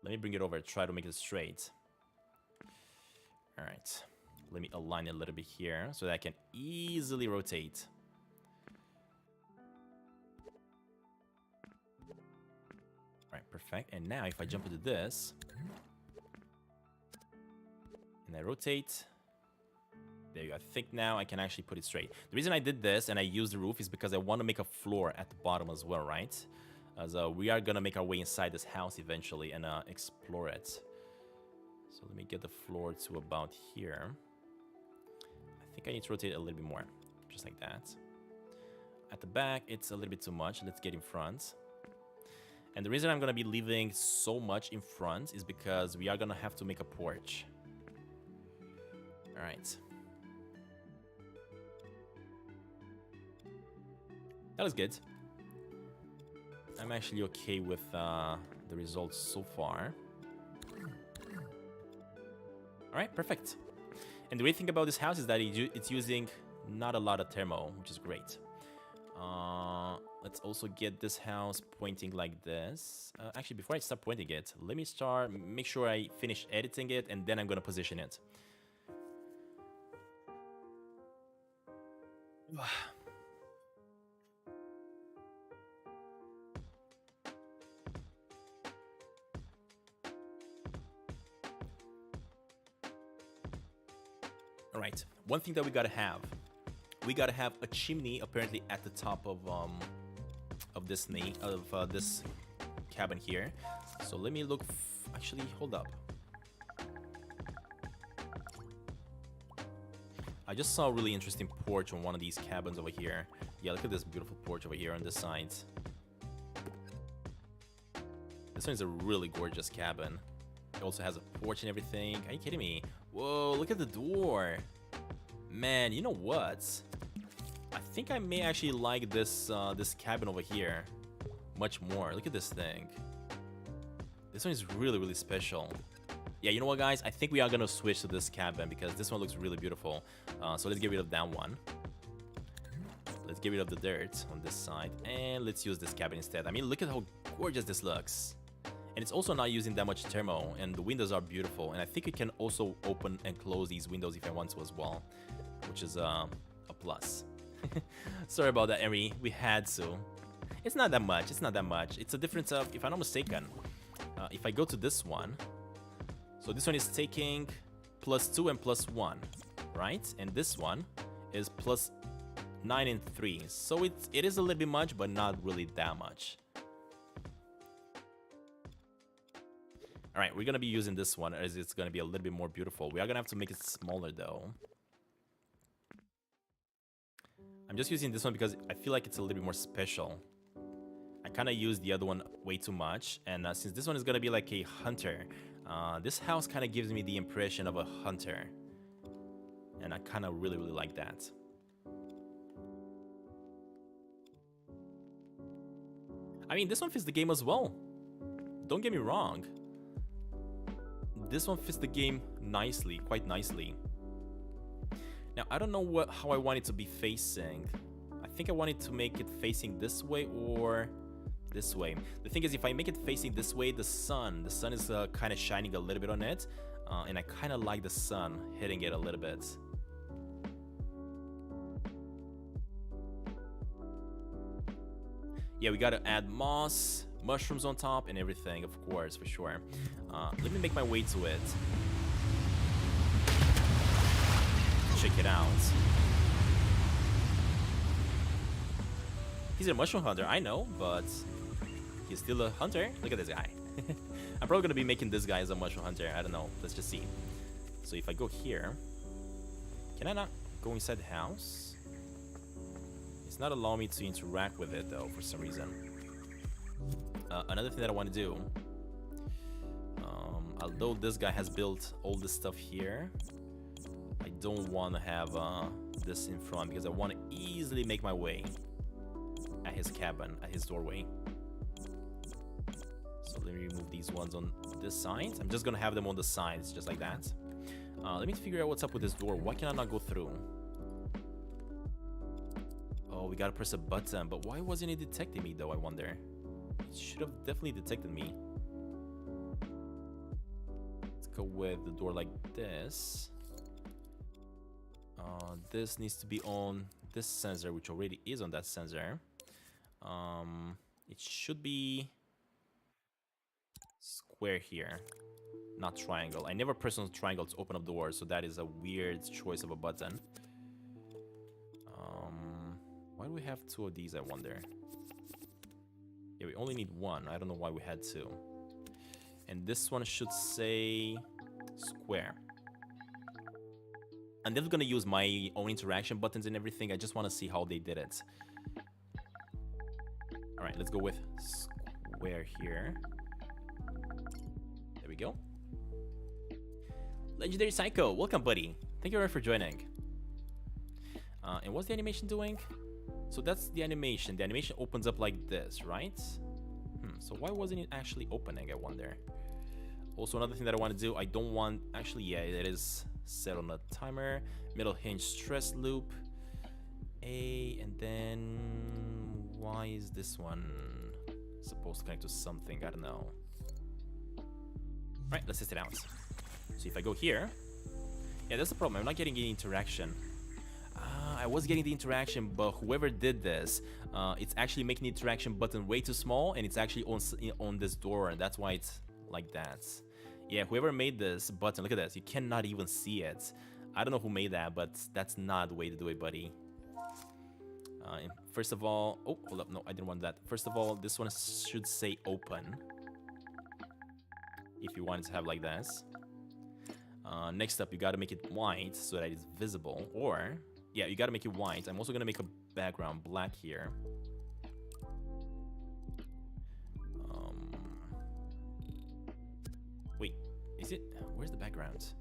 Let me bring it over, try to make it straight. Alright, let me align it a little bit here so that I can easily rotate. Alright, perfect. And now if I jump into this, and I rotate, there you go. I think now I can actually put it straight. The reason I did this and I used the roof is because I want to make a floor at the bottom as well, right? As we are gonna make our way inside this house eventually and explore it. So let me get the floor to about here. I think I need to rotate it a little bit more, just like that. At the back, it's a little bit too much. Let's get in front. And the reason I'm gonna be leaving so much in front is because we are gonna have to make a porch. All right. That was good. I'm actually okay with the results so far. Alright, perfect. And the great thing about this house is that it's using not a lot of thermo, which is great. Let's also get this house pointing like this. Actually, before I start pointing it, let me make sure I finish editing it, and then I'm going to position it. Alright, one thing that we gotta have we gotta have a chimney apparently at the top of this this cabin here. So let me look. Actually, hold up. I just saw a really interesting porch on one of these cabins over here. Yeah, look at this beautiful porch over here on this side. This one is a really gorgeous cabin. It also has a porch and everything. Are you kidding me? Whoa, look at the door. Man, you know what? I think I may actually like this this cabin over here much more. Look at this thing. This one is really, really special. Yeah, you know what, guys? I think we are gonna switch to this cabin because this one looks really beautiful. So let's get rid of that one. Let's get rid of the dirt on this side, and let's use this cabin instead. I mean, look at how gorgeous this looks. And it's also not using that much thermal, and the windows are beautiful. And I think you can also open and close these windows if I want to as well, which is a plus. Sorry about that, Eri. We had to. It's not that much. It's not that much. It's a difference of, if I'm not mistaken, if I go to this one, so this one is taking +2 and +1, right? And this one is +9 and 3. So it is a little bit much, but not really that much. All right, we're gonna be using this one as it's gonna be a little bit more beautiful. We are gonna have to make it smaller though. I'm just using this one because I feel like it's a little bit more special. I kind of used the other one way too much, and since this one is gonna be like a hunter, this house kind of gives me the impression of a hunter, and I kind of really like that. I mean, this one fits the game as well. Don't get me wrong. This one fits the game nicely, quite nicely. Now, I don't know how I want it to be facing. I think I wanted to make it facing this way or this way. The thing is, if I make it facing this way, the sun is kind of shining a little bit on it, and I kind of like the sun hitting it a little bit. Yeah, we gotta add moss, mushrooms on top, and everything, of course, for sure. Let me make my way to it. Check it out. He's a mushroom hunter, I know, but he's still a hunter. Look at this guy. I'm probably gonna be making this guy as a mushroom hunter. I don't know. Let's just see. So if I go here, can I not go inside the house? It's not allowing me to interact with it though, for some reason. Another thing that I want to do, although this guy has built all this stuff here, I don't want to have this in front because I want to easily make my way at his cabin, at his doorway. So let me remove these ones on this side. I'm just gonna have them on the sides, just like that. Let me figure out what's up with this door. Why can I not go through? Oh, we gotta press a button, but why wasn't it detecting me though, I wonder? It should have definitely detected me. Let's go with the door like this. This needs to be on this sensor, which already is on that sensor. It should be square here, not triangle. I never press on triangle to open up doors, so that is a weird choice of a button. Why do we have two of these, I wonder? Yeah, we only need one. I don't know why we had two. And this one should say square. I'm never gonna use my own interaction buttons and everything. I just want to see how they did it. All right, let's go with square here. There we go. Legendary Psycho, welcome, buddy. Thank you very much for joining. And what's the animation doing? So that's the animation. The animation opens up like this, right? So why wasn't it actually opening, I wonder? Also, another thing that I want to do, I don't want... Actually, yeah, it is set on a timer. Middle hinge stress loop. A, and then... Why is this one supposed to connect to something? I don't know. Alright, let's test it out. So if I go here... Yeah, that's the problem. I'm not getting any interaction. I was getting the interaction, but whoever did this, it's actually making the interaction button way too small, and it's actually on this door, and that's why it's like that. Yeah, whoever made this button, look at this, you cannot even see it. I don't know who made that, but that's not the way to do it, buddy. First of all, oh, hold up, no, I didn't want that. First of all, this one should say open, if you want it to have like this. Next up, you gotta make it white so that it's visible, or, yeah, you gotta make it white. I'm also gonna make a background black here. Wait, is it? Where's the background?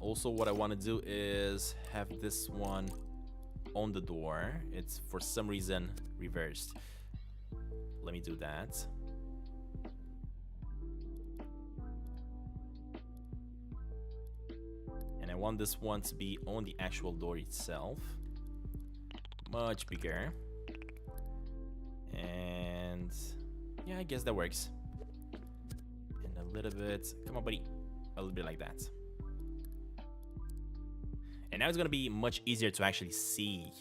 Also, what I want to do is have this one on the door. It's for some reason reversed. Let me do that. And I want this one to be on the actual door itself. Much bigger. And yeah, I guess that works. And a little bit, come on buddy, a little bit like that. And now it's gonna be much easier to actually see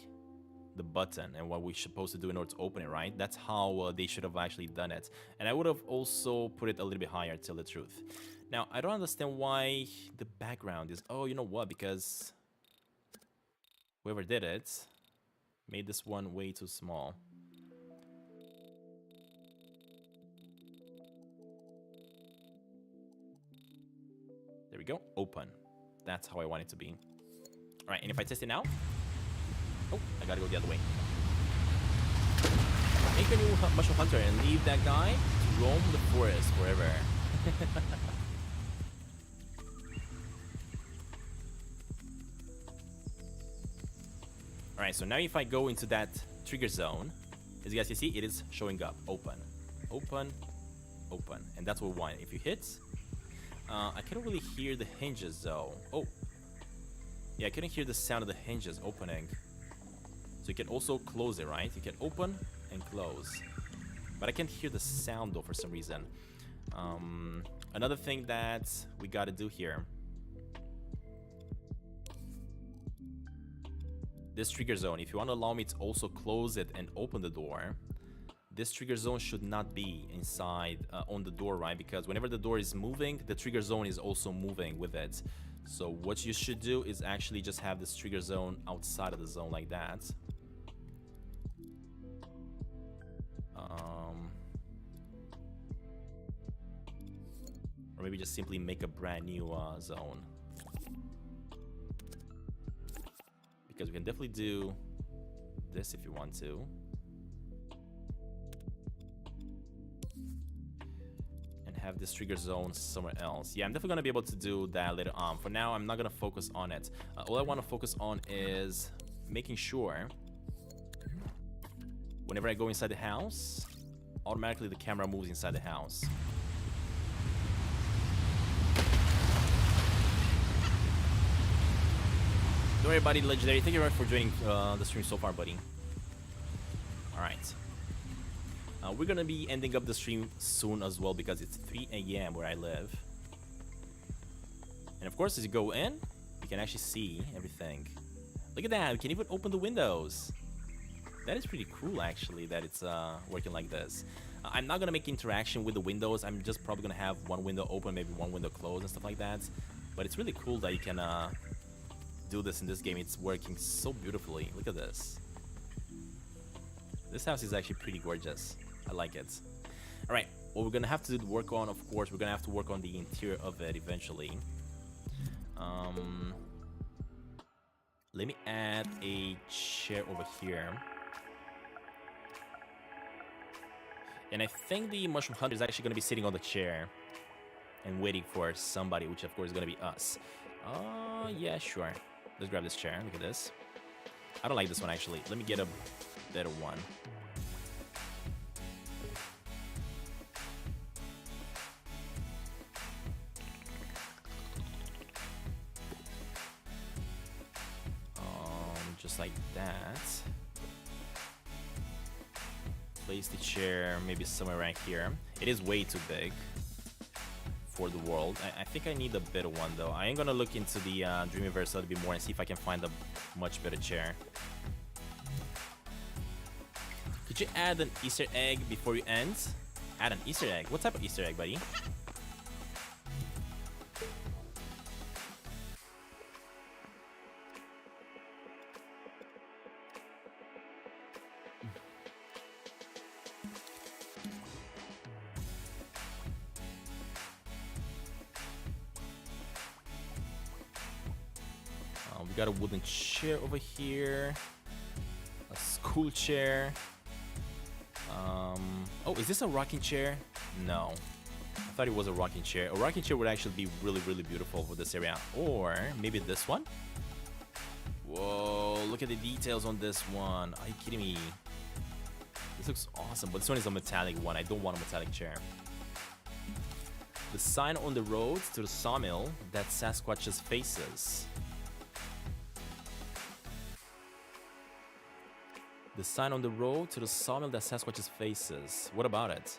the button and what we're supposed to do in order to open it, right? That's how they should have actually done it. And I would have also put it a little bit higher, to tell the truth. Now, I don't understand why the background is... Oh, you know what? Because whoever did it made this one way too small. There we go. Open. That's how I want it to be. All right, and if I test it now... Oh, I gotta go the other way. Make a new mushroom hunter and leave that guy to roam the forest forever. All right, so now if I go into that trigger zone, as you guys can see, it is showing up. Open, open, open. And that's what we want. If you hit, I can't really hear the hinges though. Oh, yeah, I couldn't hear the sound of the hinges opening. So you can also close it, right? You can open and close. But I can't hear the sound though for some reason. Another thing that we gotta do here. This trigger zone, if you want to allow me to also close it and open the door, this trigger zone should not be inside on the door, right? Because whenever the door is moving, the trigger zone is also moving with it. So what you should do is actually just have this trigger zone outside of the zone like that. Or maybe just simply make a brand new zone. Because we can definitely do this if you want to. And have this trigger zone somewhere else. Yeah, I'm definitely gonna be able to do that later on. For now, I'm not gonna focus on it. All I wanna focus on is making sure whenever I go inside the house, automatically the camera moves inside the house. Don't worry, buddy, Legendary. Thank you very much for joining the stream so far, buddy. Alright. We're gonna be ending up the stream soon as well because it's 3 a.m. where I live. And of course, as you go in, you can actually see everything. Look at that, we can even open the windows. That is pretty cool, actually, that it's working like this. I'm not gonna make interaction with the windows. I'm just probably gonna have one window open, maybe one window closed and stuff like that. But it's really cool that you can do this in this game. It's working so beautifully. Look at this. This house is actually pretty gorgeous. I like it. All right, what we're gonna have to work on, of course, we're gonna have to work on the interior of it eventually. Let me add a chair over here. And I think the mushroom hunter is actually gonna be sitting on the chair and waiting for somebody, which of course is gonna be us. Yeah, sure. Let's grab this chair. Look at this. I don't like this one, actually. Let me get a better one. Just like that. Place the chair maybe somewhere right here. It is way too big for the world. I think I need a better one though. I am gonna look into the Dreamiverse a little bit more and see if I can find a much better chair. Could you add an Easter egg before you end? Add an Easter egg? What type of Easter egg, buddy? got a wooden chair over here. A school chair. Oh, is this a rocking chair? No. I thought it was a rocking chair. A rocking chair would actually be really, really beautiful for this area. Or maybe this one? Whoa, look at the details on this one. Are you kidding me? This looks awesome, but this one is a metallic one. I don't want a metallic chair. The sign on the road to the sawmill that Sasquatch's faces. The sign on the road to the sawmill that Sasquatch's faces. What about it?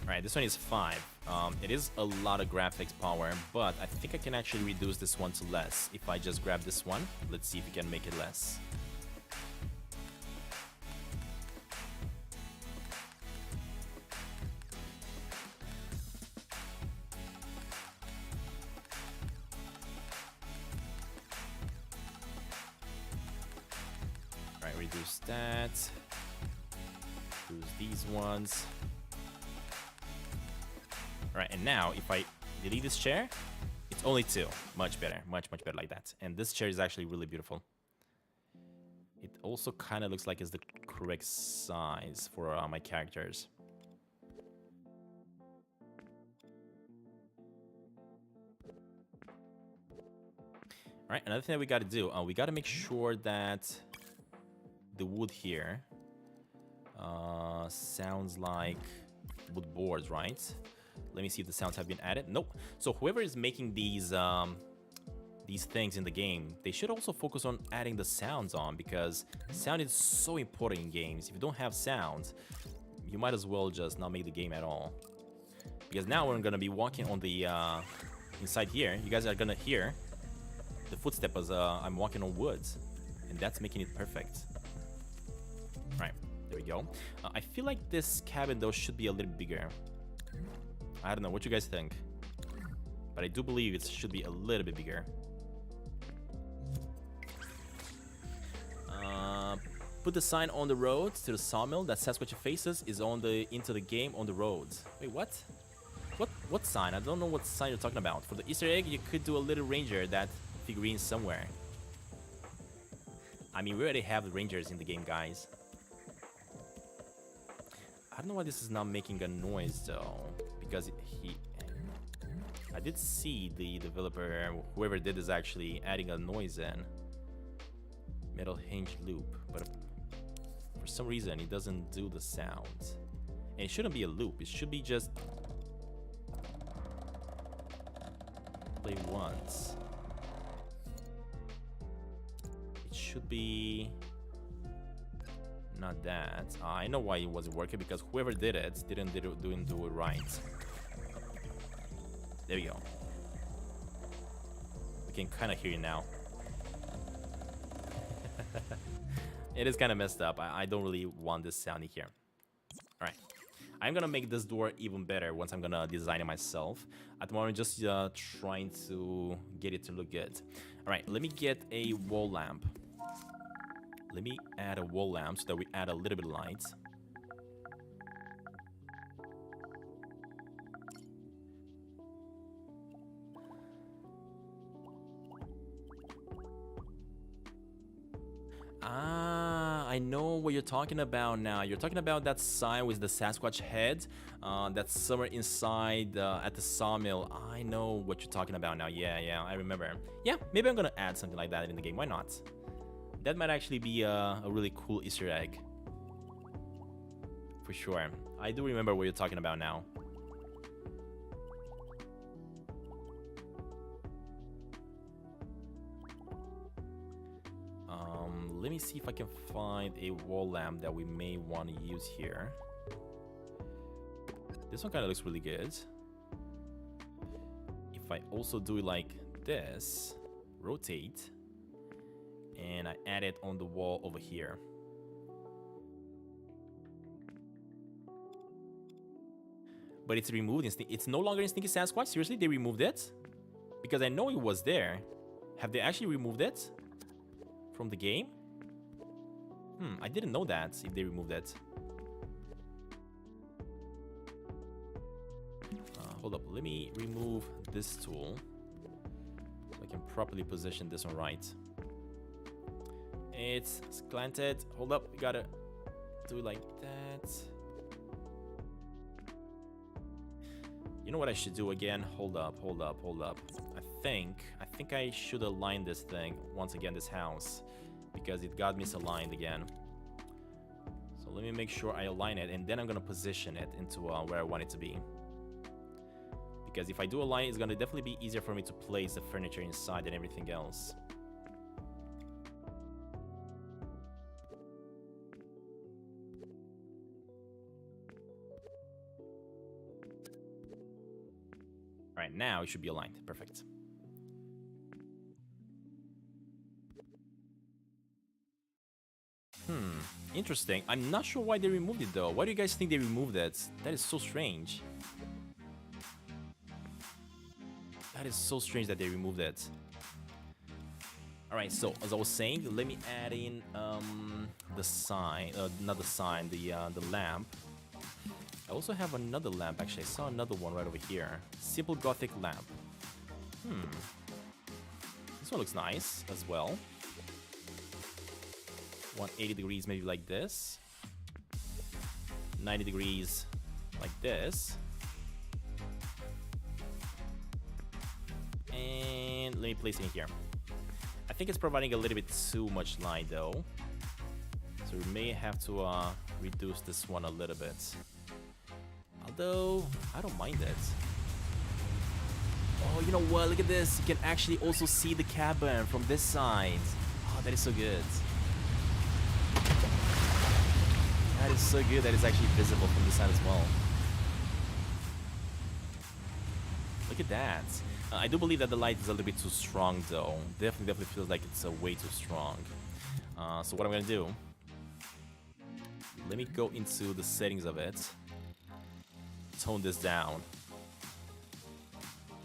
Alright, this one is 5. It is a lot of graphics power, but I think I can actually reduce this one to less. If I just grab this one, let's see if we can make it less. Alright, reduce that. Reduce these ones. Alright, and now if I delete this chair, it's only 2. Much better, much better like that. And this chair is actually really beautiful. It also kind of looks like it's the correct size for my characters. Alright, another thing that we got to do, we got to make sure that the wood here sounds like wood boards, right? Let me see if the sounds have been added. Nope. So whoever is making these things in the game, they should also focus on adding the sounds on, because sound is so important in games. If you don't have sound, you might as well just not make the game at all. Because now we're gonna be walking on the inside here. You guys are gonna hear the footsteps as I'm walking on woods, and that's making it perfect. All right, there we go. I feel like this cabin though should be a little bigger. I don't know what you guys think, but I do believe it should be a little bit bigger. Put the sign on the road to the sawmill that Sasquatch faces is on the into the game on the roads. Wait, what? What sign? I don't know what sign you're talking about. For the Easter egg, you could do a little ranger that figurine somewhere. I mean, we already have the rangers in the game, guys. I don't know why this is not making a noise though, because I did see the developer, whoever did is actually adding a noise in. Metal hinge loop, but for some reason it doesn't do the sound. And it shouldn't be a loop, it should be just play once. It should be not that. I know why it wasn't working, because whoever did it didn't do it right. There we go. We can kind of hear you now. It is kind of messed up. I don't really want this sound here. All right, I'm gonna make this door even better once I'm gonna design it myself. At the moment, just trying to get it to look good. All right, let me get a wall lamp. Let me add a wall lamp so that we add a little bit of light. Ah, I know what you're talking about now. You're talking about that sign with the Sasquatch head that's somewhere inside at the sawmill. I know what you're talking about now. Yeah, I remember. Yeah, maybe I'm gonna add something like that in the game. Why not? That might actually be a really cool Easter egg. For sure. I do remember what you're talking about now. Let me see if I can find a wall lamp that we may want to use here. This one kind of looks really good. If I also do it like this, rotate, and I add it on the wall over here. But it's removed. It's no longer in Stinky Sasquatch. Seriously, they removed it? Because I know it was there. Have they actually removed it from the game? I didn't know that, if they removed it. hold up. Let me remove this tool so I can properly position this one right. It's slanted. Hold up. We gotta do it like that. You know what I should do again? Hold up. I think I should align this thing once again, this house, because it got misaligned again. So let me make sure I align it, and then I'm gonna position it into where I want it to be. Because if I do align it, it's gonna definitely be easier for me to place the furniture inside and everything else. Alright, now it should be aligned. Perfect. Interesting. I'm not sure why they removed it though. Why do you guys think they removed it? That is so strange. That is so strange that they removed it. Alright, so as I was saying, let me add in the sign, not the sign, the lamp. I also have another lamp, actually. I saw another one right over here. Simple Gothic lamp. This one looks nice as well. 180 degrees, maybe like this. 90 degrees, like this. And let me place it in here. I think it's providing a little bit too much light, though. So we may have to reduce this one a little bit. Although, I don't mind it. Oh, you know what? Look at this. You can actually also see the cabin from this side. Oh, that is so good. That is so good that it's actually visible from this side as well. Look at that. I do believe that the light is a little bit too strong, though. Definitely feels like it's way too strong. So what I'm gonna do, let me go into the settings of it. Tone this down.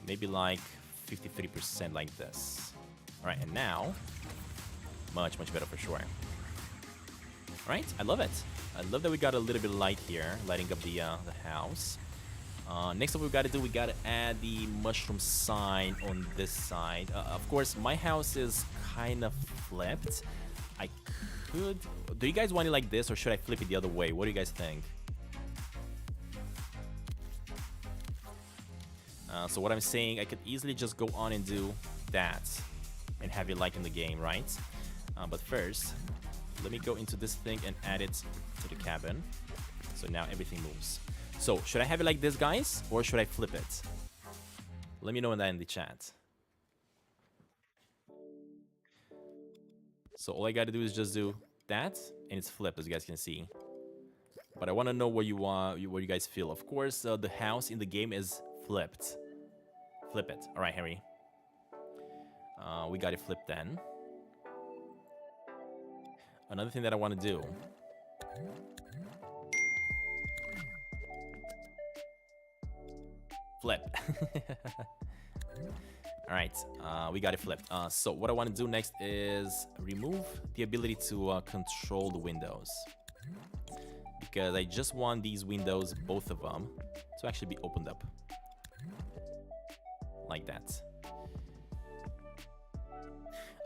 Maybe like 53% like this. Alright, and now, much better for sure. Alright, I love it. I love that we got a little bit of light here, lighting up the house. Next up, we gotta add the mushroom sign on this side. Of course, my house is kind of flipped. I could... Do you guys want it like this, or should I flip it the other way? What do you guys think? So what I'm saying, I could easily just go on and do that and have it like in the game, right? But first, let me go into this thing and add it to the cabin. So now everything moves. So should I have it like this, guys, or should I flip it? Let me know that in the chat. So all I gotta do is just do that, and it's flipped, as you guys can see. But I want to know what you guys feel. Of course, the house in the game is flipped. Flip it. All right, Harry. We got it flipped then. Another thing that I want to do. Flip. All right, we got it flipped. So what I want to do next is remove the ability to control the windows. Because I just want these windows, both of them, to actually be opened up. Like that.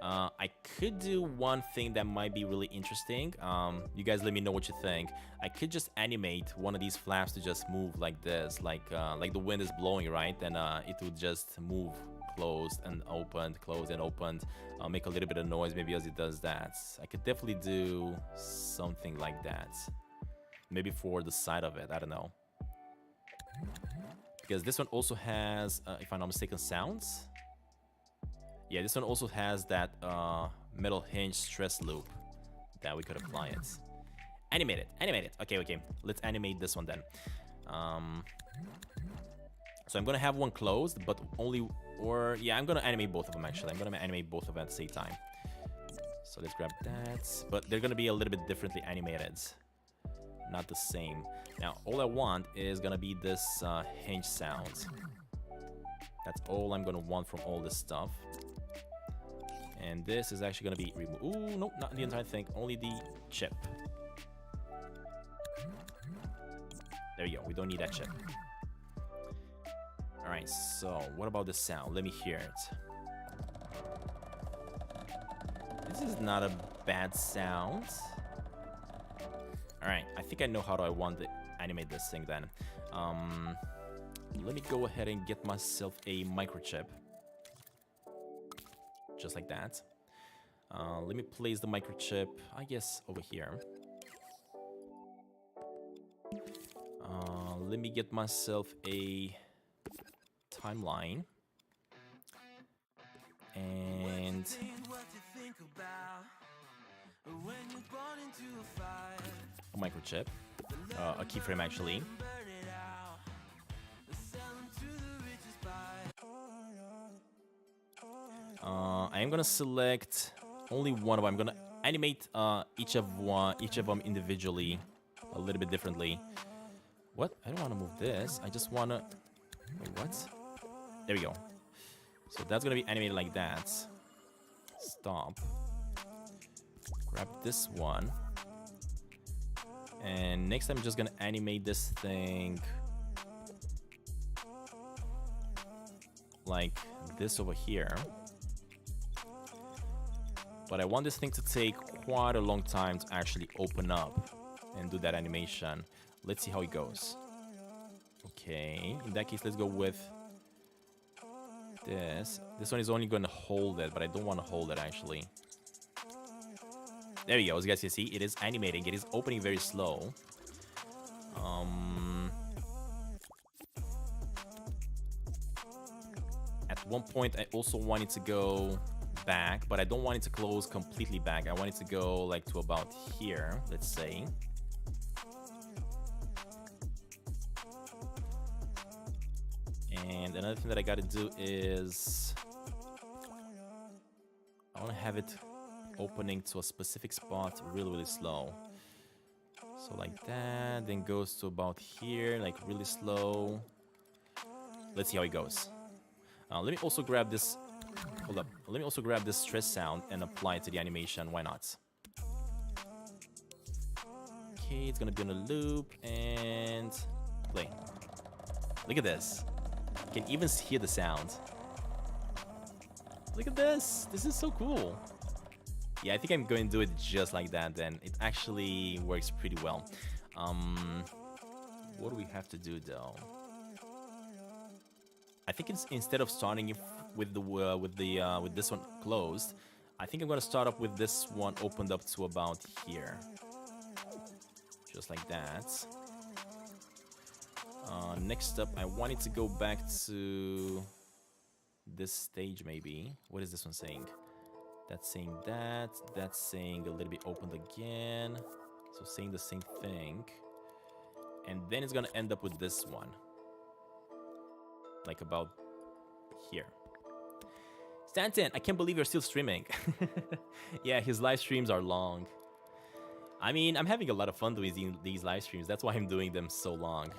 I could do one thing that might be really interesting. You guys let me know what you think. I could just animate one of these flaps to just move like this, like the wind is blowing, right? Then it would just move, closed and opened, closed and opened. Make a little bit of noise maybe as it does that. I could definitely do something like that. Maybe for the side of it, I don't know. Because this one also has, if I'm not mistaken, sounds. Yeah, this one also has that metal hinge stress loop that we could apply it. Animate it. Okay. Let's animate this one then. So I'm gonna have one closed, but only, or yeah, I'm gonna animate both of them actually. I'm gonna animate both of them at the same time. So let's grab that, but they're gonna be a little bit differently animated. Not the same. Now, all I want is gonna be this hinge sound. That's all I'm gonna want from all this stuff. And this is actually gonna be removed. Ooh, nope, not the entire thing, only the chip. There you go, we don't need that chip. Alright, so what about the sound? Let me hear it. This is not a bad sound. Alright, I think I know how I want to animate this thing then. Let me go ahead and get myself a microchip. Just like that. Let me place the microchip, I guess, over here. Let me get myself a timeline. And a microchip. A keyframe, actually. I am gonna select only one of them. I'm gonna animate each of them individually, a little bit differently. What? I don't want to move this. I just wanna. Wait, what? There we go. So that's gonna be animated like that. Stop. Grab this one. And next I'm just gonna animate this thing like this over here. But I want this thing to take quite a long time to actually open up and do that animation. Let's see how it goes. Okay, in that case, let's go with this. This one is only going to hold it, but I don't want to hold it actually. There we go. As you guys can see, it is animating. It is opening very slow. At one point, I also wanted to go back, but I don't want it to close completely back. I want it to go like to about here, let's say. And another thing that I gotta do is I want to have it opening to a specific spot really slow. So like that, then goes to about here, like really slow. Let's see how it goes. Let me also grab this. Hold up. Let me also grab this stress sound and apply it to the animation. Why not? Okay, it's gonna be on a loop and play. Look at this. You can even hear the sound. Look at this. This is so cool. Yeah, I think I'm going to do it just like that then. It actually works pretty well. What do we have to do though? I think it's instead of starting with this one closed, I think I'm gonna start up with this one opened up to about here, just like that. Next up, I wanted to go back to this stage maybe. What is this one saying? That's saying that. That's saying a little bit opened again. So saying the same thing. And then it's gonna end up with this one. Like about here. Stantin, I can't believe you're still streaming. Yeah, his live streams are long. I mean, I'm having a lot of fun doing these live streams. That's why I'm doing them so long.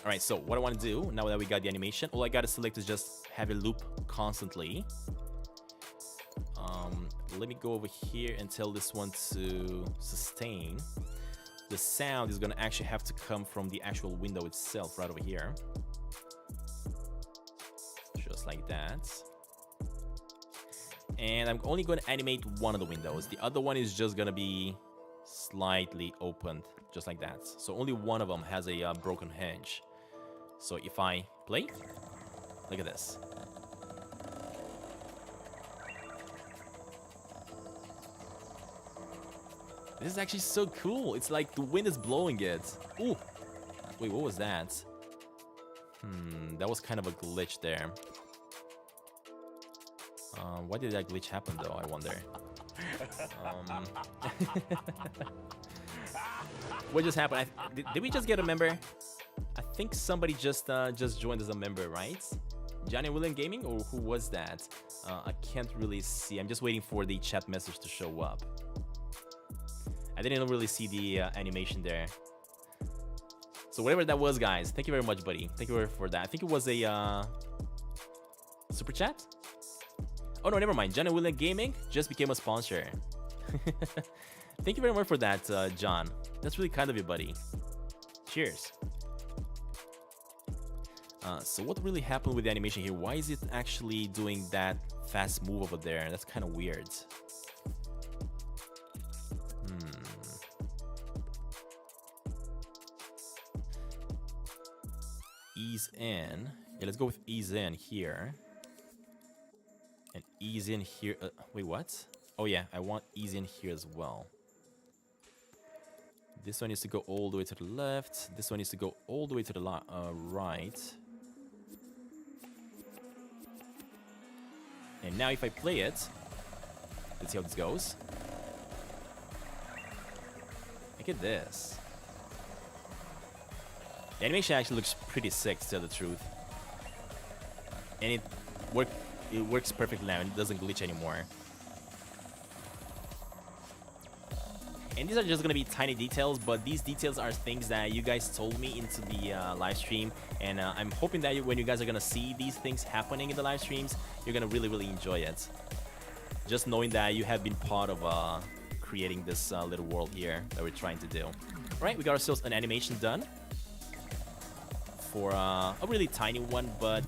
All right, so what I want to do, now that we got the animation, all I got to select is just have it loop constantly. Let me go over here and tell this one to sustain. The sound is going to actually have to come from the actual window itself right over here. Just like that. And I'm only going to animate one of the windows. The other one is just going to be slightly opened, just like that. So only one of them has a broken hinge. So if I play, look at this. This is actually so cool. It's like the wind is blowing it. Ooh. Wait, what was that? That was kind of a glitch there. Why did that glitch happen though, I wonder? What just happened? Did we just get a member? I think somebody just joined as a member, right? Johnny William Gaming, or who was that? I can't really see. I'm just waiting for the chat message to show up. I didn't really see the animation there. So whatever that was, guys, thank you very much, buddy. Thank you very much for that. I think it was a super chat. Oh no, never mind. Johnny William Gaming just became a sponsor. Thank you very much for that, John. That's really kind of you, buddy. Cheers. So what really happened with the animation here? Why is it actually doing that fast move over there? That's kind of weird. Ease in. Yeah, let's go with ease in here. And ease in here. Wait, what? Oh yeah, I want ease in here as well. This one needs to go all the way to the left. This one needs to go all the way to the right. And now if I play it, let's see how this goes. Look at this. The animation actually looks pretty sick, to tell the truth. And it works perfectly now, and it doesn't glitch anymore. And these are just gonna be tiny details, but these details are things that you guys told me into the live stream, and I'm hoping that when you guys are gonna see these things happening in the live streams, you're gonna really enjoy it. Just knowing that you have been part of creating this little world here that we're trying to do. All right, we got ourselves an animation done for a really tiny one, but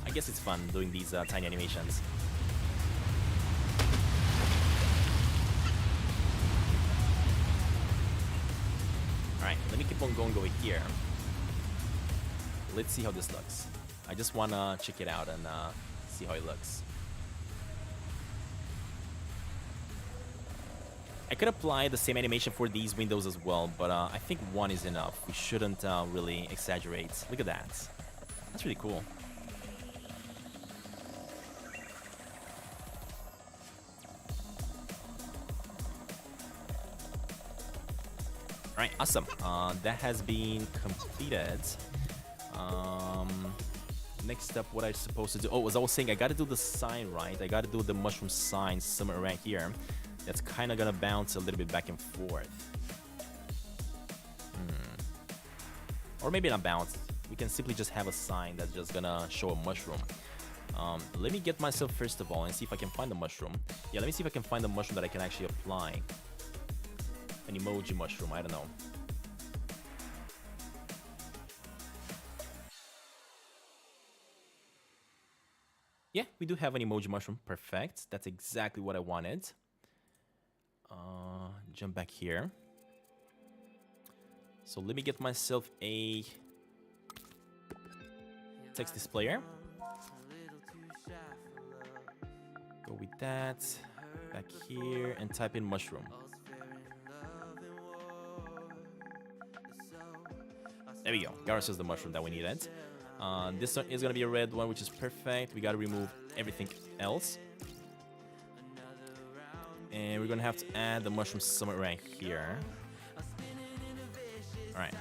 I guess it's fun doing these tiny animations. Alright, let me keep on going over here. Let's see how this looks. I just wanna check it out and see how it looks. I could apply the same animation for these windows as well, but I think one is enough. We shouldn't really exaggerate. Look at that. That's really cool. Alright, awesome. That has been completed. Next up, what I'm supposed to do. Oh, as I was saying, I gotta do the sign right. I gotta do the mushroom sign somewhere around here. That's kind of gonna bounce a little bit back and forth. Or maybe not bounce. We can simply just have a sign that's just gonna show a mushroom. Let me get myself first of all and see if I can find the mushroom. Yeah, let me see if I can find the mushroom that I can actually apply. An emoji mushroom, I don't know. Yeah, we do have an emoji mushroom. Perfect. That's exactly what I wanted. Jump back here. So let me get myself a text displayer. Go with that. Back here and type in mushroom. There we go. Got ourselves the mushroom that we needed. This one is going to be a red one, which is perfect. We got to remove everything else. And we're going to have to add the mushroom somewhere right here. Alright.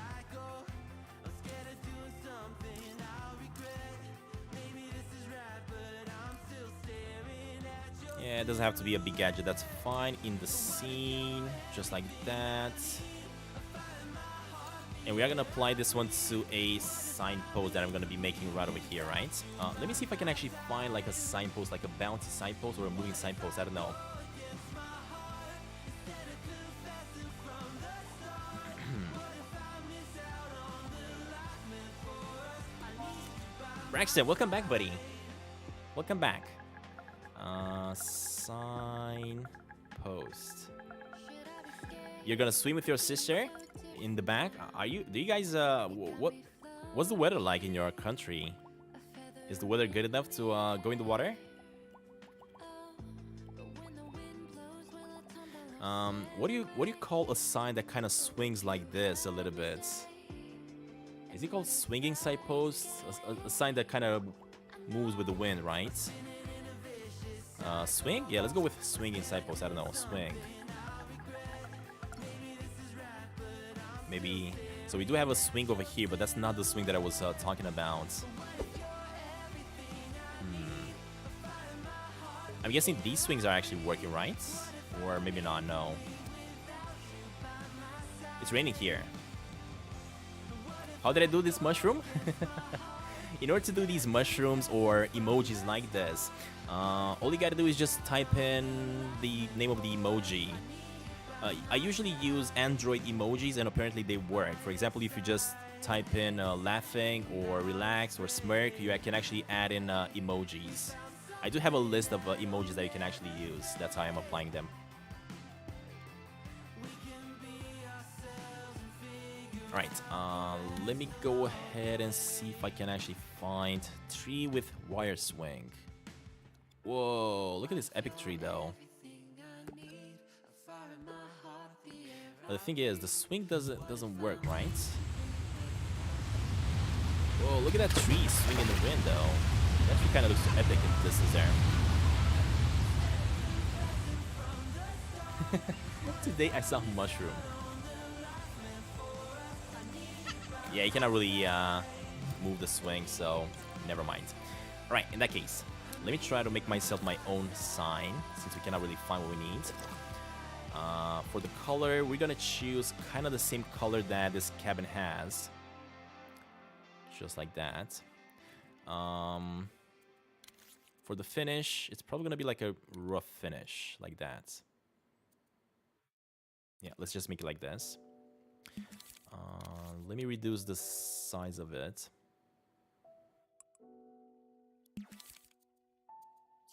Yeah, it doesn't have to be a big gadget. That's fine. In the scene, just like that. And we are going to apply this one to a signpost that I'm going to be making right over here, right? Let me see if I can actually find like a signpost, like a bouncy signpost or a moving signpost. I don't know. Braxton, welcome back, buddy. Welcome back. Signpost. You're going to swim with your sister? In the back, do you guys what's the weather like in your country? Is the weather good enough to go in the water? What do you call a sign that kind of swings like this a little bit? Is it called swinging signpost? A sign that kind of moves with the wind, right? Swing? Yeah, let's go with swinging signpost. I don't know, swing. Maybe. So we do have a swing over here, but that's not the swing that I was talking about. I'm guessing these swings are actually working, right? Or maybe not, no. It's raining here. How did I do this mushroom? In order to do these mushrooms or emojis like this, all you gotta do is just type in the name of the emoji. I usually use Android emojis and apparently they work. For example, if you just type in laughing or relax or smirk, you can actually add in emojis. I do have a list of emojis that you can actually use. That's how I'm applying them. Alright, let me go ahead and see if I can actually find tree with wire swing. Whoa, look at this epic tree though. But the thing is, the swing doesn't work, right? Whoa, look at that tree swing in the wind though. It actually kind of looks epic if this is there. Today I saw mushroom. Yeah, you cannot really move the swing, so never mind. Alright, in that case, let me try to make myself my own sign, since we cannot really find what we need. For the color, we're gonna choose kind of the same color that this cabin has. Just like that. For the finish, it's probably gonna be like a rough finish, like that. Yeah, let's just make it like this. Let me reduce the size of it.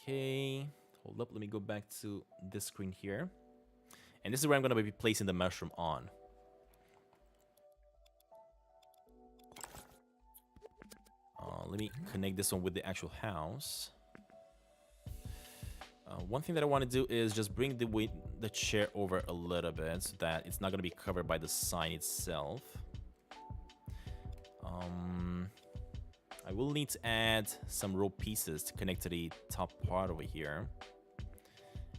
Okay, hold up, let me go back to this screen here. And this is where I'm going to be placing the mushroom on. Let me connect this one with the actual house. One thing that I want to do is just bring the chair over a little bit so that it's not going to be covered by the sign itself. I will need to add some rope pieces to connect to the top part over here.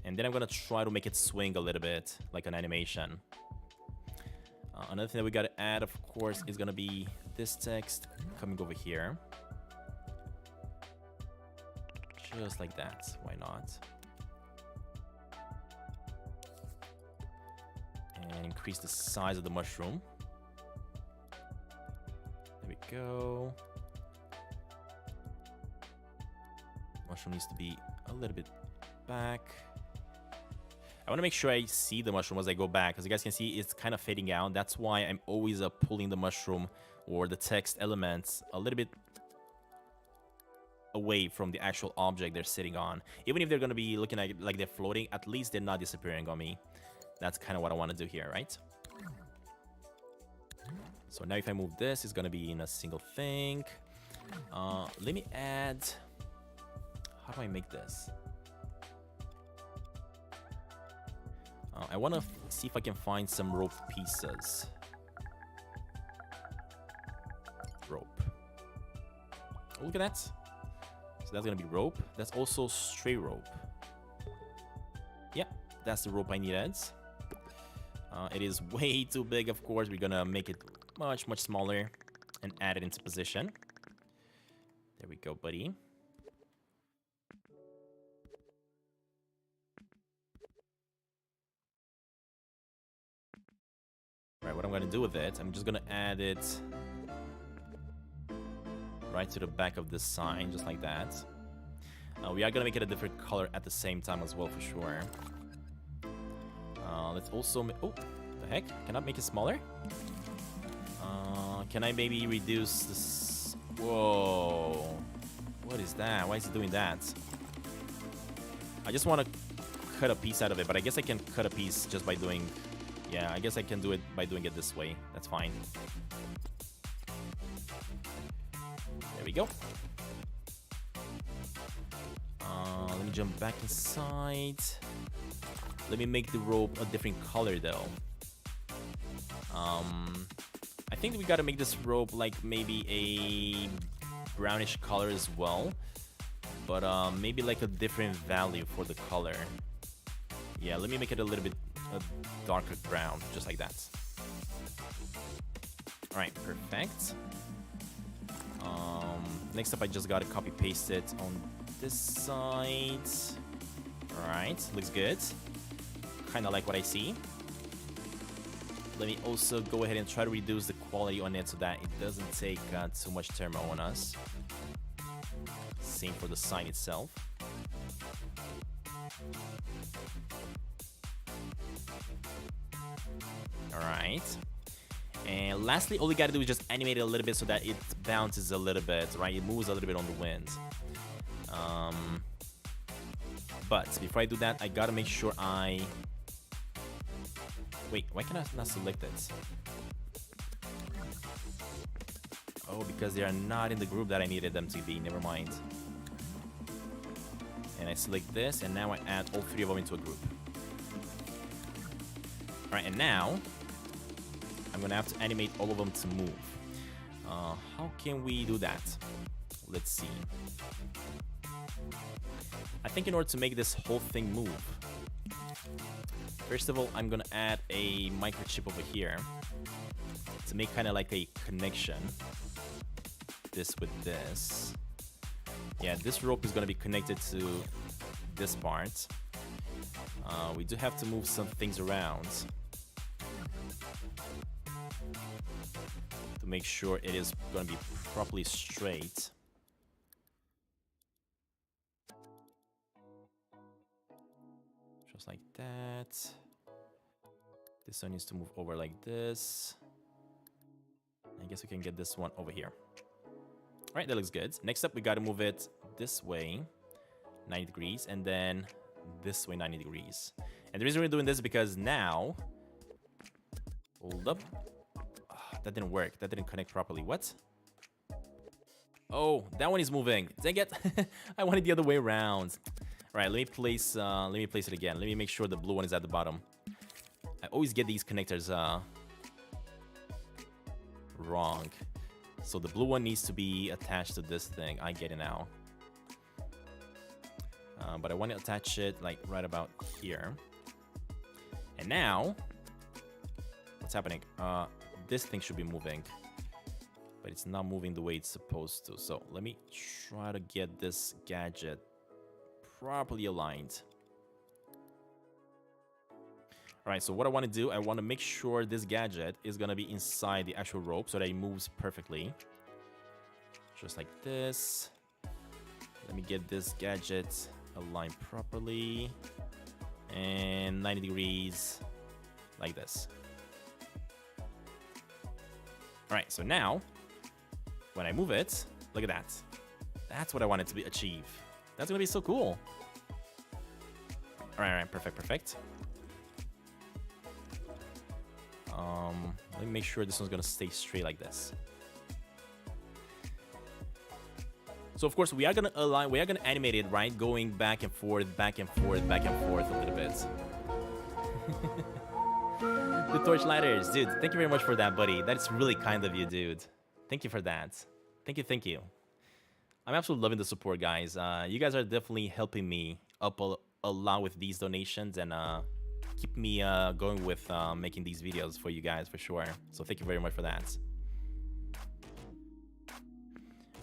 And then I'm going to try to make it swing a little bit, like an animation. Another thing that we got to add, of course, is going to be this text coming over here. Just like that. Why not? And increase the size of the mushroom. There we go. Mushroom needs to be a little bit back. I want to make sure I see the mushroom as I go back. As you guys can see, it's kind of fading out. That's why I'm always pulling the mushroom or the text elements a little bit away from the actual object they're sitting on. Even if they're going to be looking like they're floating, at least they're not disappearing on me. That's kind of what I want to do here, right? So now if I move this, it's going to be in a single thing. Let me add... How do I make this? I want to see if I can find some rope pieces. Rope. Oh, look at that. So that's going to be rope. That's also stray rope. Yeah, that's the rope I needed. It is way too big, of course. We're going to make it much, much smaller and add it into position. There we go, buddy. Right, what I'm going to do with it, I'm just going to add it right to the back of this sign, just like that. We are going to make it a different color at the same time as well, for sure. Let's also... Oh, the heck? Can I make it smaller? Can I maybe reduce this... Whoa. What is that? Why is it doing that? I just want to cut a piece out of it, but I guess I can cut a piece just by doing... Yeah, I guess I can do it by doing it this way. That's fine. There we go. Let me jump back inside. Let me make the rope a different color, though. I think we gotta make this rope like maybe a brownish color as well. But maybe like a different value for the color. Yeah, let me make it a little bit darker brown, just like that. Alright, perfect. Next up, I just gotta copy paste it on this side. Alright, looks good. Kinda like what I see. Let me also go ahead and try to reduce the quality on it so that it doesn't take too much thermal on us. Same for the sign itself. Alright. And lastly, all you gotta do is just animate it a little bit so that it bounces a little bit, right? It moves a little bit on the wind. But before I do that, I gotta make sure I... Wait, why can I not select it? Oh, because they are not in the group that I needed them to be. Never mind. And I select this, and now I add all three of them into a group. Alright, and now I'm gonna have to animate all of them to move. How can we do that? Let's see. I think in order to make this whole thing move, first of all, I'm gonna add a microchip over here to make kind of like a connection. This with this. Yeah, this rope is gonna be connected to this part. We do have to move some things around to make sure it is gonna be properly straight. Just like that. This one needs to move over like this. I guess we can get this one over here. All right, that looks good. Next up, we got to move it this way, 90 degrees, and then this way, 90 degrees. And the reason we're doing this is because now... Hold up. Oh, that didn't work. That didn't connect properly. What? Oh, that one is moving. Dang it. I wanted the other way around. All right, let me place it again. Let me make sure the blue one is at the bottom. I always get these connectors wrong. So the blue one needs to be attached to this thing. I get it now. But I want to attach it like right about here. And now, what's happening? This thing should be moving, but it's not moving the way it's supposed to. So let me try to get this gadget properly aligned. All right, so what I want to do, I want to make sure this gadget is going to be inside the actual rope so that it moves perfectly. Just like this. Let me get this gadget aligned properly. And 90 degrees, like this. All right, so now, when I move it, look at that. That's what I wanted to achieve. That's going to be so cool. All right, perfect, perfect. Let me make sure this one's gonna stay straight like this. So of course we are gonna align, we are gonna animate it, right? Going back and forth, back and forth, back and forth a little bit. The torchlighters, dude, thank you very much for that, buddy. That's really kind of you, dude. Thank you for that. Thank you, thank you. I'm absolutely loving the support, guys. You guys are definitely helping me up a lot with these donations and keep me going with making these videos for you guys for sure. So thank you very much for that.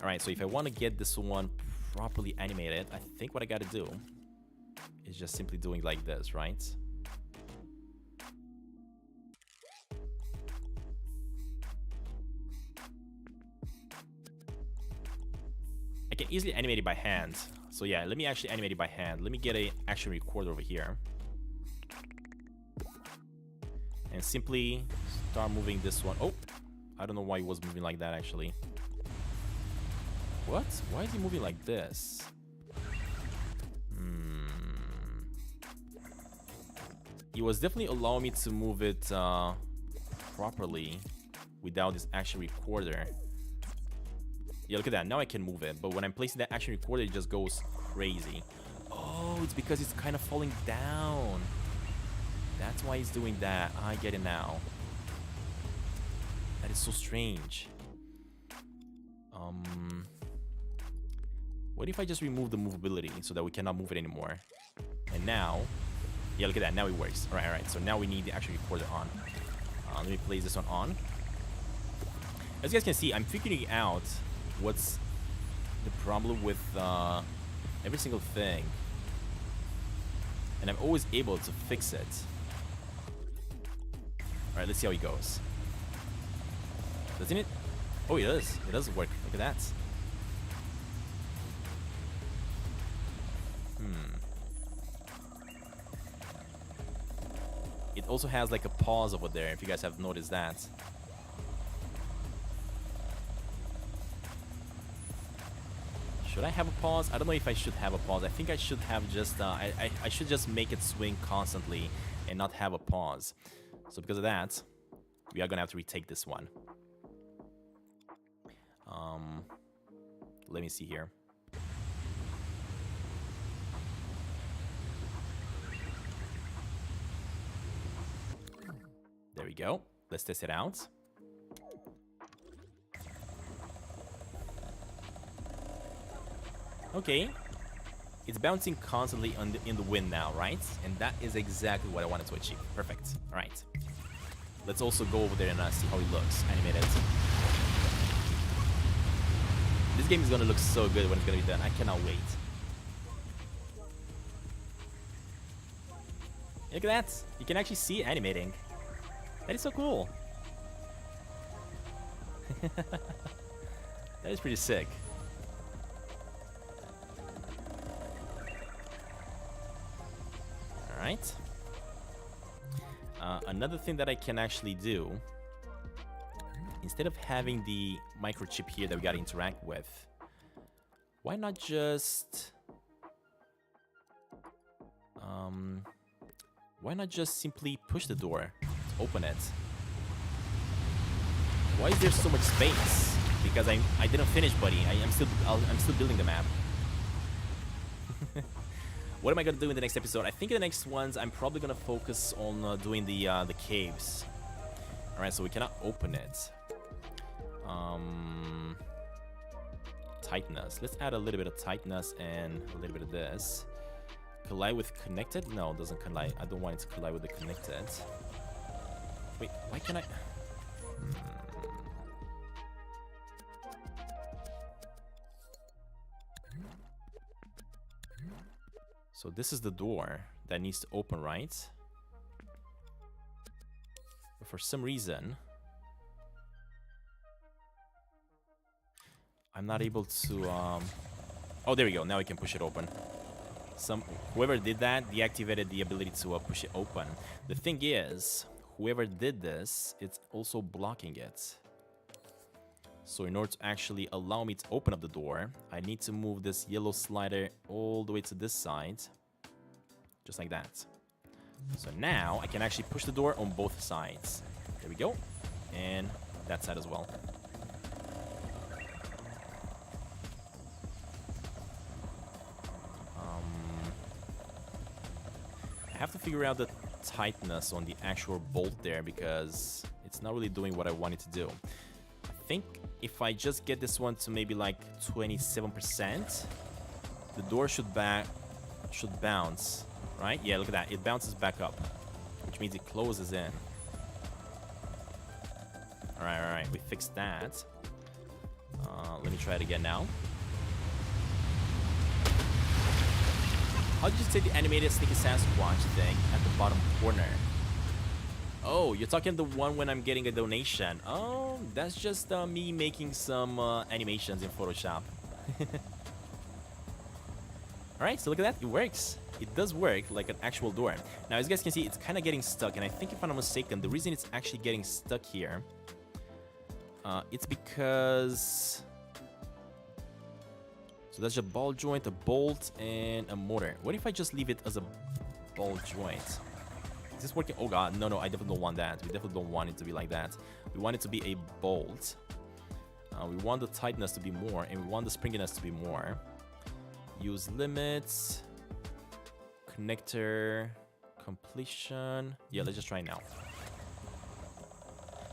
All right, so if I want to get this one properly animated, I think what I got to do is just simply doing like this, right? I can easily animate it by hand. So yeah, let me actually animate it by hand. Let me get an action recorder over here. And simply start moving this one. Oh, I don't know why he was moving like that actually. What? Why is he moving like this? He was definitely allowing me to move it properly without this action recorder. Yeah, look at that. Now I can move it. But when I'm placing that action recorder, it just goes crazy. Oh, it's because it's kind of falling down. That's why he's doing that. I get it now. That is so strange. What if I just remove the movability so that we cannot move it anymore? And now, yeah, look at that. Now it works. All right. So now we need the actual recorder on. Let me place this one on. As you guys can see, I'm figuring out what's the problem with every single thing. And I'm always able to fix it. Alright, let's see how it goes. Doesn't it? Oh, it does. It does work. Look at that. It also has like a pause over there, if you guys have noticed that. Should I have a pause? I don't know if I should have a pause. I think I should have just, I should just make it swing constantly and not have a pause. So because of that, we are gonna have to retake this one. Let me see here. There we go. Let's test it out. Okay. It's bouncing constantly in the wind now, right? And that is exactly what I wanted to achieve. Perfect. All right. Let's also go over there and see how it looks animated. This game is gonna look so good when it's gonna be done. I cannot wait. Look at that. You can actually see it animating. That is so cool. That is pretty sick. Alright. Another thing that I can actually do, instead of having the microchip here that we gotta interact with, why not just... why not just simply push the door to open it? Why is there so much space? Because I didn't finish, buddy. I'm still building the map. What am I gonna do in the next episode? I think in the next ones I'm probably gonna focus on doing the caves. All right, so we cannot open it. Tightness. Let's add a little bit of tightness and a little bit of this. Collide with connected? No, it doesn't collide. I don't want it to collide with the connected. Wait, why can I? So this is the door that needs to open, right? But for some reason, I'm not able to... Oh, there we go. Now we can push it open. Whoever did that deactivated the ability to push it open. The thing is, whoever did this, it's also blocking it. So in order to actually allow me to open up the door, I need to move this yellow slider all the way to this side. Just like that. So now I can actually push the door on both sides. There we go. And that side as well. I have to figure out the tightness on the actual bolt there because it's not really doing what I want it to do. I think if I just get this one to maybe like 27%, the door should bounce, right? Yeah, look at that. It bounces back up, which means it closes in. All right. We fixed that. Let me try it again now. How did you say the animated sticky Sasquatch thing at the bottom corner? Oh, you're talking the one when I'm getting a donation. Oh, that's just me making some animations in Photoshop. Alright, so look at that. It works. It does work like an actual door. Now, as you guys can see, it's kind of getting stuck. And I think if I'm not mistaken, the reason it's actually getting stuck here, it's because... So that's a ball joint, a bolt, and a motor. What if I just leave it as a ball joint? Is this working? Oh god, no, I definitely don't want that. We definitely don't want it to be like that. We want it to be a bolt. We want the tightness to be more, and we want the springiness to be more. Use limits. Connector. Completion. Yeah, let's just try it now.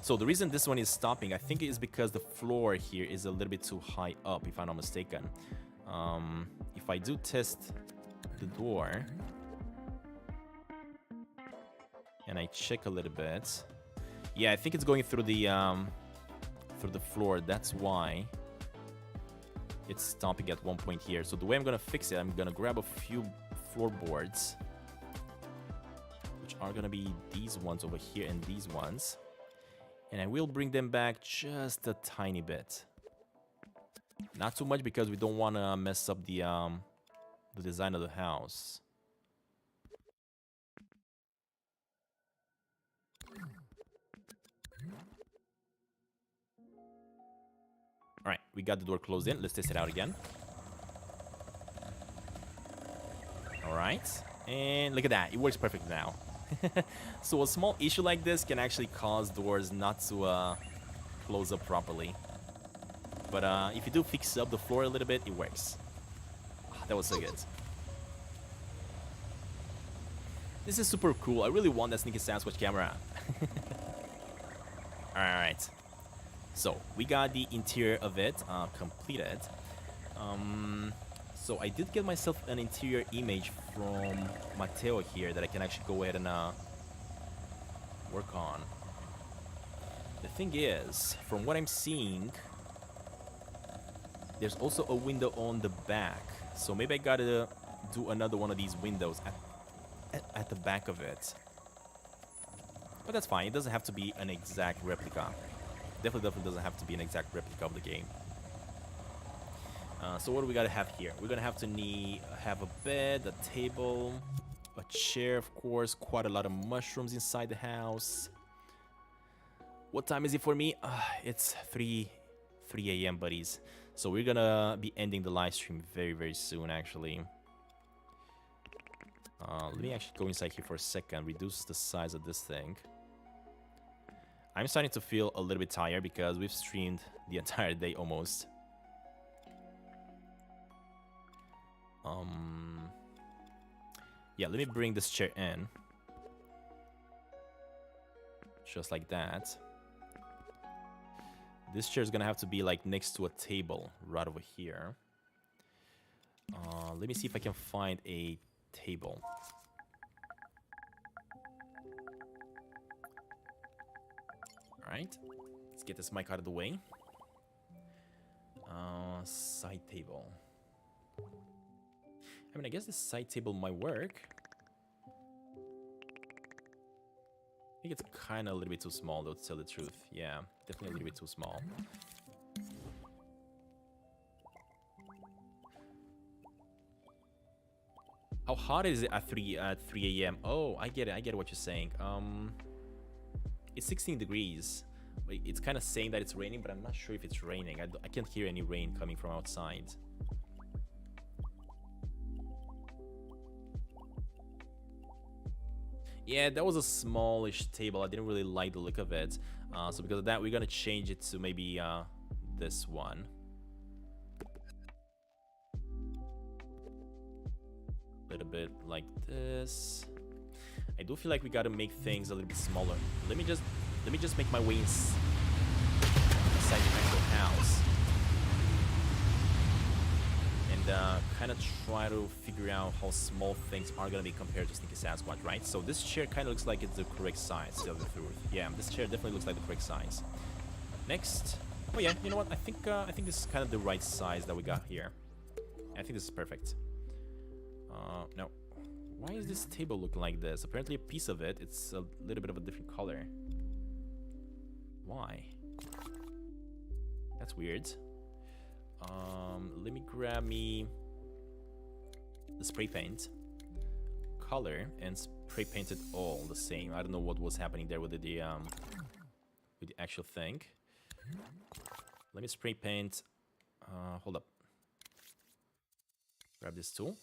So the reason this one is stopping, I think it is because the floor here is a little bit too high up, if I'm not mistaken. If I do test the door and I check a little bit, yeah, I think it's going through the floor. That's why it's stopping at one point here. So the way I'm gonna fix it, I'm gonna grab a few floorboards, which are gonna be these ones over here and these ones. And I will bring them back just a tiny bit. Not too much because we don't want to mess up the design of the house. Alright, we got the door closed in. Let's test it out again. Alright, and look at that, it works perfectly now. So a small issue like this can actually cause doors not to close up properly. But if you do fix up the floor a little bit, it works. That was so good. This is super cool. I really want that sneaky Sasquatch camera. Alright. So, we got the interior of it completed. So, I did get myself an interior image from Matteo here that I can actually go ahead and work on. The thing is, from what I'm seeing, there's also a window on the back. So maybe I gotta do another one of these windows at the back of it. But that's fine. It doesn't have to be an exact replica. Definitely doesn't have to be an exact replica of the game. So what do we gotta have here? We're gonna have to have a bed, a table, a chair, of course. Quite a lot of mushrooms inside the house. What time is it for me? It's 3 a.m. buddies. So we're gonna be ending the live stream very soon, actually. Let me actually go inside here for a second, reduce the size of this thing. I'm starting to feel a little bit tired because we've streamed the entire day almost. Yeah, let me bring this chair in. Just like that. This chair is gonna have to be like next to a table right over here. Let me see if I can find a table. Alright, let's get this mic out of the way. Side table. I mean, I guess this side table might work. I think it's kind of a little bit too small, though, to tell the truth. Yeah, definitely a little bit too small. How hot is it at 3 a.m.? Oh, I get it. I get what you're saying. It's 16 degrees. It's kind of saying that it's raining, but I'm not sure if it's raining. I can't hear any rain coming from outside. Yeah, that was a smallish table. I didn't really like the look of it. So because of that, we're gonna change it to maybe this one. A little bit like this. I do feel like we gotta make things a little bit smaller. Let me just make my way inside the actual house. Kind of try to figure out how small things are gonna be compared to Sneaky Sasquatch, right? So this chair kind of looks like it's the correct size, to tell the truth. Yeah, this chair definitely looks like the correct size. Next, oh yeah, you know what? I think this is kind of the right size that we got here. I think this is perfect. Now, why is this table looking like this? Apparently, a piece of it's a little bit of a different color. Why? That's weird. Let me grab me the spray paint color and spray paint it all the same. I don't know what was happening there with the actual thing. Let me spray paint. Hold up. Grab this tool.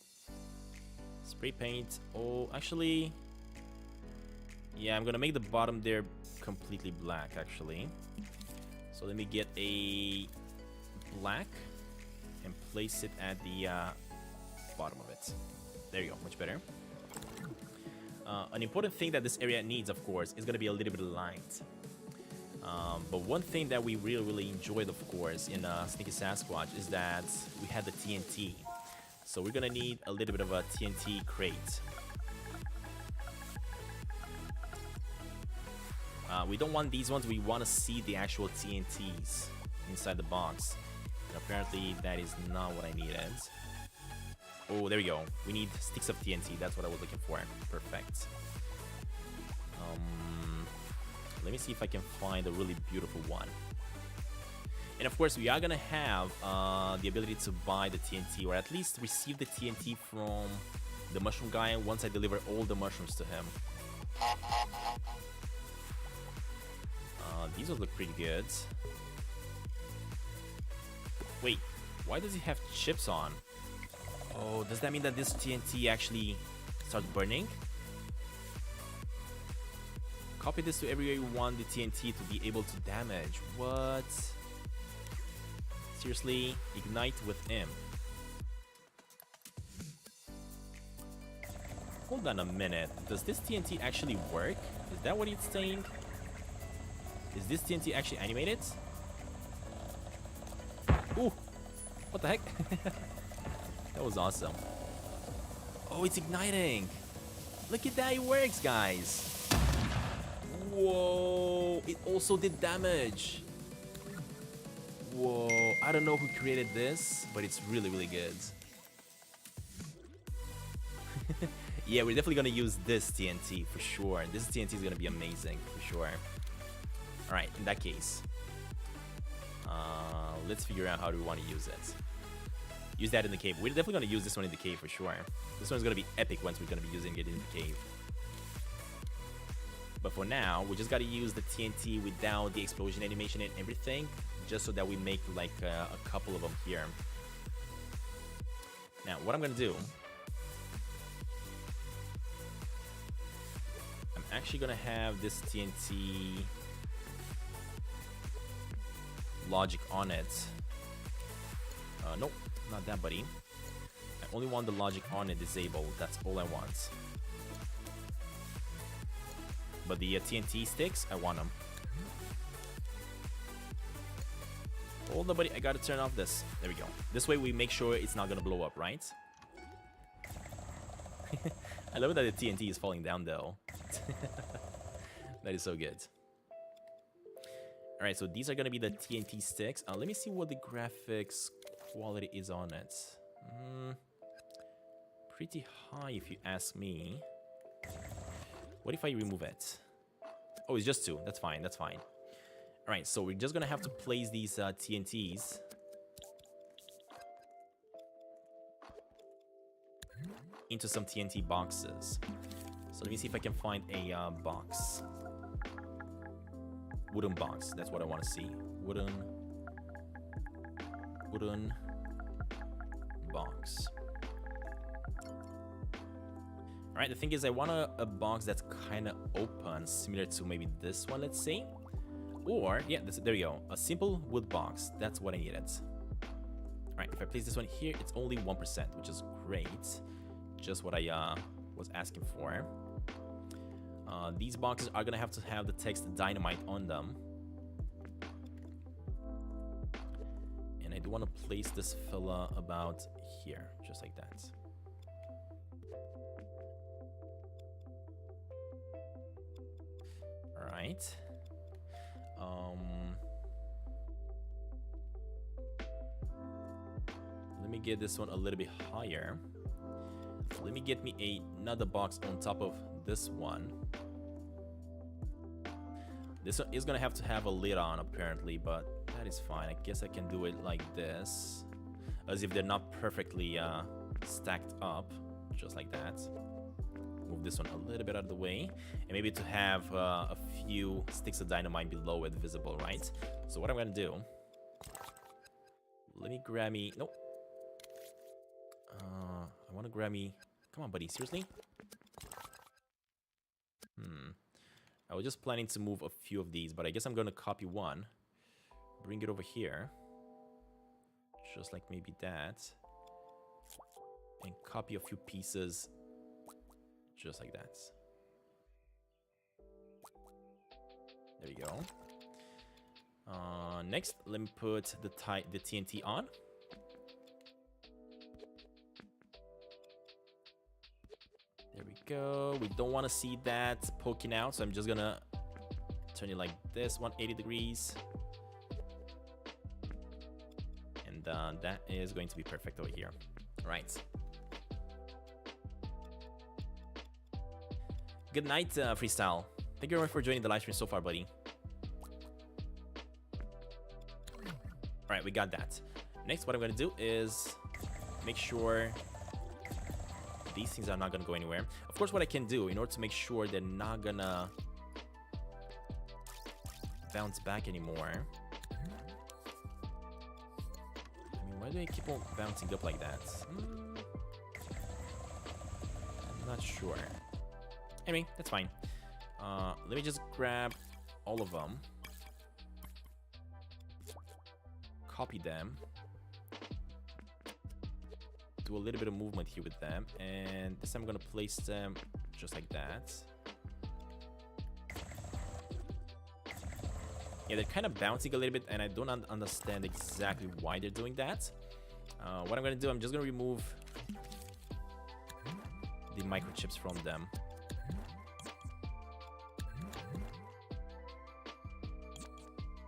Spray paint. Oh, actually, yeah, I'm gonna make the bottom there completely black, actually. So let me get a black and place it at the bottom of it. There you go, much better. An important thing that this area needs, of course, is gonna be a little bit of light. But one thing that we really enjoyed, of course, in Sneaky Sasquatch is that we had the TNT. So we're gonna need a little bit of a TNT crate. We don't want these ones, we want to see the actual TNTs inside the box. And apparently that is not what I needed. Oh, there we go. We need sticks of TNT, that's what I was looking for. Perfect. Let me see if I can find a really beautiful one. And of course, we are gonna have the ability to buy the TNT, or at least receive the TNT from the mushroom guy once I deliver all the mushrooms to him. These will look pretty good. Wait, why does he have chips on? Oh, does that mean that this TNT actually starts burning? Copy this to everywhere you want the TNT to be able to damage. What? Seriously? Ignite with M. Hold on a minute. Does this TNT actually work? Is that what it's saying? Is this TNT actually animated? Ooh! What the heck? That was awesome. Oh, it's igniting! Look at that, it works, guys! Whoa! It also did damage! Whoa! I don't know who created this, but it's really, really good. Yeah, we're definitely gonna use this TNT for sure. This TNT is gonna be amazing for sure. Alright, in that case, let's figure out how do we want to use it. Use that in the cave. We're definitely gonna use this one in the cave for sure. This one's gonna be epic once we're gonna be using it in the cave. But for now, we just gotta use the TNT without the explosion animation and everything, just so that we make like a couple of them here. Now, what I'm gonna do, I'm actually gonna have this TNT logic on it. Nope, not that, buddy. I only want the logic on it disabled. That's all I want. But the TNT sticks, I want them. Hold on, buddy. I gotta turn off this. There we go. This way we make sure it's not gonna blow up, right? I love that the TNT is falling down, though. That is so good. Alright, so these are gonna be the TNT sticks. Let me see what the graphics quality is on it. Pretty high if you ask me. What if I remove it? Oh, it's just 2. That's fine, that's fine. Alright, so we're just gonna have to place these TNTs into some TNT boxes. So let me see if I can find a box. Wooden box, that's what I want to see. Wooden box. Alright, the thing is I want a box that's kind of open, similar to maybe this one, let's say. Or, yeah, there we go. A simple wood box, that's what I needed. Alright, if I place this one here, it's only 1%, which is great. Just what I was asking for. These boxes are gonna have to have the text dynamite on them. And I do want to place this fella about here, just like that. Alright. Let me get this one a little bit higher. Let me get me another box on top of this one. This one is gonna have to have a lid on apparently, but that is fine. I guess I can do it like this, as if they're not perfectly stacked up, just like that. Move this one a little bit out of the way, and maybe to have a few sticks of dynamite below it visible, right? So what I'm gonna do, let me grab me, nope. I wanna grab me, come on buddy, seriously? I was just planning to move a few of these, but I guess I'm gonna copy one, bring it over here, just like maybe that, and copy a few pieces, just like that. There we go. Next, let me put the TNT on. There we go. We don't want to see that poking out, so I'm just gonna turn it like this, 180 degrees. And that is going to be perfect over here. All right. Good night, Freestyle. Thank you very much for joining the live stream so far, buddy. All right, we got that. Next, what I'm gonna do is make sure these things are not gonna go anywhere. Of course, what I can do in order to make sure they're not gonna bounce back anymore. I mean, why do they keep on bouncing up like that? I'm not sure. Anyway, that's fine. Let me just grab all of them. Copy them. Do a little bit of movement here with them. And this time I'm going to place them just like that. Yeah, they're kind of bouncing a little bit, and I don't understand exactly why they're doing that. What I'm going to do, I'm just going to remove the microchips from them.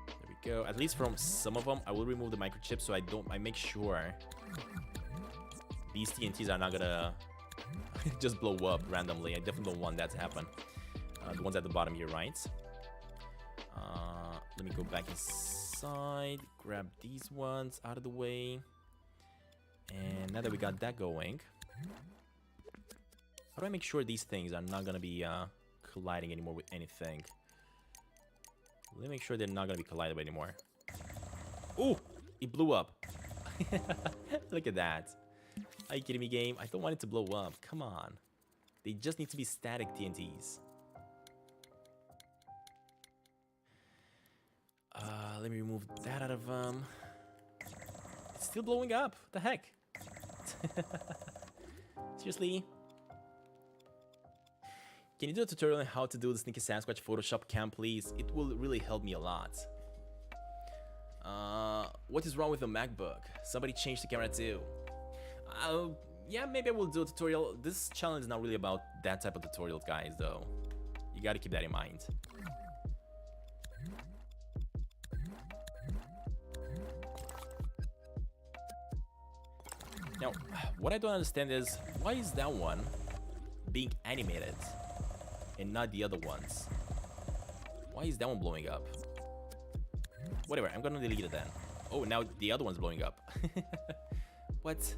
There we go. At least from some of them, I will remove the microchips so I make sure these TNTs are not going to just blow up randomly. I definitely don't want that to happen. The ones at the bottom here, right? Let me go back inside, grab these ones out of the way. And now that we got that going, how do I make sure these things are not going to be colliding anymore with anything? Let me make sure they're not going to be colliding anymore. Ooh, it blew up. Look at that. Are you kidding me, game? I don't want it to blow up. Come on. They just need to be static TNTs. Let me remove that out of It's still blowing up. What the heck? Seriously? Can you do a tutorial on how to do the Sneaky Sasquatch Photoshop cam, please? It will really help me a lot. What is wrong with the MacBook? Somebody changed the camera too. Yeah, maybe I will do a tutorial. This challenge is not really about that type of tutorial, guys, though. You gotta keep that in mind. Now, what I don't understand is, why is that one being animated and not the other ones? Why is that one blowing up? Whatever, I'm gonna delete it then. Oh, now the other one's blowing up. What?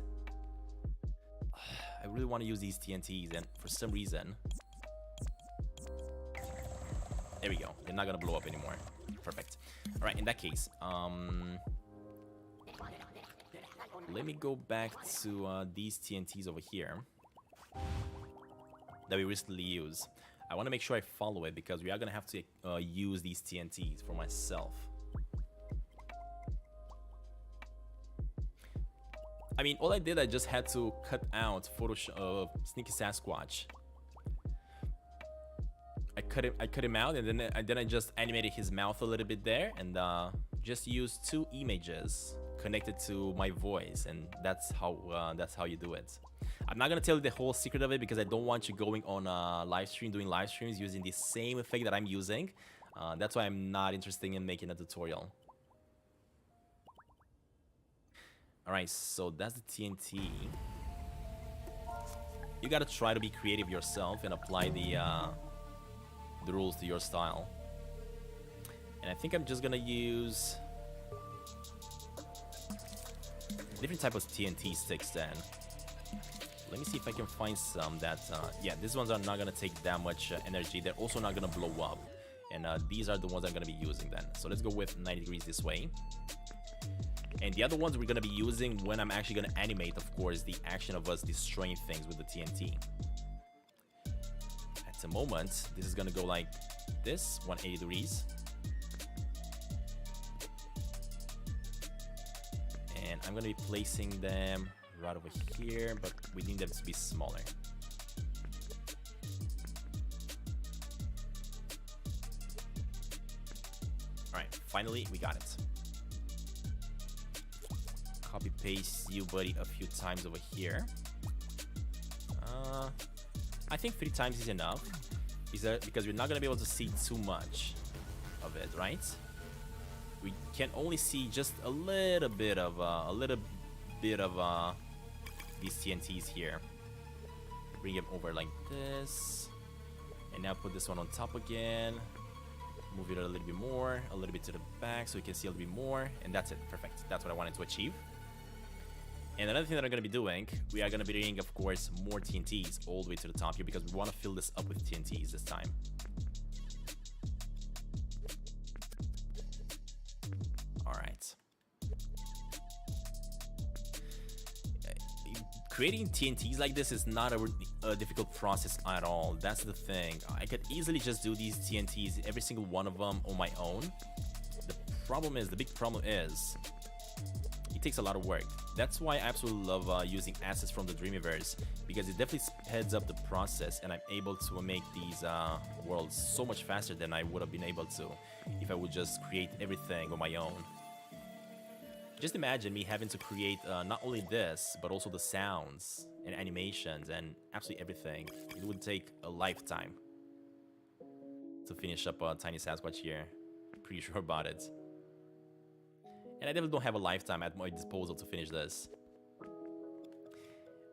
I really want to use these TNTs, and for some reason... There we go. They're not gonna blow up anymore. Perfect. Alright, in that case, let me go back to these TNTs over here that we recently used. I want to make sure I follow it because we are going to have to use these TNTs for myself. I mean, all I did, I just had to cut out Photoshop Sneaky Sasquatch. I cut him out, and then I just animated his mouth a little bit there, and just used 2 images connected to my voice, and that's how you do it. I'm not gonna tell you the whole secret of it because I don't want you going on a live stream, doing live streams using the same effect that I'm using. That's why I'm not interested in making a tutorial. Alright, so that's the TNT. You gotta try to be creative yourself and apply the rules to your style. And I think I'm just gonna use different type of TNT sticks then. Let me see if I can find some that, yeah, these ones are not gonna take that much energy. They're also not gonna blow up. And these are the ones I'm gonna be using then. So let's go with 90 degrees this way. And the other ones we're gonna be using when I'm actually gonna animate, of course, the action of us destroying things with the TNT. At the moment, this is gonna go like this, 180 degrees. And I'm gonna be placing them right over here, but we need them to be smaller. Alright, finally we got it. Copy paste you, buddy, a few times over here. I think 3 times is enough. Because we're not gonna be able to see too much of it, right? We can only see just a little bit of these TNTs here. Bring them over like this, and now put this one on top again. Move it a little bit more, a little bit to the back, so you can see a little bit more, and that's it. Perfect. That's what I wanted to achieve. And another thing that I'm going to be doing, we are going to be doing, of course, more TNTs all the way to the top here because we want to fill this up with TNTs this time. Alright. Creating TNTs like this is not a a difficult process at all. That's the thing. I could easily just do these TNTs, every single one of them on my own. The big problem is, it takes a lot of work. That's why I absolutely love using assets from the Dreamiverse, because it definitely speeds up the process, and I'm able to make these worlds so much faster than I would have been able to if I would just create everything on my own. Just imagine me having to create not only this, but also the sounds and animations and absolutely everything. It would take a lifetime to finish up Tiny Sasquatch here. Pretty sure about it. And I definitely don't have a lifetime at my disposal to finish this.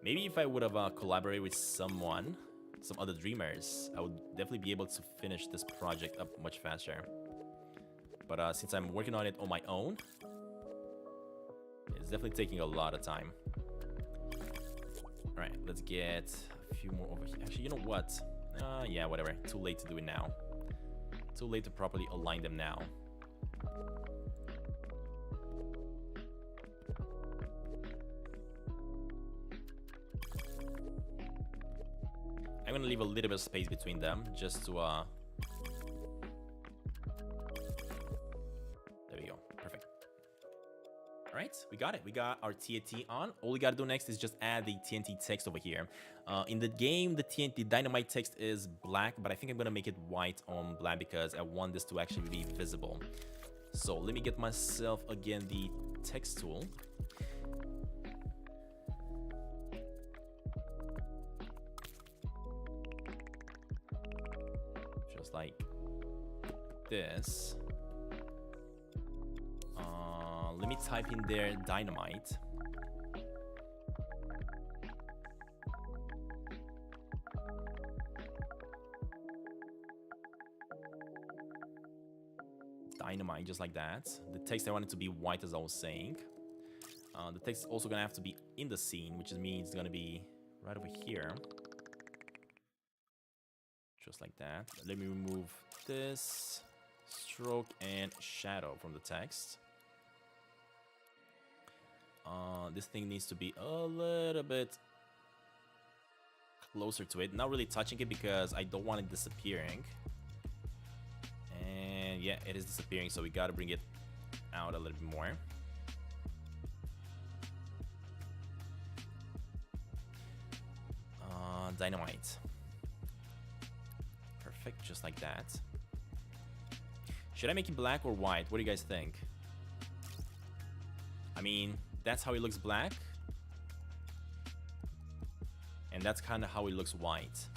Maybe if I would have collaborated with someone, some other dreamers, I would definitely be able to finish this project up much faster. But since I'm working on it on my own, it's definitely taking a lot of time. Alright, let's get a few more over here. Actually, you know what? Yeah, whatever. Too late to do it now. Too late to properly align them now. I'm gonna leave a little bit of space between them just to there we go. Perfect. Alright, we got it. We got our TNT on. All we gotta do next is just add the TNT text over here. In the game, the TNT dynamite text is black, but I think I'm gonna make it white on black because I want this to actually be visible. So let me get myself again the text tool. Just like this. Let me type in there dynamite. Dynamite, just like that. The text I want it to be white, as I was saying. The text is also gonna have to be in the scene, which means it's gonna be right over here. Just like that. Let me remove this stroke and shadow from the text. This thing needs to be a little bit closer to it. Not really touching it because I don't want it disappearing. And yeah, it is disappearing, so we gotta bring it out a little bit more. Dynamite. Perfect, just like that. Should I make it black or white? What do you guys think? I mean, that's how it looks black. And that's kind of how it looks white.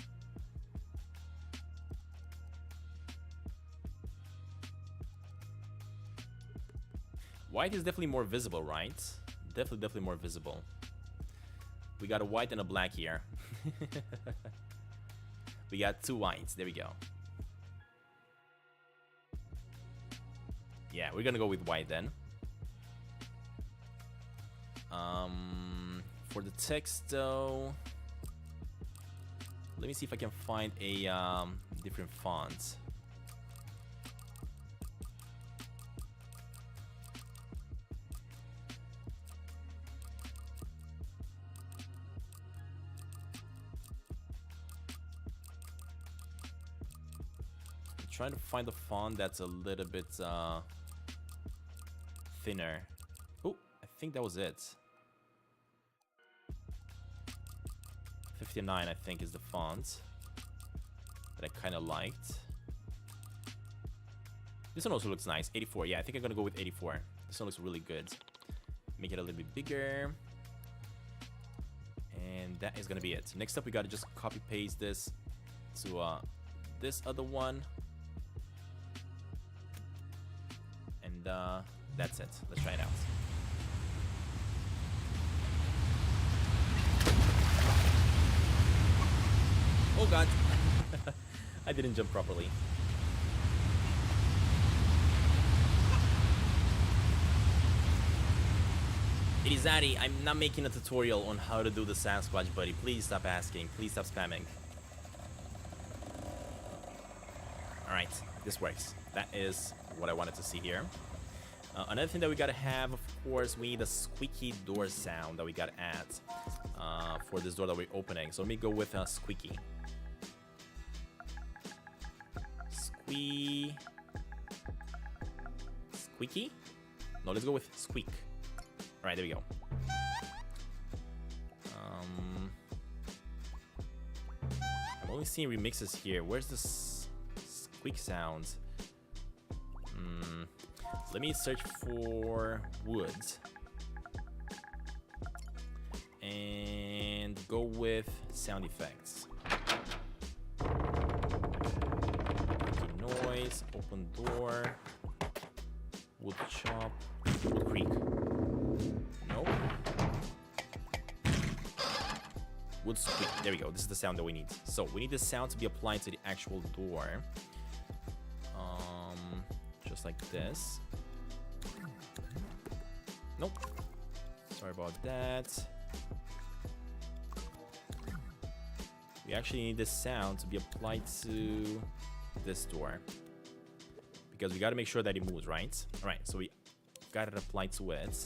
White is definitely more visible, right? Definitely more visible. We got a white and a black here. We got two whites. There we go. Yeah, we're gonna go with white then. For the text though, let me see if I can find a different font. Trying to find a font that's a little bit thinner. Oh, I think that was it. 59, I think, is the font that I kind of liked. This one also looks nice. 84. Yeah, I think I'm gonna go with 84. This one looks really good. Make it a little bit bigger. And that is gonna be it. Next up, we gotta just copy paste this to this other one. And that's it. Let's try it out. Oh god. I didn't jump properly. Irizari, I'm not making a tutorial on how to do the Sasquatch, buddy. Please stop asking. Please stop spamming. Alright, this works. That is what I wanted to see here. Another thing that we gotta have, of course, we need a squeaky door sound that we gotta add for this door that we're opening. So let me go with squeaky. Squeaky? No, let's go with squeak. All right, there we go. I'm only seeing remixes here. Where's this squeak sound? Let me search for woods. And go with sound effects. Noise, open door, wood chop, wood creak. No. Wood squeak. There we go. This is the sound that we need. So we need the sound to be applied to the actual door. Just like this. Nope. Sorry about that. We actually need this sound to be applied to this door, because we got to make sure that it moves, right? All right, so we got it applied to it.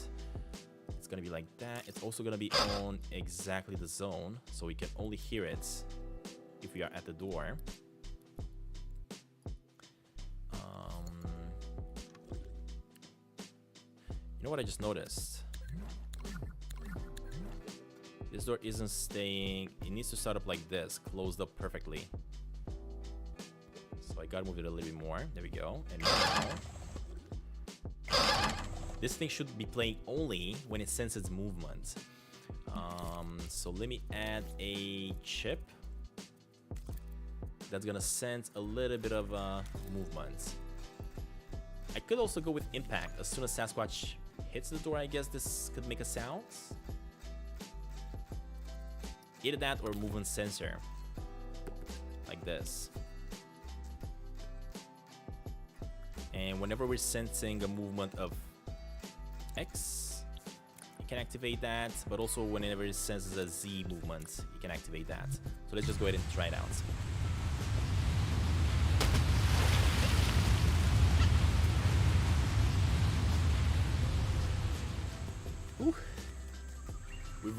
It's gonna be like that. It's also gonna be on exactly the zone, so we can only hear it if we are at the door. You know what I just noticed? This door isn't staying. It needs to start up like this, closed up perfectly. So I gotta move it a little bit more. There we go. And now this thing should be playing only when it senses movement. So let me add a chip that's gonna sense a little bit of movement. I could also go with impact. As soon as Sasquatch hits the door, I guess this could make a sound. Either that or movement sensor, like this. And whenever we're sensing a movement of X, you can activate that, but also whenever it senses a Z movement, you can activate that. So let's just go ahead and try it out. Whew. We've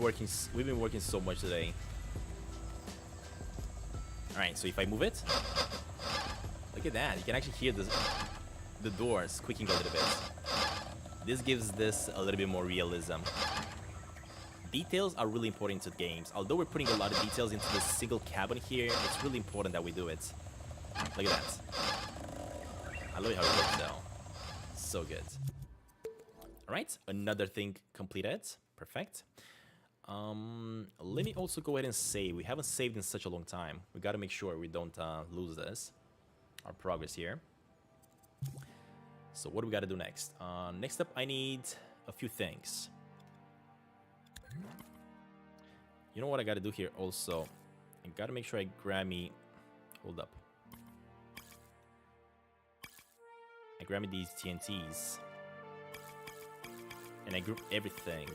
been working so much today. All right, so if I move it, look at that. You can actually hear the door squeaking a little bit. This gives this a little bit more realism. Details are really important to games. Although we're putting a lot of details into this single cabin here, it's really important that we do it. Look at that. I love how it works though. So good. All right, another thing completed. Perfect. Let me also go ahead and save. We haven't saved in such a long time. We got to make sure we don't lose our progress here. So what do we got to do next? Next up, I need a few things. You know what I got to do here also? I got to make sure I grab me... Hold up. I grab me these TNTs. And I group everything.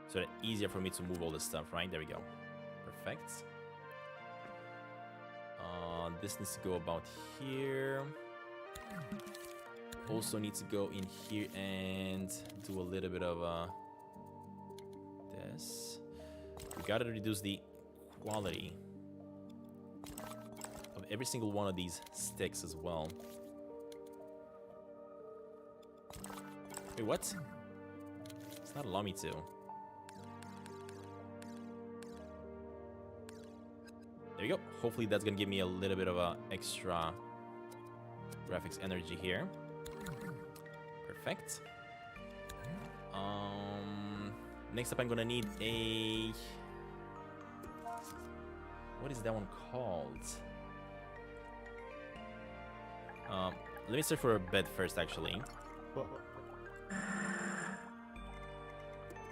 So that it's easier for me to move all this stuff, right? There we go. Perfect. This needs to go about here. Also need to go in here and do a little bit of this. We gotta reduce the quality of every single one of these sticks as well. Wait, what? It's not allowing me to. There we go. Hopefully that's gonna give me a little bit of extra graphics energy here. Perfect. Next up I'm gonna need a... What is that one called? Let me search for a bed first actually.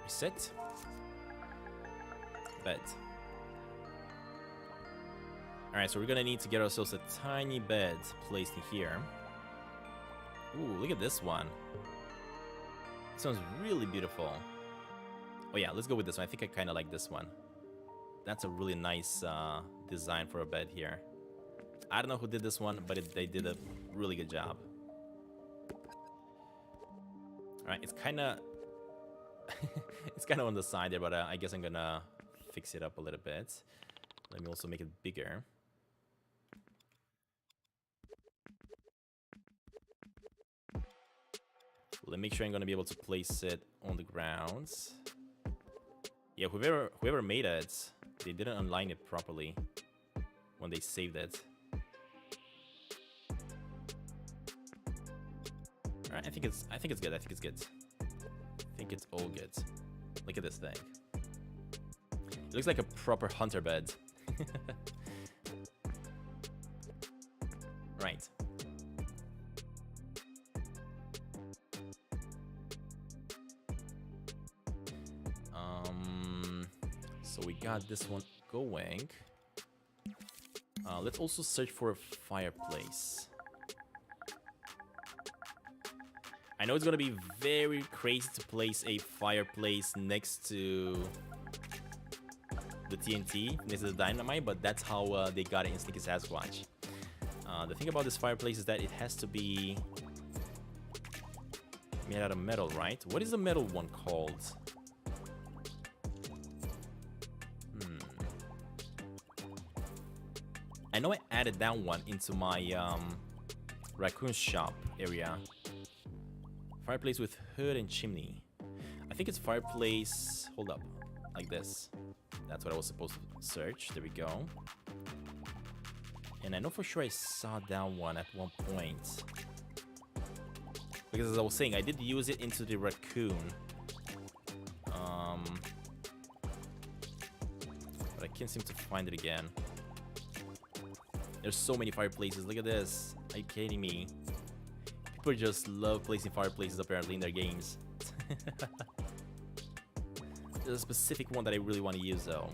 Reset. Bed. Alright, so we're gonna need to get ourselves a tiny bed placed in here. Ooh, look at this one. This one's really beautiful. Oh yeah, let's go with this one. I think I kind of like this one. That's a really nice design for a bed here. I don't know who did this one, but they did a really good job. Alright, it's kind of It's kind of on the side there, but I guess I'm gonna fix it up a little bit. Let me also make it bigger. Let me make sure I'm gonna be able to place it on the ground. Yeah, whoever made it, they didn't align it properly when they saved it. Alright, I think it's good. I think it's good. I think it's all good. Look at this thing. It looks like a proper hunter bed. Right. So we got this one going. Let's also search for a fireplace. I know it's gonna be very crazy to place a fireplace next to the TNT, next to the dynamite, but that's how they got it in Sneaky Sasquatch. The thing about this fireplace is that it has to be made out of metal, right? What is the metal one called? I know I added that one into my raccoon shop area. Fireplace with hood and chimney. I think it's fireplace. Hold up, like this. That's what I was supposed to search. There we go. And I know for sure I saw that one at one point. Because as I was saying, I did use it into the raccoon. But I can't seem to find it again. There's so many fireplaces. Look at this. Are you kidding me? People just love placing fireplaces apparently in their games. There's a specific one that I really want to use though.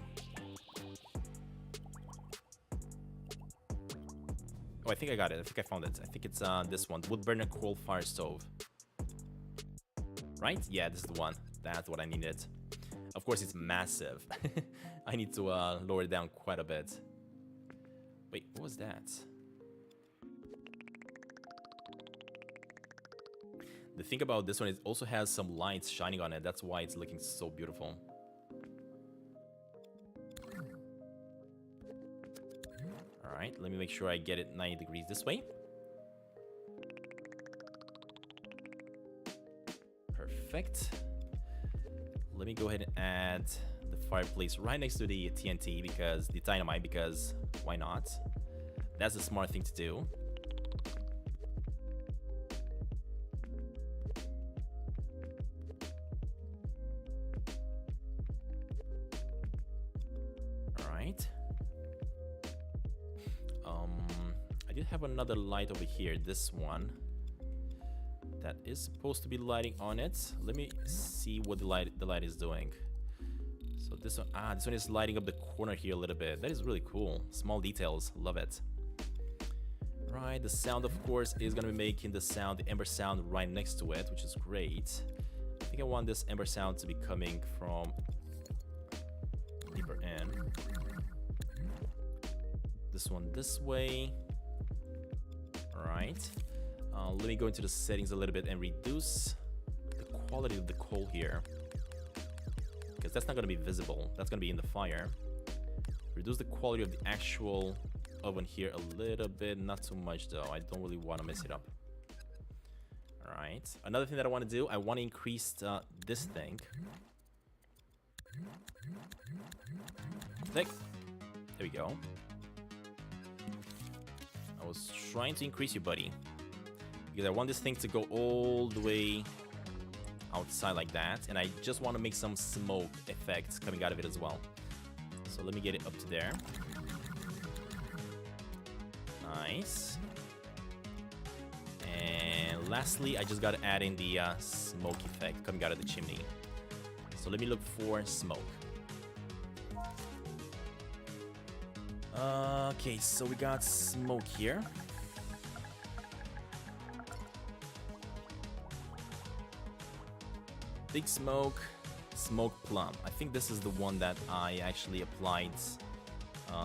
Oh, I think I got it. I think I found it. I think it's this one. Wood burner coal fire stove. Right? Yeah, this is the one. That's what I needed. Of course, it's massive. I need to lower it down quite a bit. Wait, what was that? The thing about this one is it also has some lights shining on it. That's why it's looking so beautiful. Alright, let me make sure I get it 90 degrees this way. Perfect. Let me go ahead and add the fireplace right next to the TNT because the dynamite, because why not? That's a smart thing to do. All right. I did have another light over here. This one that is supposed to be lighting on it. Let me see what the light is doing. So this one is lighting up the corner here a little bit. That is really cool. Small details, love it. Right, the sound of course is gonna be making the ember sound right next to it, which is great. I think I want this ember sound to be coming from deeper in. This one this way. All right. Let me go into the settings a little bit and reduce the quality of the coal here. Because that's not going to be visible. That's going to be in the fire. Reduce the quality of the actual oven here a little bit. Not too much though. I don't really want to mess it up. Alright. Another thing that I want to do, I want to increase this thing. Click. There we go. I was trying to increase you, buddy. Because I want this thing to go all the way outside like that, and I just want to make some smoke effects coming out of it as well. So let me get it up to there. Nice. And lastly, I just got to add in the smoke effect coming out of the chimney. So let me look for smoke. Okay, so we got smoke here. Big smoke, smoke plum. I think this is the one that I actually applied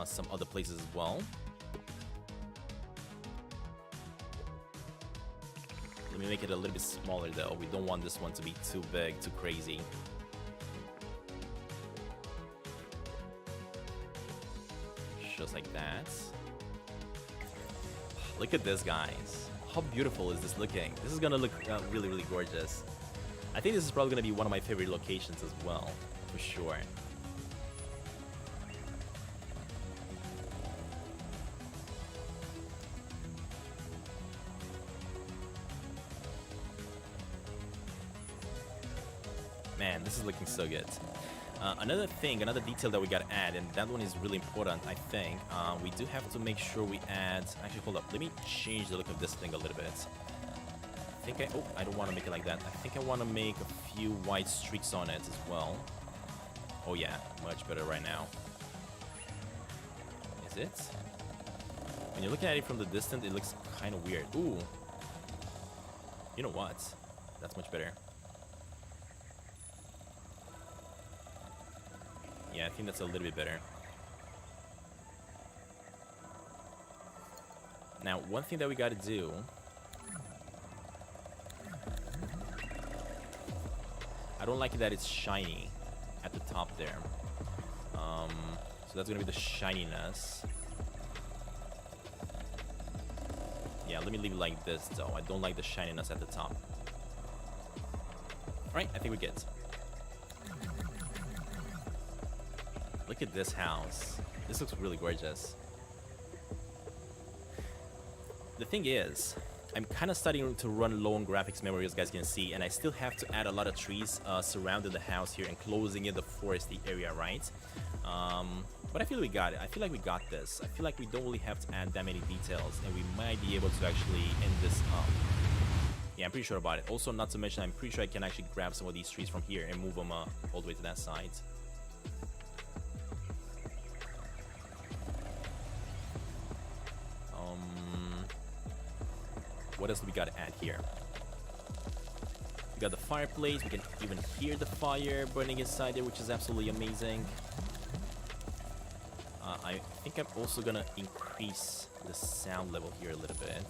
some other places as well. Let me make it a little bit smaller though. We don't want this one to be too big, too crazy. just like that. Look at this, guys. How beautiful is this looking? This is gonna look really, really gorgeous. I think this is probably gonna be one of my favorite locations as well, for sure. Man, this is looking so good. Another detail that we gotta add, and that one is really important, I think. We do have to make sure we add... Actually, hold up. Let me change the look of this thing a little bit. Oh, I don't want to make it like that. I think I want to make a few white streaks on it as well. Oh yeah, much better right now. Is it? When you're looking at it from the distance, it looks kind of weird. Ooh. You know what? That's much better. Yeah, I think that's a little bit better. Now, one thing that we gotta do... I don't like that it's shiny at the top there. So that's gonna be the shininess. Yeah, let me leave it like this though. I don't like the shininess at the top. Alright, I think we're good. Look at this house. This looks really gorgeous. The thing is, I'm kind of starting to run low on graphics memory, as you guys can see, and I still have to add a lot of trees surrounding the house here and closing in the foresty area, right? But I feel we got it. I feel like we got this. I feel like we don't really have to add that many details, and we might be able to actually end this up. Yeah, I'm pretty sure about it. Also, not to mention, I'm pretty sure I can actually grab some of these trees from here and move them all the way to that side. What else do we gotta add here? We got the fireplace. We can even hear the fire burning inside there, which is absolutely amazing. I think I'm also gonna increase the sound level here a little bit.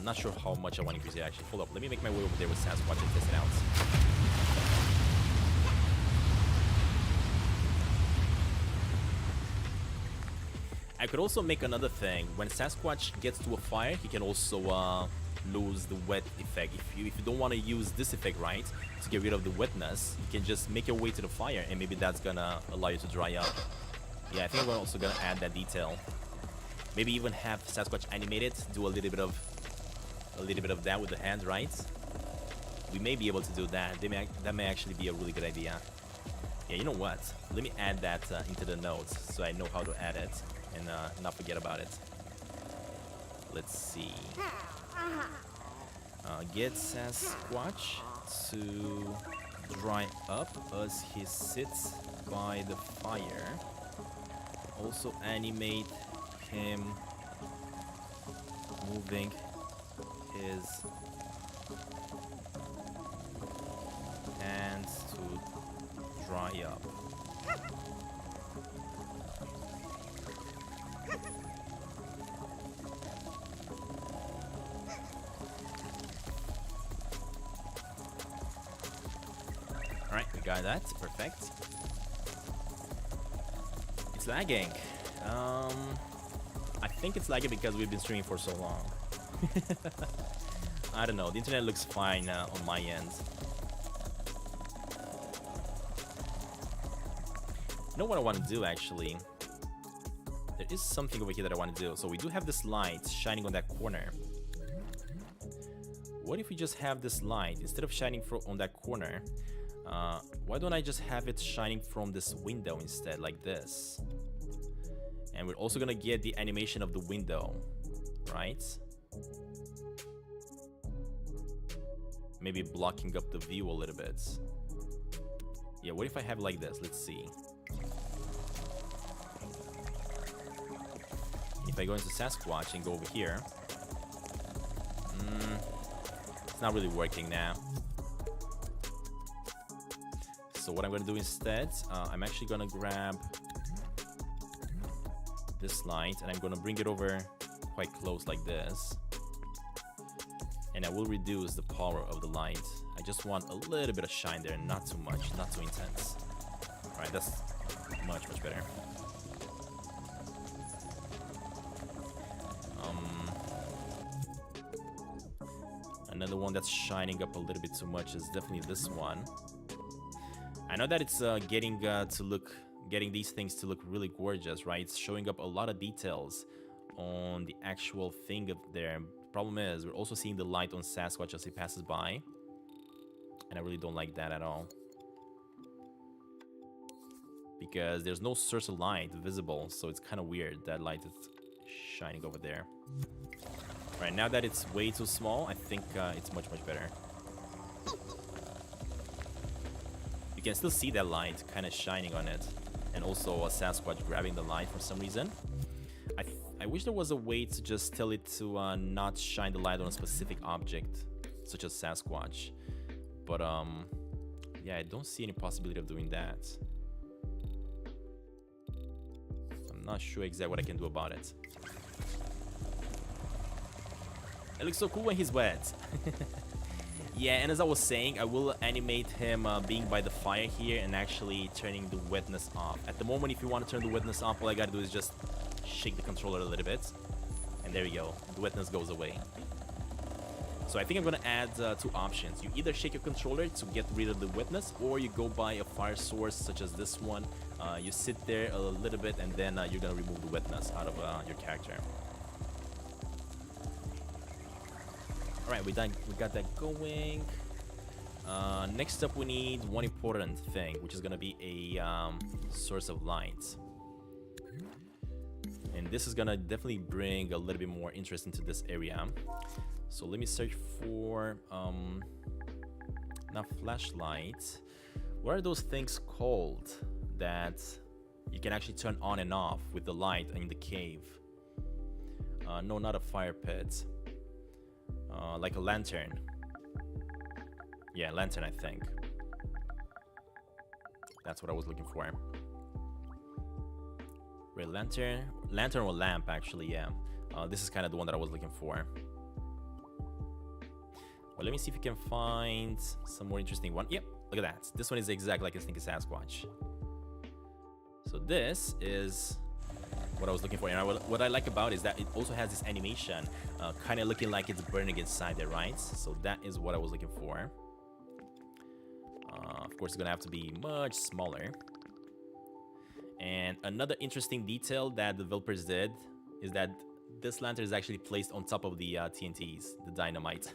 Not sure how much I want to increase it actually. Hold up, let me make my way over there with Sasquatch and test it out. I could also make another thing. When Sasquatch gets to a fire, he can also lose the wet effect. If you don't want to use this effect, right, to get rid of the wetness, you can just make your way to the fire, and maybe that's gonna allow you to dry up. Yeah, I think we're also gonna add that detail. Maybe even have Sasquatch animated, do a little bit of that with the hand, right? We may be able to do that. That may actually be a really good idea. Yeah, you know what? Let me add that into the notes so I know how to add it and not forget about it. Let's see. Get Sasquatch to dry up as he sits by the fire. Also animate him moving his hands to dry up. Alright, we got that. Perfect. It's lagging. I think it's lagging because we've been streaming for so long. I don't know. The internet looks fine on my end. You know what I want to do actually? There is something over here that I want to do. So we do have this light shining on that corner. What if we just have this light instead of shining on that corner? Why don't I just have it shining from this window instead, like this? And we're also gonna get the animation of the window, right? Maybe blocking up the view a little bit. Yeah, what if I have it like this? Let's see. If I go into Sasquatch and go over here, it's not really working now. So what I'm gonna do instead, I'm actually gonna grab this light and I'm gonna bring it over quite close like this, and I will reduce the power of the light. I just want a little bit of shine there, not too much, not too intense. All right, that's much better. Another one that's shining up a little bit too much is definitely this one. I know that it's getting these things to look really gorgeous, right? It's showing up a lot of details on the actual thing up there. Problem is, we're also seeing the light on Sasquatch as he passes by, and I really don't like that at all, because there's no source of light visible, so it's kind of weird that light is shining over there. Right, now that it's way too small, I think it's much better. You can still see that light kind of shining on it, and also a Sasquatch grabbing the light for some reason. I wish there was a way to just tell it to not shine the light on a specific object, such as Sasquatch. But yeah, I don't see any possibility of doing that. I'm not sure exactly what I can do about it. It looks so cool when he's wet. Yeah, and as I was saying, I will animate him being by the fire here and actually turning the wetness off. At the moment, if you want to turn the wetness off, all I gotta do is just shake the controller a little bit, and there we go, the wetness goes away. So I think I'm gonna add two options. You either shake your controller to get rid of the wetness, or you go by a fire source such as this one. You sit there a little bit, and then you're gonna remove the wetness out of your character. All right, we got that going. Next up, we need one important thing, which is gonna be a source of light. And this is gonna definitely bring a little bit more interest into this area. So let me search for not flashlight. What are those things called that you can actually turn on and off with the light in the cave? No, not a fire pit. Like a lantern. Yeah, lantern, I think. That's what I was looking for. Wait, lantern or lamp, actually, yeah. This is kind of the one that I was looking for. Well, let me see if we can find some more interesting one. Yep, look at that. This one is exactly like I think it's Sasquatch. So this is what I was looking for, and what I like about it is that it also has this animation, kind of looking like it's burning inside there, right? So that is what I was looking for. Of course, it's gonna have to be much smaller. And another interesting detail that the developers did is that this lantern is actually placed on top of the TNTs, the dynamite,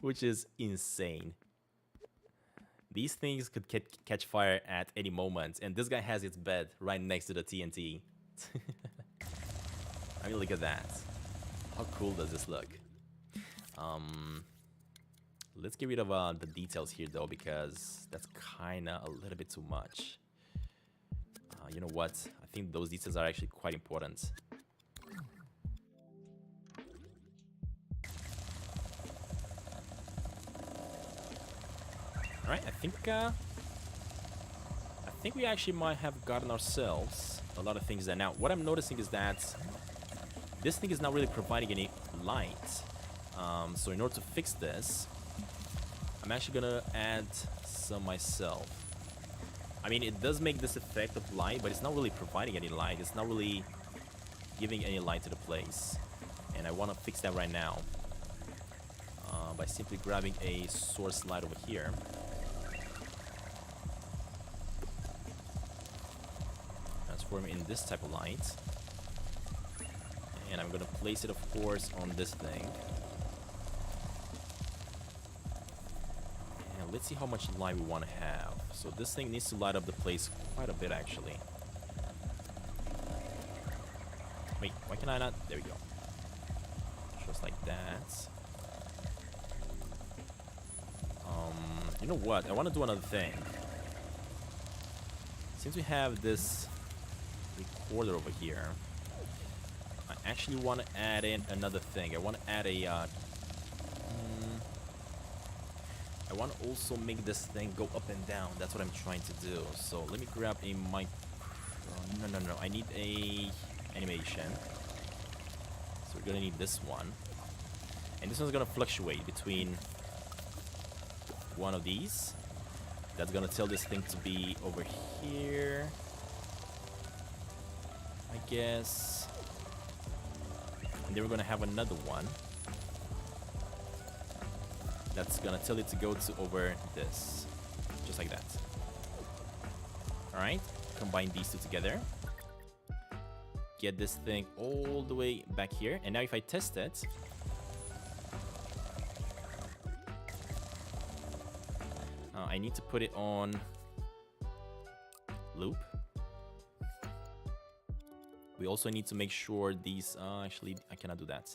which is insane. These things could catch fire at any moment, and this guy has its bed right next to the TNT. I mean, look at that. How cool does this look? Let's get rid of the details here, though, because that's kind of a little bit too much. You know what? I think those details are actually quite important. All right, I think we actually might have gotten ourselves a lot of things there. Now, what I'm noticing is that this thing is not really providing any light. So in order to fix this, I'm actually gonna add some myself. I mean, it does make this effect of light, but it's not really providing any light. It's not really giving any light to the place. And I want to fix that right now by simply grabbing a source light over here. Transform it in this type of light. And I'm going to place it, of course, on this thing. And let's see how much light we want to have. So this thing needs to light up the place quite a bit, actually. Wait, why can I not? There we go. Just like that. You know what? I want to do another thing. Since we have this recorder over here, I actually want to add in another thing. I want to add a... I want to also make this thing go up and down. That's what I'm trying to do. So let me grab a mic. No. I need a animation. So we're gonna need this one. And this one's gonna fluctuate between one of these. That's gonna tell this thing to be over here, I guess. And then we're gonna have another one. That's gonna tell it to go to over this. Just like that. Alright, combine these two together. Get this thing all the way back here. And now if I test it, I need to put it on loop. We also need to make sure these, actually, I cannot do that.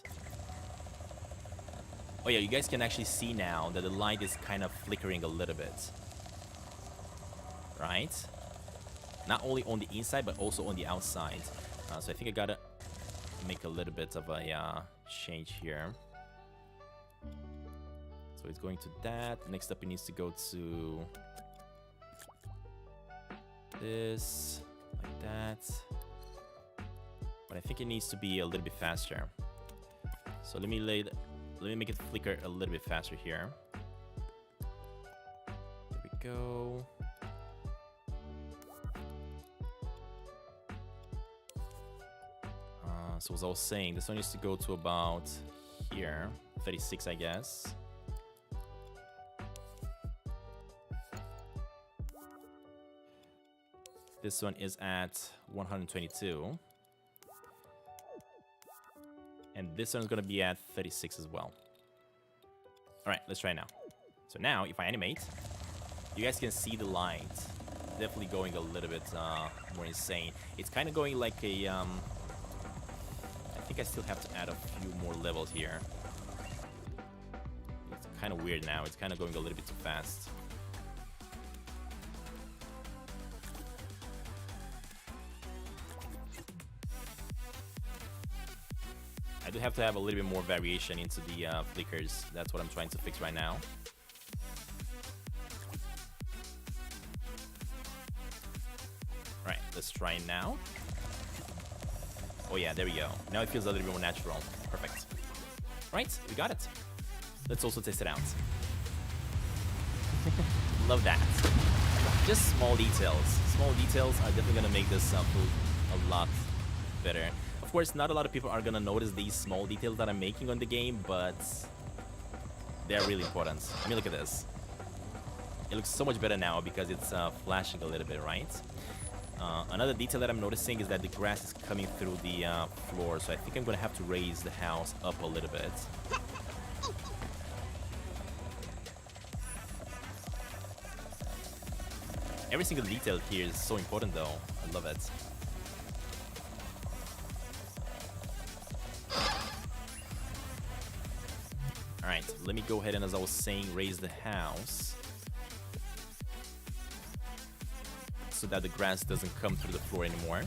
Oh yeah, you guys can actually see now that the light is kind of flickering a little bit. Right? Not only on the inside, but also on the outside. So I think I gotta make a little bit of a change here. So it's going to that. Next up, it needs to go to this, like that. But I think it needs to be a little bit faster. So let me make it flicker a little bit faster here. There we go. So as I was saying, this one needs to go to about here, 36, I guess. This one is at 122. And this one's gonna be at 36 as well. All right, let's try now. So now, if I animate, you guys can see the light definitely going a little bit more insane. It's kind of going like a, I think I still have to add a few more levels here. It's kind of weird now. It's kind of going a little bit too fast. I do have to have a little bit more variation into the flickers. That's what I'm trying to fix right now. Alright, let's try it now. Oh yeah, there we go. Now it feels a little bit more natural. Perfect. Right, we got it. Let's also test it out. Love that. Just small details. Small details are definitely gonna make this feel a lot better. Of course, not a lot of people are gonna notice these small details that I'm making on the game, but they're really important. I mean, look at this. It looks so much better now because it's flashing a little bit, right? Another detail that I'm noticing is that the grass is coming through the floor, so I think I'm gonna have to raise the house up a little bit. Every single detail here is so important though. I love it. Alright, let me go ahead and, as I was saying, raise the house so that the grass doesn't come through the floor anymore.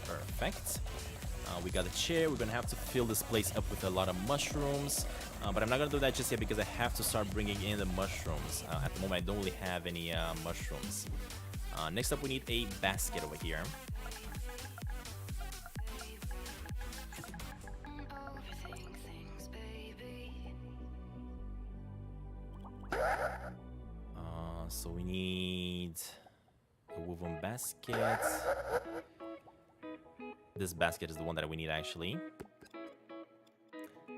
Perfect. We got a chair. We're gonna have to fill this place up with a lot of mushrooms, but I'm not gonna do that just yet because I have to start bringing in the mushrooms. At the moment I don't really have any mushrooms. Next up, we need a basket over here. So we need a woven basket. This basket is the one that we need, actually.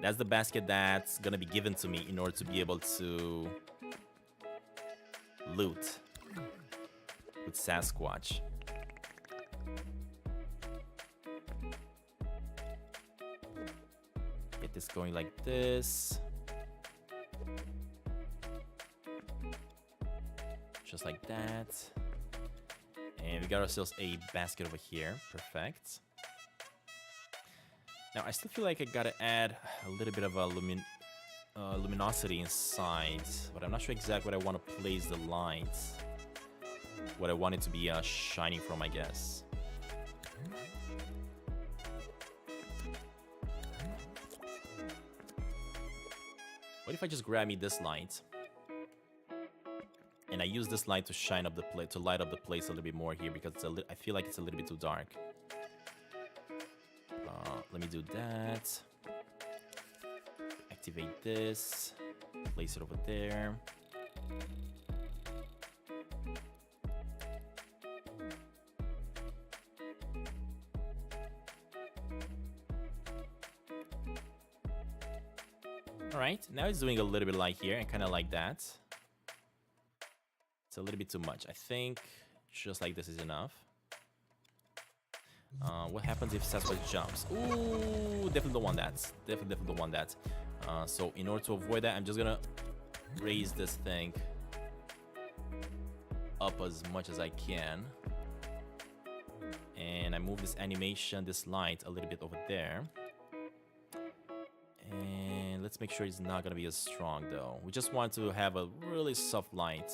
That's the basket that's gonna be given to me in order to be able to loot with Sasquatch. Get this going like this. Just like that. And we got ourselves a basket over here. Perfect. Now, I still feel like I gotta add a little bit of a luminosity inside, but I'm not sure exactly what I want to place the lights. What I want it to be shining from, I guess. What if I just grab me this light? And I use this light to shine up the place, to light up the place a little bit more here, because it's I feel like it's a little bit too dark. Let me do that. Activate this. Place it over there. Alright, now it's doing a little bit light here. I kind of like that. It's a little bit too much. I think just like this is enough. What happens if Sasquatch jumps? Ooh, definitely don't want that. Definitely don't want that. So in order to avoid that, I'm just gonna raise this thing up as much as I can. And I move this animation, this light a little bit over there. And let's make sure it's not gonna be as strong though. We just want to have a really soft light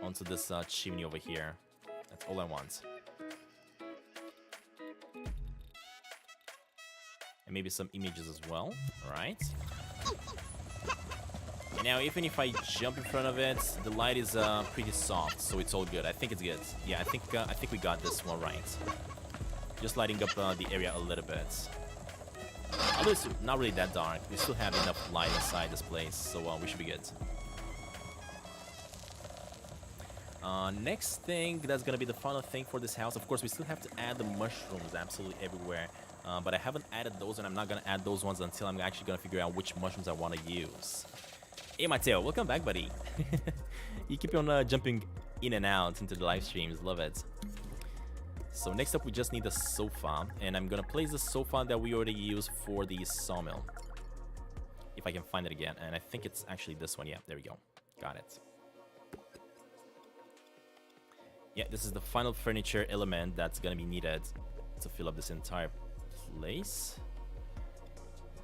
onto this chimney over here. That's all I want. And maybe some images as well. Alright. And now even if I jump in front of it, the light is pretty soft, so it's all good. I think it's good. Yeah, I think we got this one right. Just lighting up the area a little bit. Although it's not really that dark, we still have enough light inside this place, so we should be good. Next thing, that's gonna be the final thing for this house. Of course, we still have to add the mushrooms absolutely everywhere. But I haven't added those, and I'm not gonna add those ones until I'm actually gonna figure out which mushrooms I want to use. Hey Mateo, welcome back, buddy. You keep on jumping in and out into the live streams, love it. So next up, we just need a sofa, and I'm gonna place the sofa that we already used for the sawmill. If I can find it again, and I think it's actually this one. Yeah, there we go. Got it. Yeah, this is the final furniture element that's gonna be needed to fill up this entire place.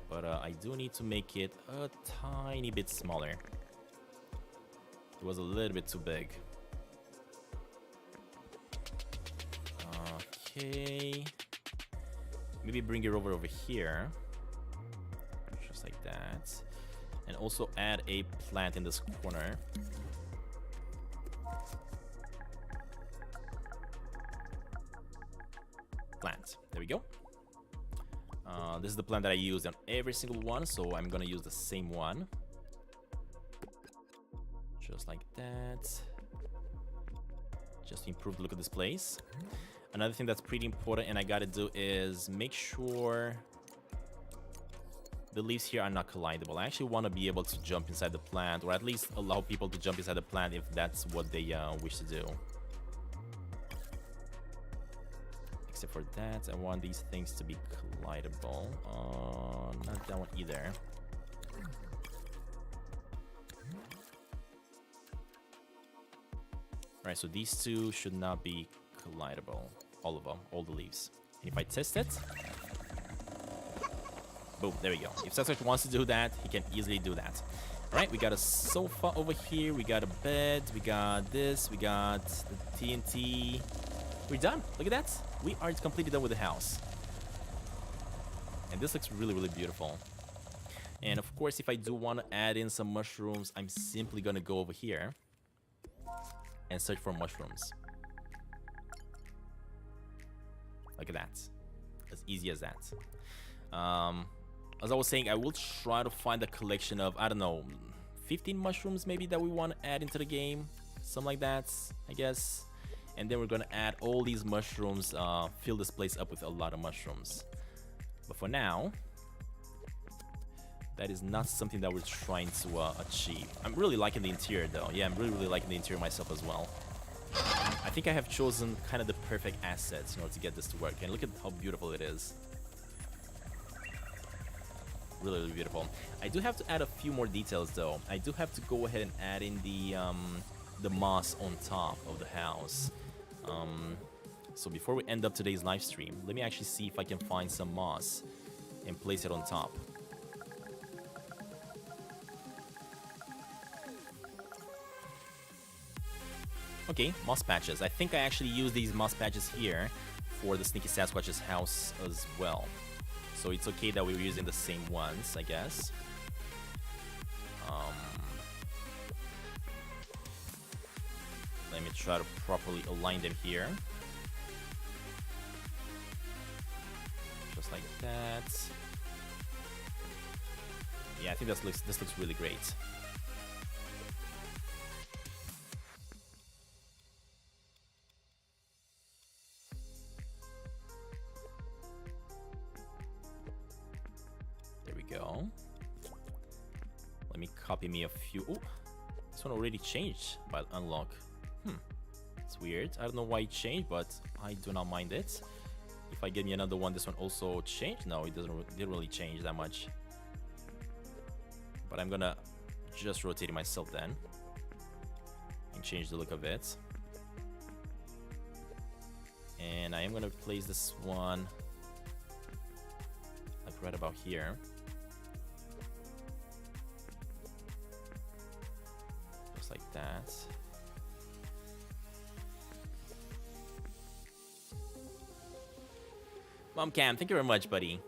But I do need to make it a tiny bit smaller. It was a little bit too big. Okay. Maybe bring it over here. Just like that. And also add a plant in this corner. Plant. There we go. This is the plant that I used on every single one, so I'm gonna use the same one. Just like that. Just to improve the look of this place. Another thing that's pretty important and I gotta do is make sure the leaves here are not collidable. I actually want to be able to jump inside the plant, or at least allow people to jump inside the plant if that's what they wish to do. Except for that, I want these things to be collidable. Not that one either. Alright, so these two should not be collidable. All of them, all the leaves. And if I test it, boom, there we go. If Sasquatch wants to do that, he can easily do that. Alright, we got a sofa over here, we got a bed, we got this, we got the TNT. We're done. Look at that. We are completely done with the house. And this looks really, really beautiful. And of course, if I do want to add in some mushrooms, I'm simply going to go over here and search for mushrooms. Look at that. As easy as that. As I was saying, I will try to find a collection of, I don't know, 15 mushrooms maybe that we want to add into the game. Something like that, I guess. And then we're gonna add all these mushrooms, fill this place up with a lot of mushrooms. But for now, that is not something that we're trying to achieve. I'm really liking the interior though. Yeah, I'm really, really liking the interior myself as well. I think I have chosen kind of the perfect assets in order to get this to work. And look at how beautiful it is. Really, really beautiful. I do have to add a few more details though. I do have to go ahead and add in the moss on top of the house. So before we end up today's live stream, let me actually see if I can find some moss and place it on top. Okay, moss patches. I think I actually use these moss patches here for the Sneaky Sasquatch's house as well. So it's okay that we're using the same ones, I guess. Let me try to properly align them here. Just like that. Yeah, I think this looks really great. There we go. me copy me a few. Oh, this one already changed by unlock. It's weird. I don't know why it changed, but I do not mind it. If I get me another one, this one also changed. No, it didn't really change that much. But I'm gonna just rotate it myself then and change the look of it. And I am gonna place this one like right about here. Just like that. Mom Cam, thank you very much, buddy.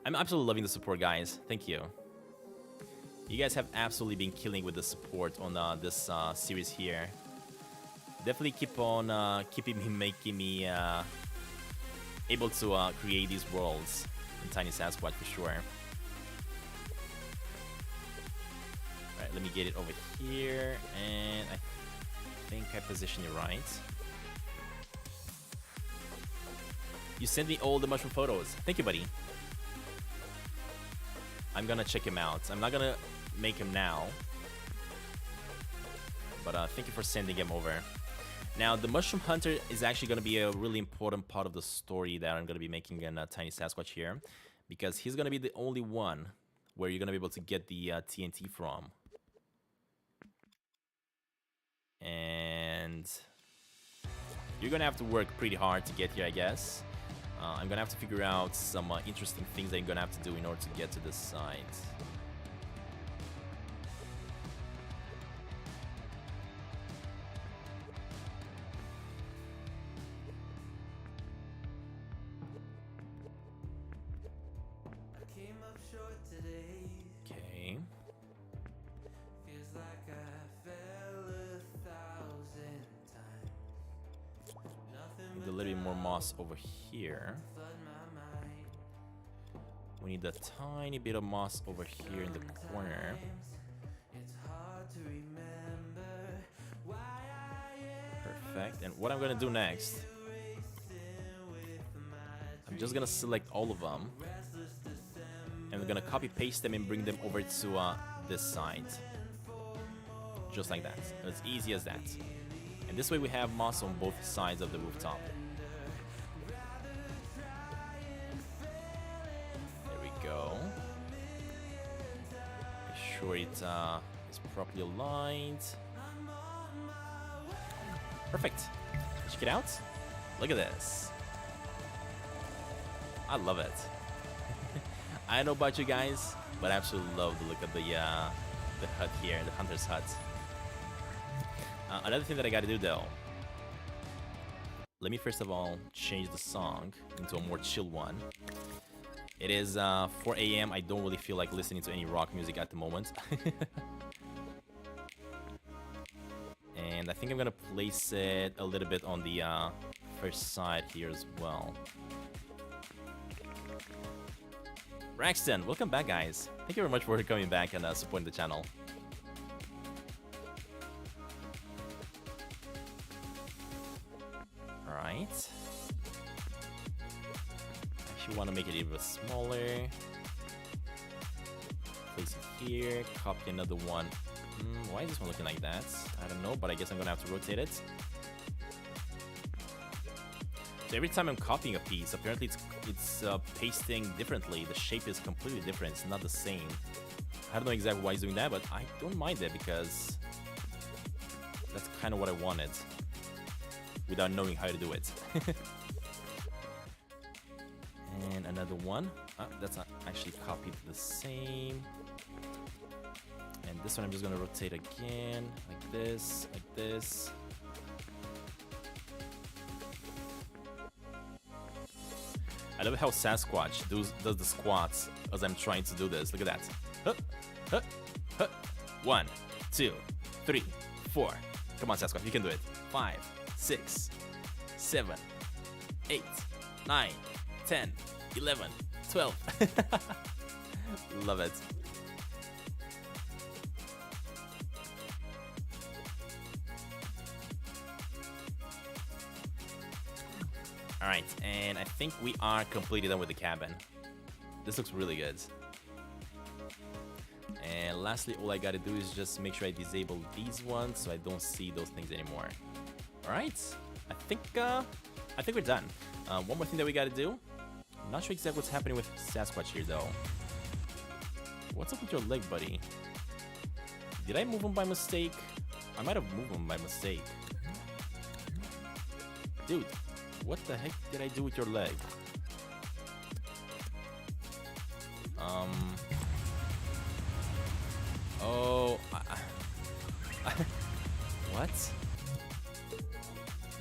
I'm absolutely loving the support, guys. Thank you. You guys have absolutely been killing with the support on this series here. Definitely keep on making me able to create these worlds in Tiny Sasquatch for sure. Alright, let me get it over here, and I think I position it right. You sent me all the mushroom photos. Thank you, buddy. I'm gonna check him out. I'm not gonna make him now, but thank you for sending him over. Now, the Mushroom Hunter is actually gonna be a really important part of the story that I'm gonna be making in Tiny Sasquatch here, because he's gonna be the only one where you're gonna be able to get the TNT from. And you're gonna have to work pretty hard to get here, I guess. I'm gonna have to figure out some interesting things that I'm gonna have to do in order to get to this site. Okay. Need a little bit more moss over here. We need a tiny bit of moss over here in the corner. Perfect. And what I'm gonna do next, I'm just gonna select all of them, and we're gonna copy paste them and bring them over to this side. Just like that. As easy as that. And this way we have moss on both sides of the rooftop. There we go. Make sure it is properly aligned. Perfect. Check it out. Look at this. I love it. I don't know about you guys, but I absolutely love the look of the hut here, the hunter's hut. Another thing that I gotta do though, let me first of all change the song into a more chill one. It is 4 AM. I don't really feel like listening to any rock music at the moment. And I think I'm gonna place it a little bit on the first side here as well. Braxton, welcome back, guys. Thank you very much for coming back and supporting the channel. Alright. Actually want to make it a little bit smaller. Place it here. Copy another one. Why is this one looking like that? I don't know, but I guess I'm gonna have to rotate it. So every time I'm copying a piece, apparently it's pasting differently. The shape is completely different. It's not the same. I don't know exactly why he's doing that, but I don't mind it because that's kind of what I wanted without knowing how to do it. And another one. That's not actually copied the same. And this one I'm just gonna rotate again, like this, like this. I love how Sasquatch does the squats as I'm trying to do this. Look at that. Huh, huh, huh. 1, 2, 3, 4. Come on, Sasquatch, you can do it. 5, 6, 7, 8, 9, 10, 11, 12. Love it. Alright, and I think we are completely done with the cabin. This looks really good. And lastly, all I gotta do is just make sure I disable these ones so I don't see those things anymore. Alright, I think we're done. One more thing that we gotta do. I'm not sure exactly what's happening with Sasquatch here though. What's up with your leg, buddy? Did I move him by mistake? I might have moved him by mistake. Dude, what the heck did I do with your leg? Oh, what?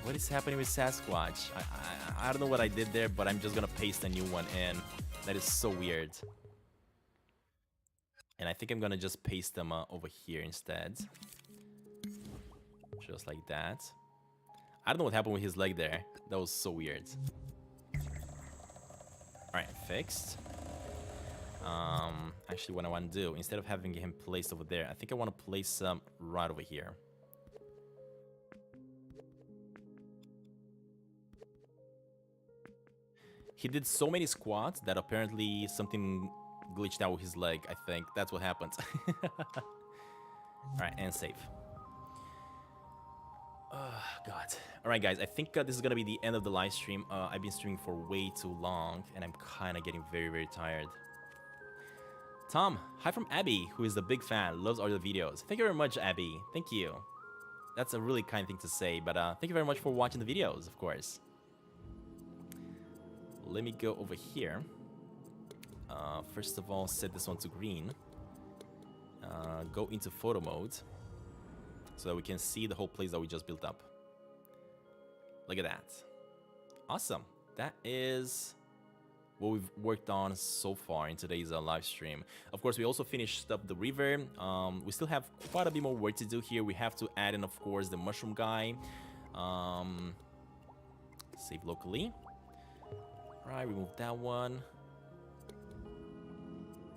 What is happening with Sasquatch? I don't know what I did there, but I'm just gonna paste a new one in. That is so weird. And I think I'm gonna just paste them over here instead. Just like that. I don't know what happened with his leg there. That was so weird. Alright, fixed. Actually, what I want to do, instead of having him placed over there, I think I want to place some right over here. He did so many squats that apparently something glitched out with his leg, I think. That's what happened. Alright, and save. Oh, God. Alright, guys, I think this is gonna be the end of the live stream. I've been streaming for way too long, and I'm kind of getting very, very tired. Tom, hi from Abby, who is a big fan, loves all your videos. Thank you very much, Abby. Thank you. That's a really kind thing to say, but thank you very much for watching the videos, of course. Let me go over here. First of all, set this one to green. Go into photo mode so that we can see the whole place that we just built up. Look at that. Awesome. That is what we've worked on so far in today's live stream. Of course, we also finished up the river. We still have quite a bit more work to do here. We have to add in, of course, the mushroom guy. Save locally. Right, remove that one.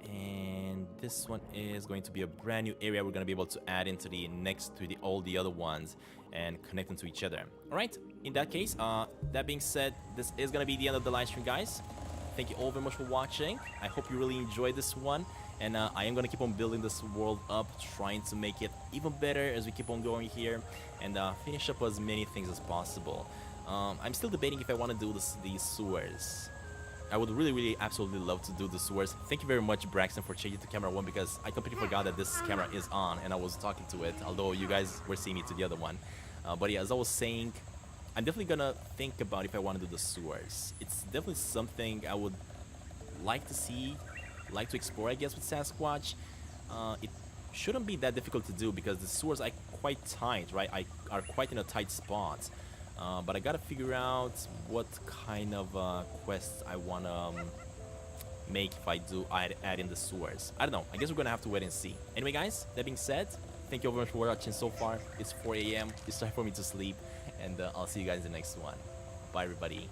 And this one is going to be a brand new area we're going to be able to add into the next to all the other ones and connect them to each other. All right, in that case, that being said, this is going to be the end of the live stream, guys. Thank you all very much for watching. I hope you really enjoyed this one. And I am going to keep on building this world up, trying to make it even better as we keep on going here and finish up as many things as possible. I'm still debating if I want to do these sewers. I would really, absolutely love to do the sewers. Thank you very much, Braxton, for changing to camera 1 because I completely forgot that this camera is on and I was talking to it, although you guys were seeing me to the other one. But yeah, as I was saying, I'm definitely gonna think about if I want to do the sewers. It's definitely something I would like to see, like to explore, I guess, with Sasquatch. It shouldn't be that difficult to do because the sewers are quite tight, right? Are quite in a tight spot. But I gotta figure out what kind of quests I wanna make if I do add in the sewers. I don't know. I guess we're gonna have to wait and see. Anyway, guys, that being said, thank you very much for watching so far. It's 4 a.m. It's time for me to sleep, and I'll see you guys in the next one. Bye, everybody.